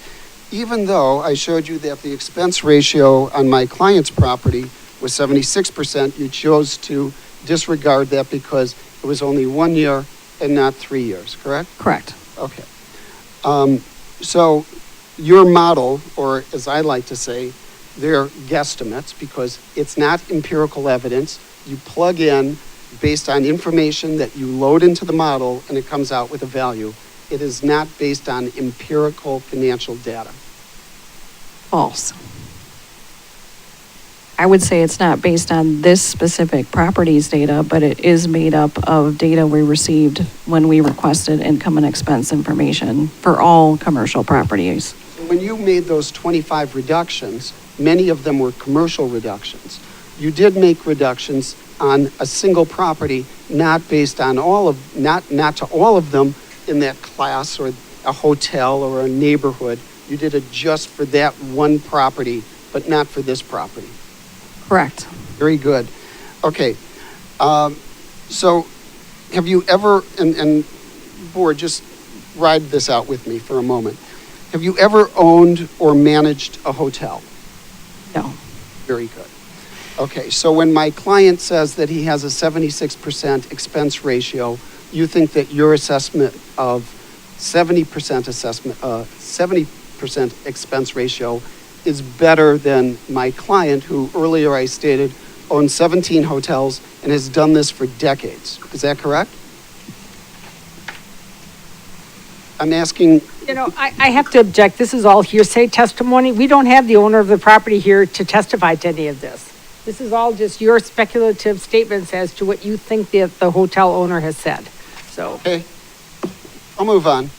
even though I showed you that the expense ratio on my client's property was 76%, you chose to disregard that because it was only 1 year and not 3 years, correct? Correct. Okay. So your model, or as I like to say, they're guesstimates because it's not empirical evidence. You plug in based on information that you load into the model and it comes out with a value. It is not based on empirical financial data. False. I would say it's not based on this specific property's data, but it is made up of data we received when we requested income and expense information for all commercial properties. When you made those 25 reductions, many of them were commercial reductions. You did make reductions on a single property, not based on not to all of them in that class or a hotel or a neighborhood. You did it just for that one property, but not for this property. Correct. Very good. Okay. So have you ever, and board, just ride this out with me for a moment. Have you ever owned or managed a hotel? No. Very good. Okay, so when my client says that he has a 76% expense ratio, you think that your assessment of 70% expense ratio is better than my client, who earlier I stated owns 17 hotels and has done this for decades. Is that correct? I'm asking. You know, I have to object. This is all hearsay testimony. We don't have the owner of the property here to testify to any of this. This is all just your speculative statements as to what you think that the hotel owner has said. So. Okay, I'll move on.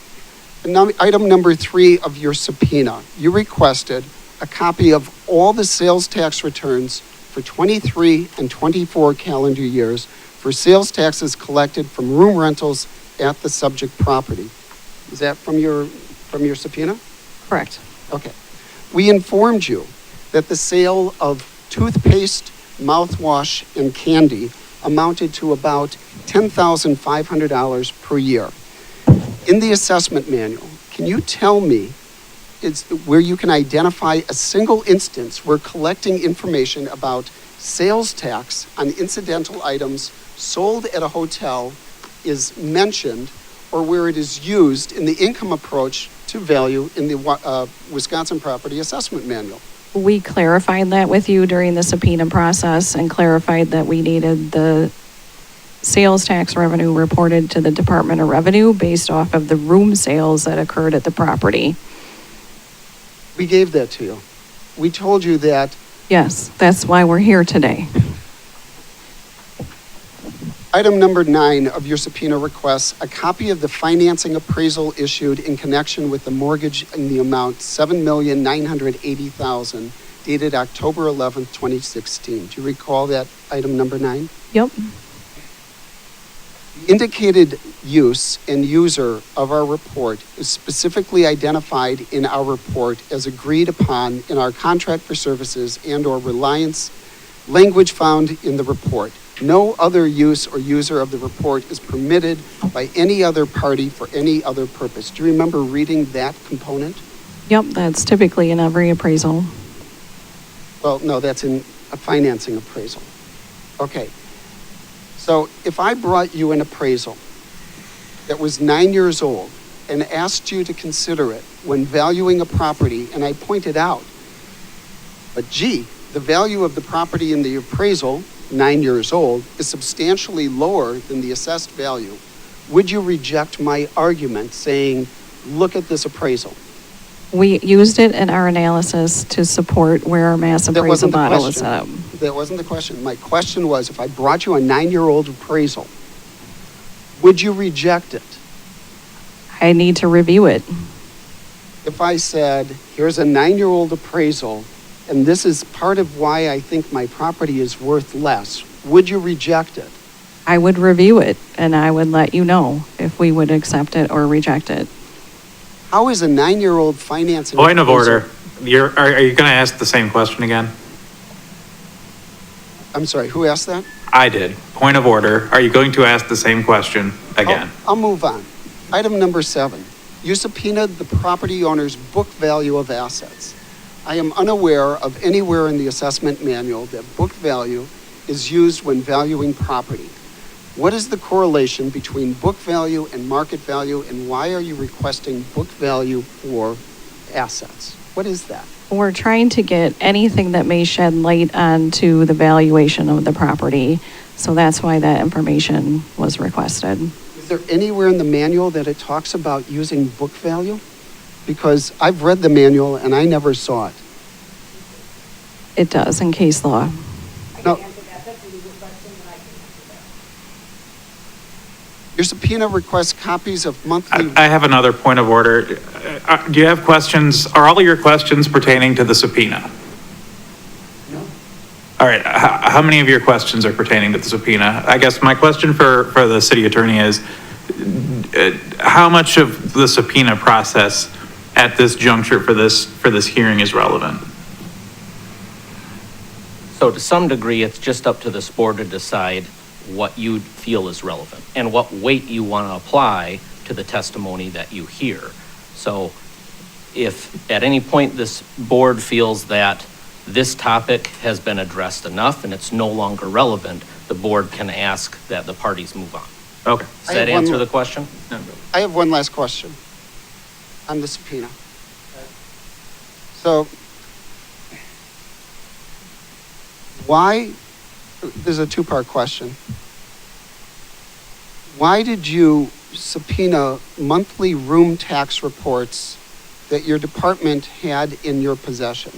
Item number 3 of your subpoena, you requested a copy of all the sales tax returns for 23 and 24 calendar years for sales taxes collected from room rentals at the subject property. Is that from your subpoena? Correct. Okay. We informed you that the sale of toothpaste, mouthwash, and candy amounted to about $10,500 per year. In the assessment manual, can you tell me where you can identify a single instance where collecting information about sales tax on incidental items sold at a hotel is mentioned, or where it is used in the income approach to value in the Wisconsin Property Assessment Manual? We clarified that with you during the subpoena process and clarified that we needed the sales tax revenue reported to the Department of Revenue based off of the room sales that occurred at the property. We gave that to you. We told you that Yes, that's why we're here today. Item number 9 of your subpoena requests, a copy of the financing appraisal issued in connection with the mortgage in the amount $7,980,000 dated October 11th, 2016. Do you recall that item number 9? Yep. The indicated use and user of our report is specifically identified in our report as agreed upon in our contract for services and/or reliance language found in the report. No other use or user of the report is permitted by any other party for any other purpose. Do you remember reading that component? Yep, that's typically in every appraisal. Well, no, that's in a financing appraisal. Okay. So if I brought you an appraisal that was 9 years old and asked you to consider it when valuing a property, and I pointed out, but gee, the value of the property in the appraisal, 9 years old, is substantially lower than the assessed value, would you reject my argument saying, look at this appraisal? We used it in our analysis to support where our mass That appraisal wasn't the model was question. set up. That wasn't the question. My question was, if I brought you a 9-year-old appraisal, would you reject it? I need to review it. If I said, here's a 9-year-old appraisal, and this is part of why I think my property is worth less, would you reject it? I would review it, and I would let you know if we would accept it or reject it. How is a 9-year-old financing? Point of appraisal- order. Are you going to ask the same question again? I'm sorry, who asked that? I did. Point of order. Are you going to ask the same question again? I'll move on. Item number 7. You subpoenaed the property owner's book value of assets. I am unaware of anywhere in the assessment manual that book value is used when valuing property. What is the correlation between book value and market value, and why are you requesting book value for assets? What is that? We're trying to get anything that may shed light onto the valuation of the property. So that's why that information was requested. Is there anywhere in the manual that it talks about using book value? Because I've read the manual and I never saw it. It does in case law. No. Your subpoena requests copies of monthly. I have another point of order. Do you have questions? Are all of your questions pertaining to the subpoena? No. All right. How many of your questions are pertaining to the subpoena? I guess my question for the city attorney is, how much of the subpoena process at this juncture for this hearing is relevant? So to some degree, it's just up to this board to decide what you feel is relevant and what weight you want to apply to the testimony that you hear. So if at any point this board feels that this topic has been addressed enough and it's no longer relevant, the board can ask that the parties move on. Okay. Does that answer the question? I have one last question on the subpoena. So, why, there's a two-part question. Why did you subpoena monthly room tax reports that your department had in your possession?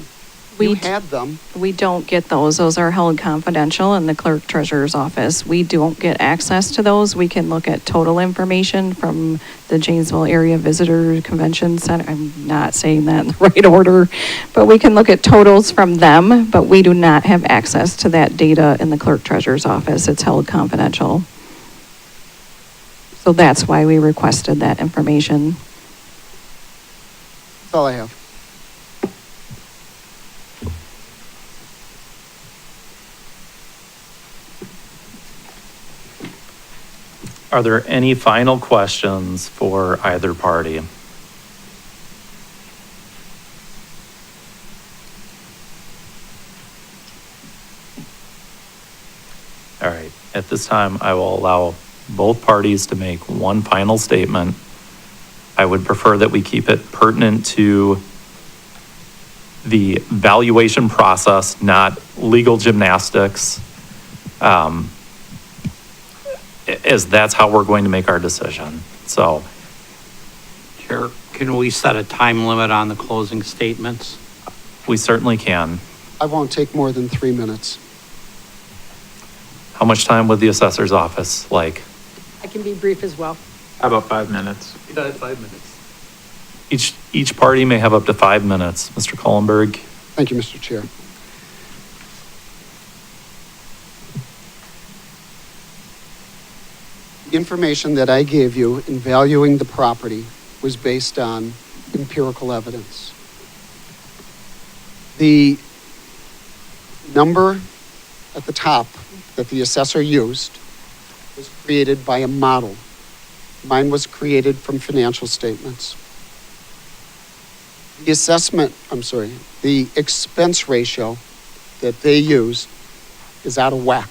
You had them. We don't get those. Those are held confidential in the clerk treasurer's office. We don't get access to those. We can look at total information from the Janesville Area Visitor Convention Center. I'm not saying that in the right order, but we can look at totals from them, but we do not have access to that data in the clerk treasurer's office. It's held confidential. So that's why we requested that information. That's all I have. Are there any final questions for either party? All right, at this time, I will allow both parties to make one final statement. I would prefer that we keep it pertinent to the valuation process, not legal gymnastics. As that's how we're going to make our decision. So, Chair, can we set a time limit on the closing statements? we certainly can. I won't take more than 3 minutes. How much time would the assessor's office like? I can be brief as well. How about 5 minutes? 5 minutes. Each party may have up to 5 minutes. Mr. Cullenberg? Thank you, Mr. Chair. The information that I gave you in valuing the property was based on empirical evidence. The number at the top that the assessor used was created by a model. Mine was created from financial statements. The expense ratio that they used is out of whack.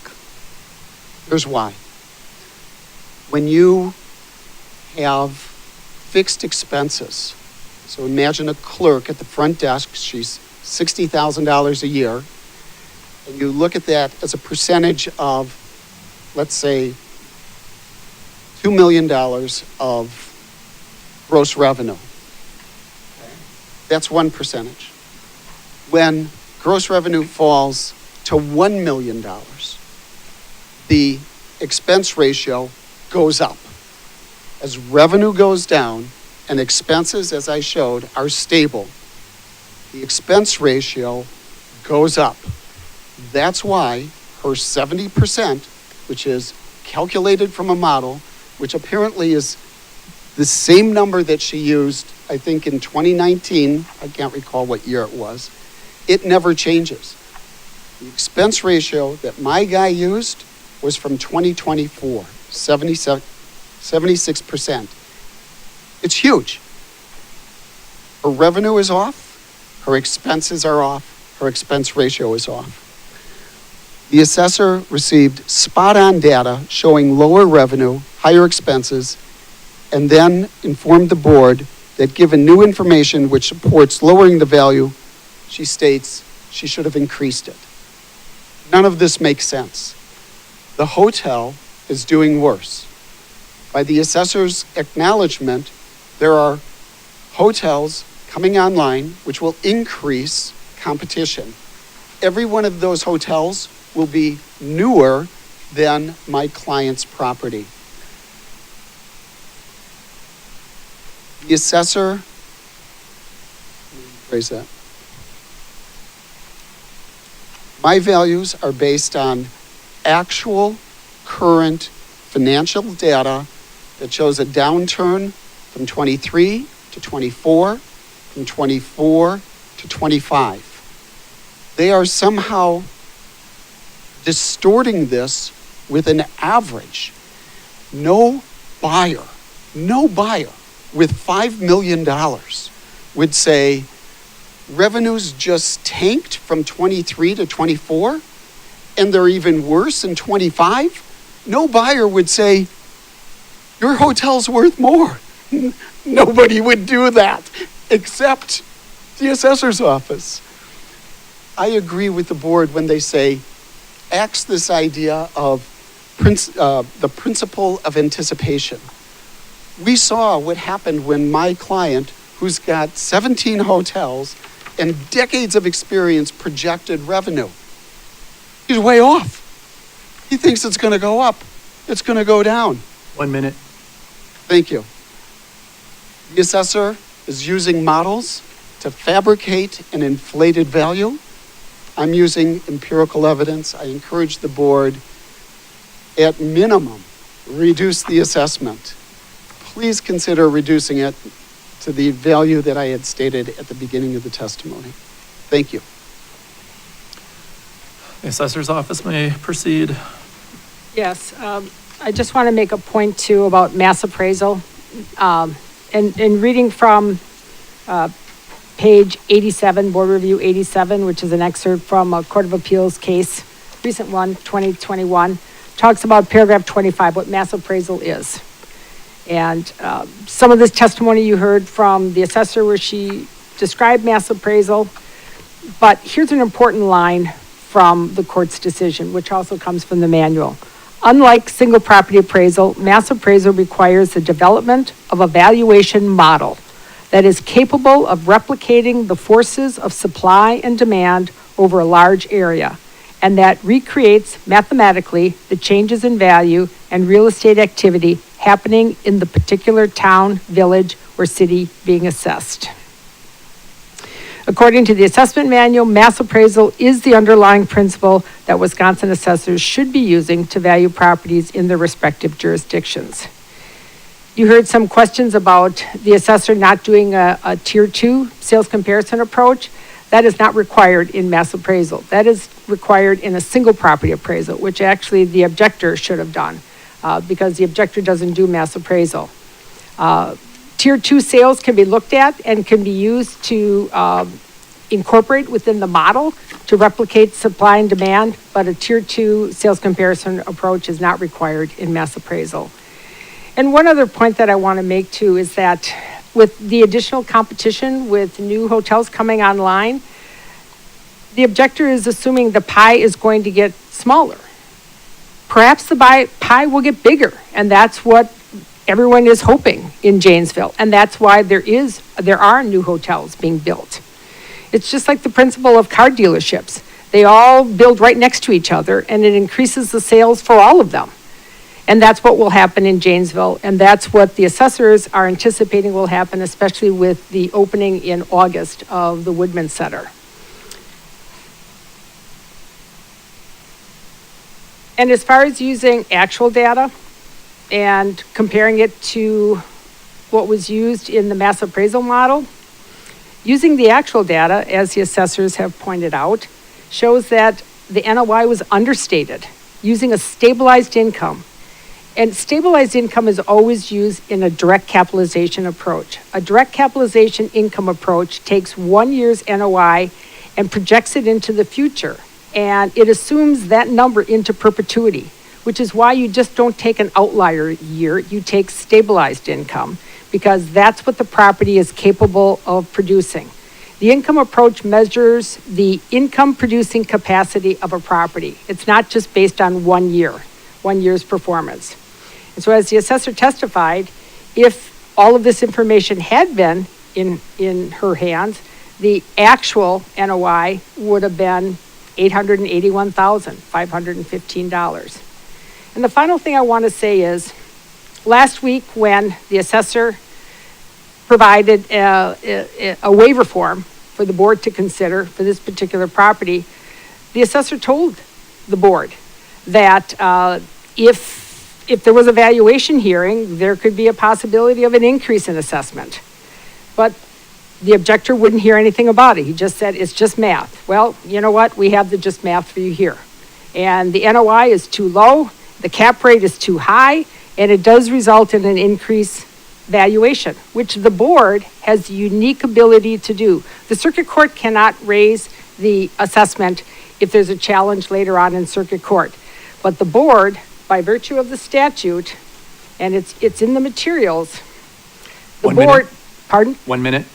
Here's why. When you have fixed expenses, so imagine a clerk at the front desk, she's $60,000 a year, and you look at that as a percentage of, let's say, $2 million of gross revenue. That's 1%. When gross revenue falls to $1 million, the expense ratio goes up. As revenue goes down and expenses, as I showed, are stable, the expense ratio goes up. That's why her 70%, which is calculated from a model, which apparently is the same number that she used, I think, in 2019, I can't recall what year it was, it never changes. The expense ratio that my guy used was from 2024, 76%. It's huge. Her revenue is off, her expenses are off, her expense ratio is off. The assessor received spot-on data showing lower revenue, higher expenses, and then informed the board that given new information which supports lowering the value, she states she should have increased it. None of this makes sense. The hotel is doing worse. By the assessor's acknowledgement, there are hotels coming online which will increase competition. Every one of those hotels will be newer than my client's property. The assessor, raise that. My values are based on actual current financial data that shows a downturn from 23 to 24, from 24 to 25. They are somehow distorting this with an average. No buyer with $5 million would say revenues just tanked from 23 to 24 and they're even worse in 25. No buyer would say your hotel's worth more. Nobody would do that except the assessor's office. I agree with the board when they say axe this idea of the principle of anticipation. We saw what happened when my client, who's got 17 hotels and decades of experience, projected revenue. He's way off. He thinks it's going to go up. It's going to go down. 1 minute. Thank you. The assessor is using models to fabricate an inflated value. I'm using empirical evidence. I encourage the board, at minimum, reduce the assessment. Please consider reducing it to the value that I had stated at the beginning of the testimony. Thank you. The assessor's office may proceed. Yes, I just want to make a point too about mass appraisal. And reading from page 87, Board Review 87, which is an excerpt from a Court of Appeals case, recent one, 2021, talks about paragraph 25, what mass appraisal is. And some of this testimony you heard from the assessor where she described mass appraisal, but here's an important line from the court's decision, which also comes from the manual. Unlike single property appraisal, mass appraisal requires the development of a valuation model that is capable of replicating the forces of supply and demand over a large area, and that recreates mathematically the changes in value and real estate activity happening in the particular town, village, or city being assessed. According to the assessment manual, mass appraisal is the underlying principle that Wisconsin assessors should be using to value properties in their respective jurisdictions. You heard some questions about the assessor not doing a tier 2 sales comparison approach. That is not required in mass appraisal. That is required in a single property appraisal, which actually the objector should have done, because the objector doesn't do mass appraisal. Tier 2 sales can be looked at and can be used to incorporate within the model to replicate supply and demand, but a tier 2 sales comparison approach is not required in mass appraisal. And one other point that I want to make too is that with the additional competition with new hotels coming online, the objector is assuming the pie is going to get smaller. Perhaps the pie will get bigger, and that's what everyone is hoping in Janesville, and that's why there are new hotels being built. It's just like the principle of car dealerships. They all build right next to each other, and it increases the sales for all of them. And that's what will happen in Janesville, and that's what the assessors are anticipating will happen, especially with the opening in August of the Woodman Center. And as far as using actual data and comparing it to what was used in the mass appraisal model, using the actual data, as the assessors have pointed out, shows that the NOI was understated using a stabilized income. And stabilized income is always used in a direct capitalization approach. A direct capitalization income approach takes 1 year's NOI and projects it into the future. And it assumes that number into perpetuity, which is why you just don't take an outlier year, you take stabilized income, because that's what the property is capable of producing. The income approach measures the income producing capacity of a property. It's not just based on 1 year, 1 year's performance. And so as the assessor testified, if all of this information had been in her hands, the actual NOI would have been $881,515. And the final thing I want to say is, last week when the assessor provided a waiver form for the board to consider for this particular property, the assessor told the board that if there was a valuation hearing, there could be a possibility of an increase in assessment. But the objector wouldn't hear anything about it. He just said, it's just math. Well, you know what? We have the just math for you here. And the NOI is too low, the cap rate is too high, and it does result in an increased valuation, which the board has the unique ability to do. The circuit court cannot raise the assessment if there's a challenge later on in circuit court. But the board, by virtue of the statute, and it's in the materials, the 1 board, minute. pardon? 1 minute.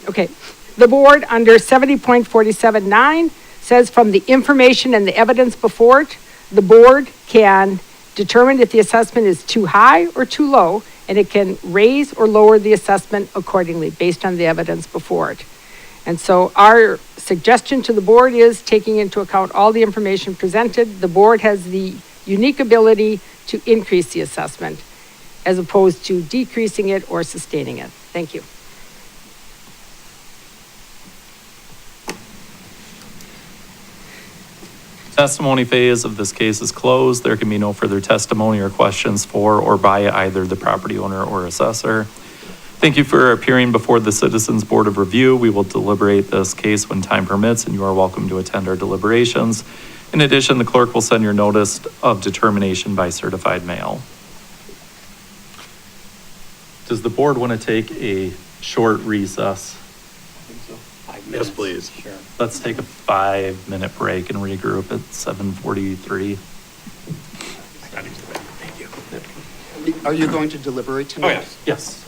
Okay. The board under 70.479 says from the information and the evidence before it, the board can determine if the assessment is too high or too low, and it can raise or lower the assessment accordingly based on the evidence before it. And so our suggestion to the board is, taking into account all the information presented, the board has the unique ability to increase the assessment as opposed to decreasing it or sustaining it. Thank you. Testimony phase of this case is closed. There can be no further testimony or questions for or by either the property owner or assessor. Thank you for appearing before the Citizens Board of Review. We will deliberate this case when time permits, and you are welcome to attend our deliberations. In addition, the clerk will send your notice of determination by certified mail. Does the board want to take a short recess? Yes, please. Sure. Let's take a 5-minute break and regroup at 7:43. Thank you. Are you going to deliberate Oh, tonight? yes. Yes.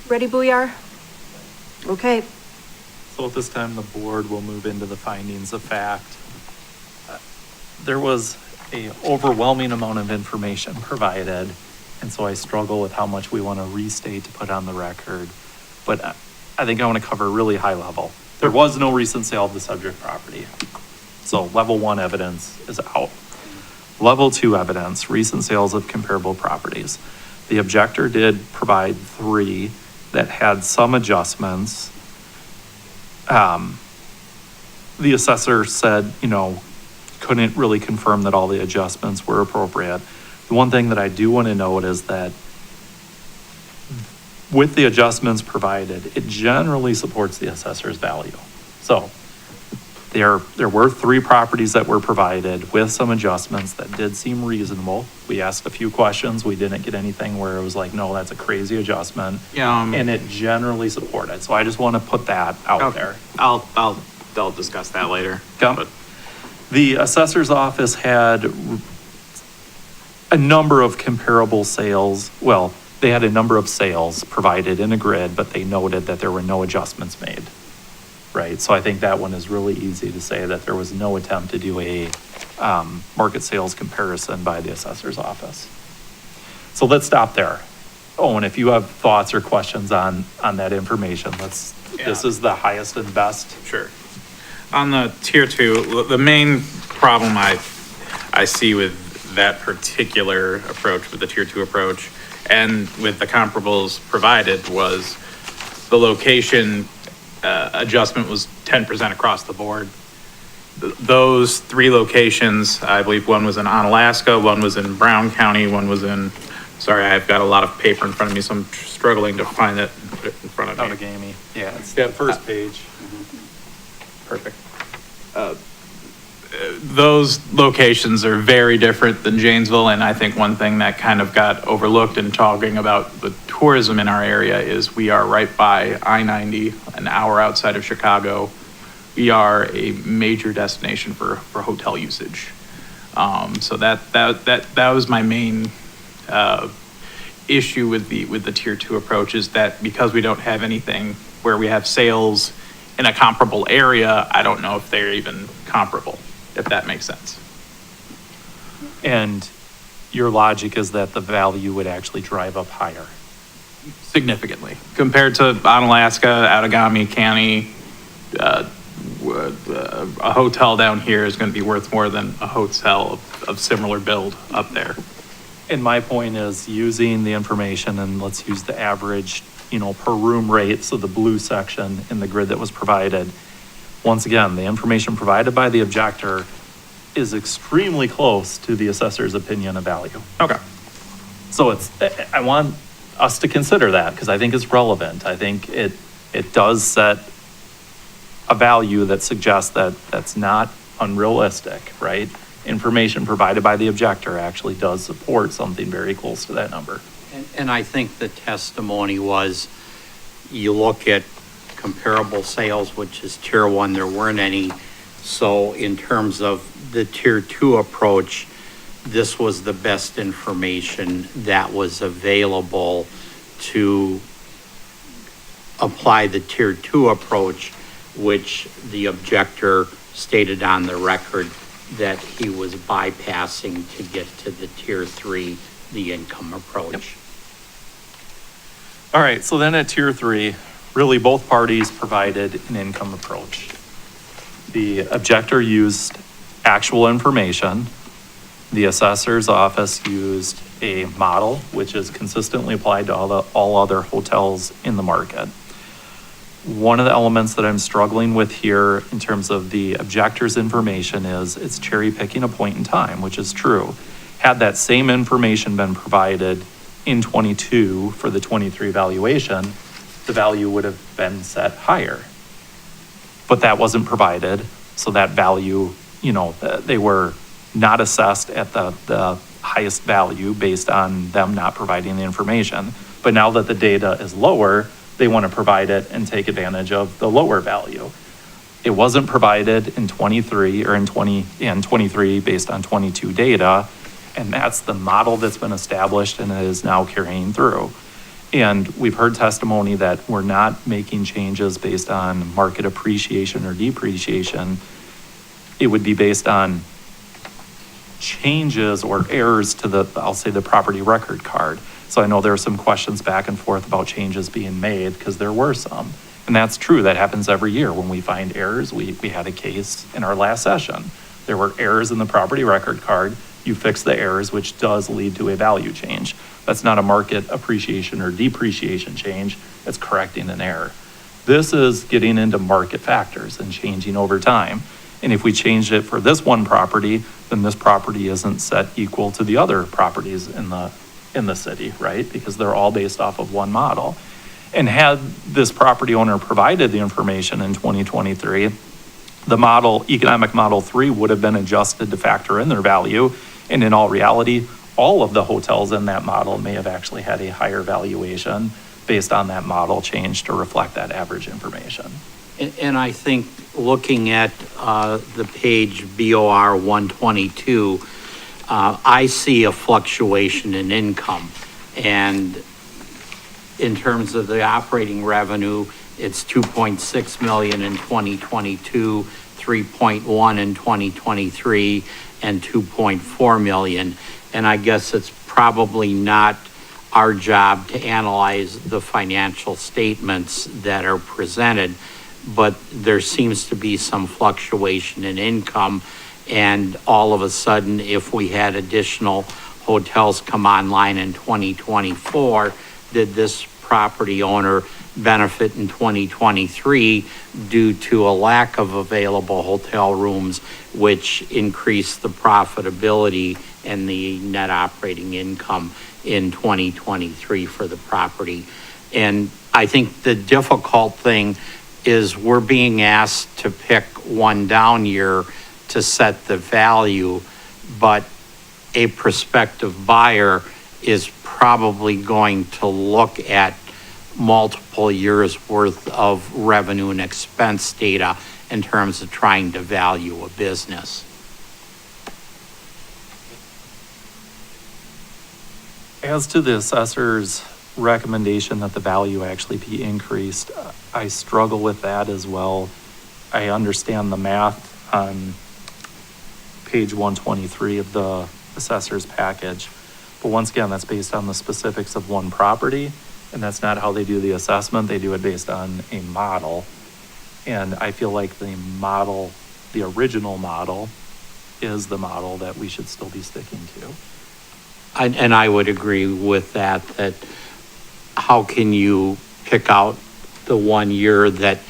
Ready, Booyar? Okay, So at this time, the board will move into the findings of fact. There was a overwhelming amount of information provided, and so I struggle with how much we want to restate to put on the record. But I think I want to cover really high level. There was no recent sale of the subject property. So level 1 evidence is out. Level 2 evidence, recent sales of comparable properties. The objector did provide 3 that had some adjustments. The assessor said, couldn't really confirm that all the adjustments were appropriate. The one thing that I do want to note is that with the adjustments provided, it generally supports the assessor's value. So there were 3 properties that were provided with some adjustments that did seem reasonable. We asked a few questions. We didn't get anything where it was like, no, that's a crazy adjustment. Yeah. And it generally supported. So I just want to put that out there. I'll discuss that later. Okay. But The assessor's office had a number of comparable sales. Well, they had a number of sales provided in a grid, but they noted that there were no adjustments made. Right? So I think that one is really easy to say that there was no attempt to do a market sales comparison by the assessor's office. So let's stop there. Oh, and if you have thoughts or questions on that information, this is the highest and best. Sure. On the tier 2, the main problem I see with that particular approach, with the tier 2 approach, and with the comparables provided was the location adjustment was 10% across the board. Those 3 locations, I believe one was in Onalaska, one was in Brown County, one was in, sorry, I've got a lot of paper in front of me, so I'm struggling to find it and put it in front of me. Outagamie. Yeah, it's the first page. Perfect. Those locations are very different than Janesville, and I think one thing that kind of got overlooked in talking about the tourism in our area is we are right by I-90, an hour outside of Chicago. We are a major destination for hotel usage. So that was my main issue with the tier 2 approach, is that because we don't have anything where we have sales in a comparable area, I don't know if they're even comparable, if that makes sense. And your logic is that the value would actually drive up higher. Significantly. Compared to Onalaska, Outagamie County, a hotel down here is going to be worth more than a hotel of similar build up there. And my point is using the information, and let's use the average, per room rate, so the blue section in the grid that was provided. Once again, the information provided by the objector is extremely close to the assessor's opinion of value. Okay. So I want us to consider that because I think it's relevant. I think it does set a value that suggests that that's not unrealistic, right? Information provided by the objector actually does support something very close to that number. And I think the testimony was, you look at comparable sales, which is tier 1, there weren't any. So in terms of the tier 2 approach, this was the best information that was available to apply the tier 2 approach, which the objector stated on the record that he was bypassing to get to the tier 3, the income approach. Yep. All right, so then at tier 3, really both parties provided an income approach. The objector used actual information. The assessor's office used a model, which is consistently applied to all other hotels in the market. One of the elements that I'm struggling with here in terms of the objector's information is it's cherry picking a point in time, which is true. Had that same information been provided in 22 for the 23 valuation, the value would have been set higher. But that wasn't provided, so that value, they were not assessed at the highest value based on them not providing the information. But now that the data is lower, they want to provide it and take advantage of the lower value. It wasn't provided in 23 or in 23 based on 22 data, and that's the model that's been established and it is now carrying through. And we've heard testimony that we're not making changes based on market appreciation or depreciation. It would be based on changes or errors to the, I'll say, the property record card. So I know there are some questions back and forth about changes being made, because there were some. And that's true, that happens every year when we find errors. We had a case in our last session. There were errors in the property record card. You fix the errors, which does lead to a value change. That's not a market appreciation or depreciation change, it's correcting an error. This is getting into market factors and changing over time. And if we changed it for this one property, then this property isn't set equal to the other properties in the city, right? Because they're all based off of one model. And had this property owner provided the information in 2023, the model, economic model 3, would have been adjusted to factor in their value. And in all reality, all of the hotels in that model may have actually had a higher valuation based on that model change to reflect that average information. And I think looking at the page BOR 122, I see a fluctuation in income. And in terms of the operating revenue, it's 2.6 million in 2022, 3.1 in 2023, and 2.4 million. And I guess it's probably not our job to analyze the financial statements that are presented, but there seems to be some fluctuation in income. And all of a sudden, if we had additional hotels come online in 2024, did this property owner benefit in 2023 due to a lack of available hotel rooms, which increased the profitability and the net operating income in 2023 for the property? And I think the difficult thing is we're being asked to pick one down year to set the value, but a prospective buyer is probably going to look at multiple years worth of revenue and expense data in terms of trying to value a business. As to the assessor's recommendation that the value actually be increased, I struggle with that as well. I understand the math on page 123 of the assessor's package, but once again, that's based on the specifics of one property, and that's not how they do the assessment. They do it based on a model. And I feel like the model, the original model, is the model that we should still be sticking to. And I would agree with that how can you pick out the 1 year that,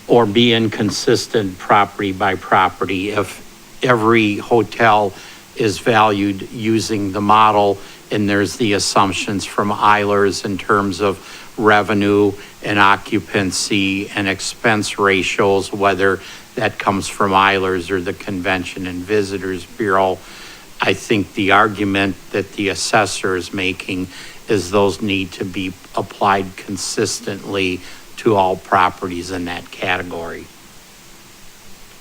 or be inconsistent property by property if every hotel is valued using the model and there's the assumptions from Eilers in terms of revenue and occupancy and expense ratios, whether that comes from Eilers or the Convention and Visitors Bureau. I think the argument that the assessor is making is those need to be applied consistently to all properties in that category.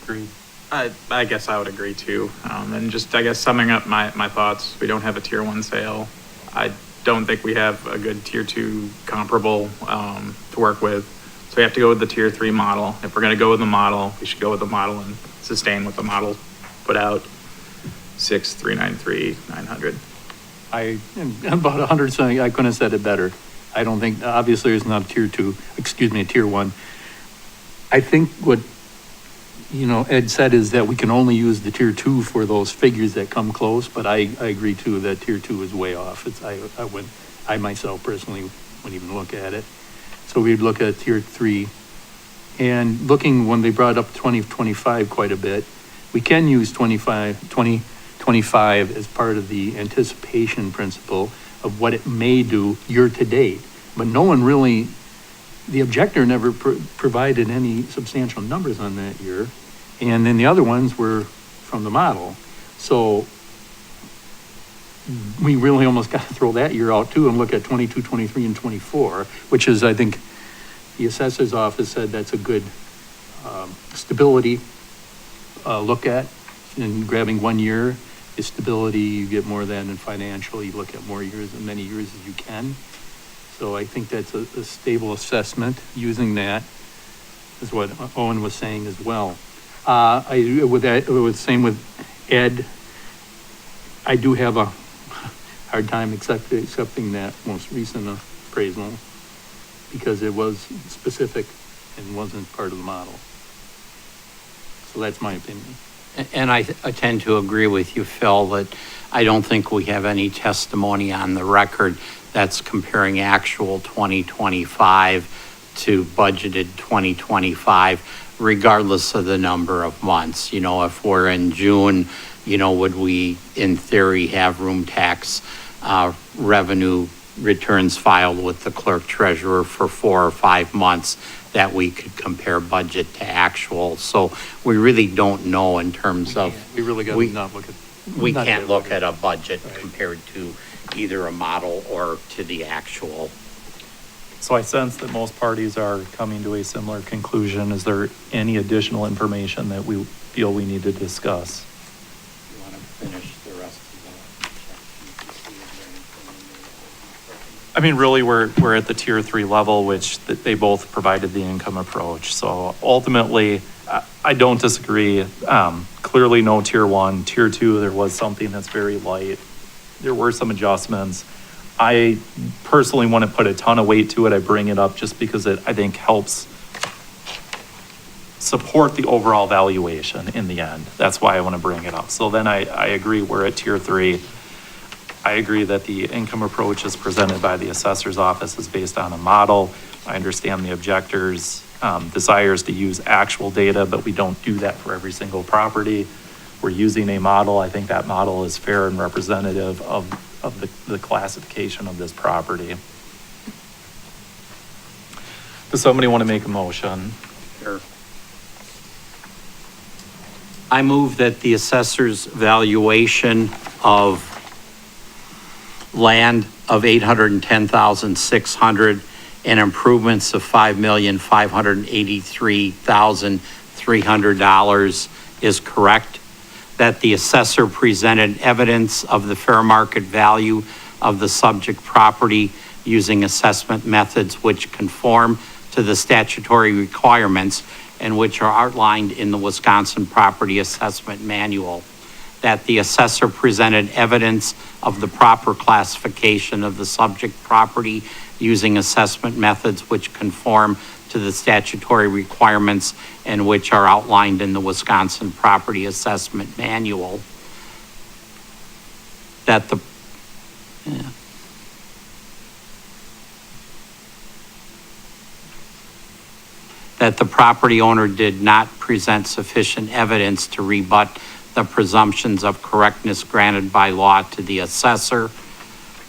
Agreed. I guess I would agree too. And just, I guess, summing up my thoughts, we don't have a tier 1 sale. I don't think we have a good tier 2 comparable to work with. So we have to go with the tier 3 model. If we're going to go with the model, we should go with the model and sustain what the model put out. 6,393, 900. I'm about 100%, I couldn't have said it better. I don't think, obviously, it's not a tier 2, a tier 1. I think what, Ed said is that we can only use the tier 2 for those figures that come close, but I agree too that tier 2 is way off. I myself personally wouldn't even look at it. So we'd look at tier 3. And looking, when they brought up 2025 quite a bit, we can use 2025 as part of the anticipation principle of what it may do year to date. But no one really, the objector never provided any substantial numbers on that year. And then the other ones were from the model. So we really almost got to throw that year out too and look at 22, 23, and 24, which is, I think, the assessor's office said that's a good stability look at. And grabbing 1 year is stability, you get more than in financial, you look at more years, as many years as you can. So I think that's a stable assessment using that, is what Owen was saying as well. With that, same with Ed, I do have a hard time accepting that most recent appraisal because it was specific and wasn't part of the model. So that's my opinion. And I tend to agree with you, Phil, that I don't think we have any testimony on the record that's comparing actual 2025 to budgeted 2025, regardless of the number of months. You know, if we're in June, you know, would we, in theory, have room tax revenue returns filed with the clerk treasurer for 4 or 5 months that we could compare budget to actual? So we really don't know in terms of. We really got to not look at. We can't look at a budget compared to either a model or to the actual. So I sense that most parties are coming to a similar conclusion. Is there any additional information that we feel we need to discuss? You want to finish the rest of I mean, really, we're at the tier 3 level, which they both provided the income approach. So ultimately, I don't disagree. Clearly no tier 1. Tier 2, there was something that's very light. There were some adjustments. I personally want to put a ton of weight to it. I bring it up just because it, I think, helps support the overall valuation in the end. That's why I want to bring it up. So then I agree we're at tier 3. I agree that the income approach is presented by the assessor's office is based on a model. I understand the objector's desires to use actual data, but we don't do that for every single property. We're using a model. I think that model is fair and representative of the classification of this property. Does somebody want to make a motion? Sure. I move that the assessor's valuation of land of $810,600 and improvements of $5,583,300 is correct, that the assessor presented evidence of the fair market value of the subject property using assessment methods which conform to the statutory requirements and which are outlined in the Wisconsin Property Assessment Manual, that the assessor presented evidence of the proper classification of the subject property using assessment methods which conform to the statutory requirements and which are outlined in the Wisconsin Property Assessment Manual, that the that the property owner did not present sufficient evidence to rebut the presumptions of correctness granted by law to the assessor,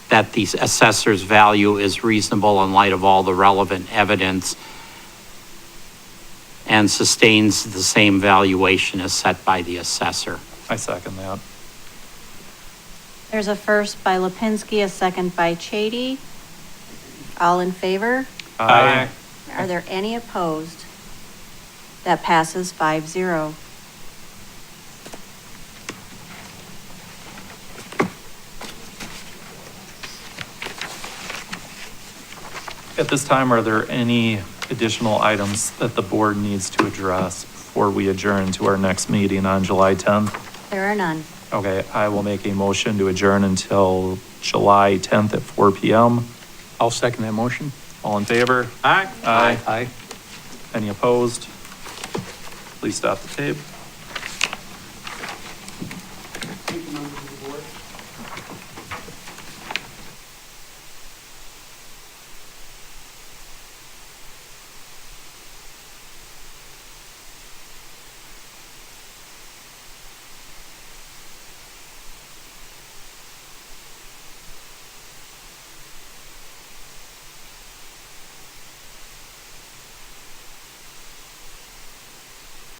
that the assessor's value is reasonable in light of all the relevant evidence and sustains the same valuation as set by the assessor. I second that. There's a first by Lipinski, a second by Chady. All in favor? Aye. Are there any opposed? That passes 5-0. At this time, are there any additional items that the board needs to address before we adjourn to our next meeting on July 10th? There are none. Okay, I will make a motion to adjourn until July 10th at 4 p.m. I'll second that motion. All in favor? Aye. Aye. Aye. Any opposed? Please stop the tape.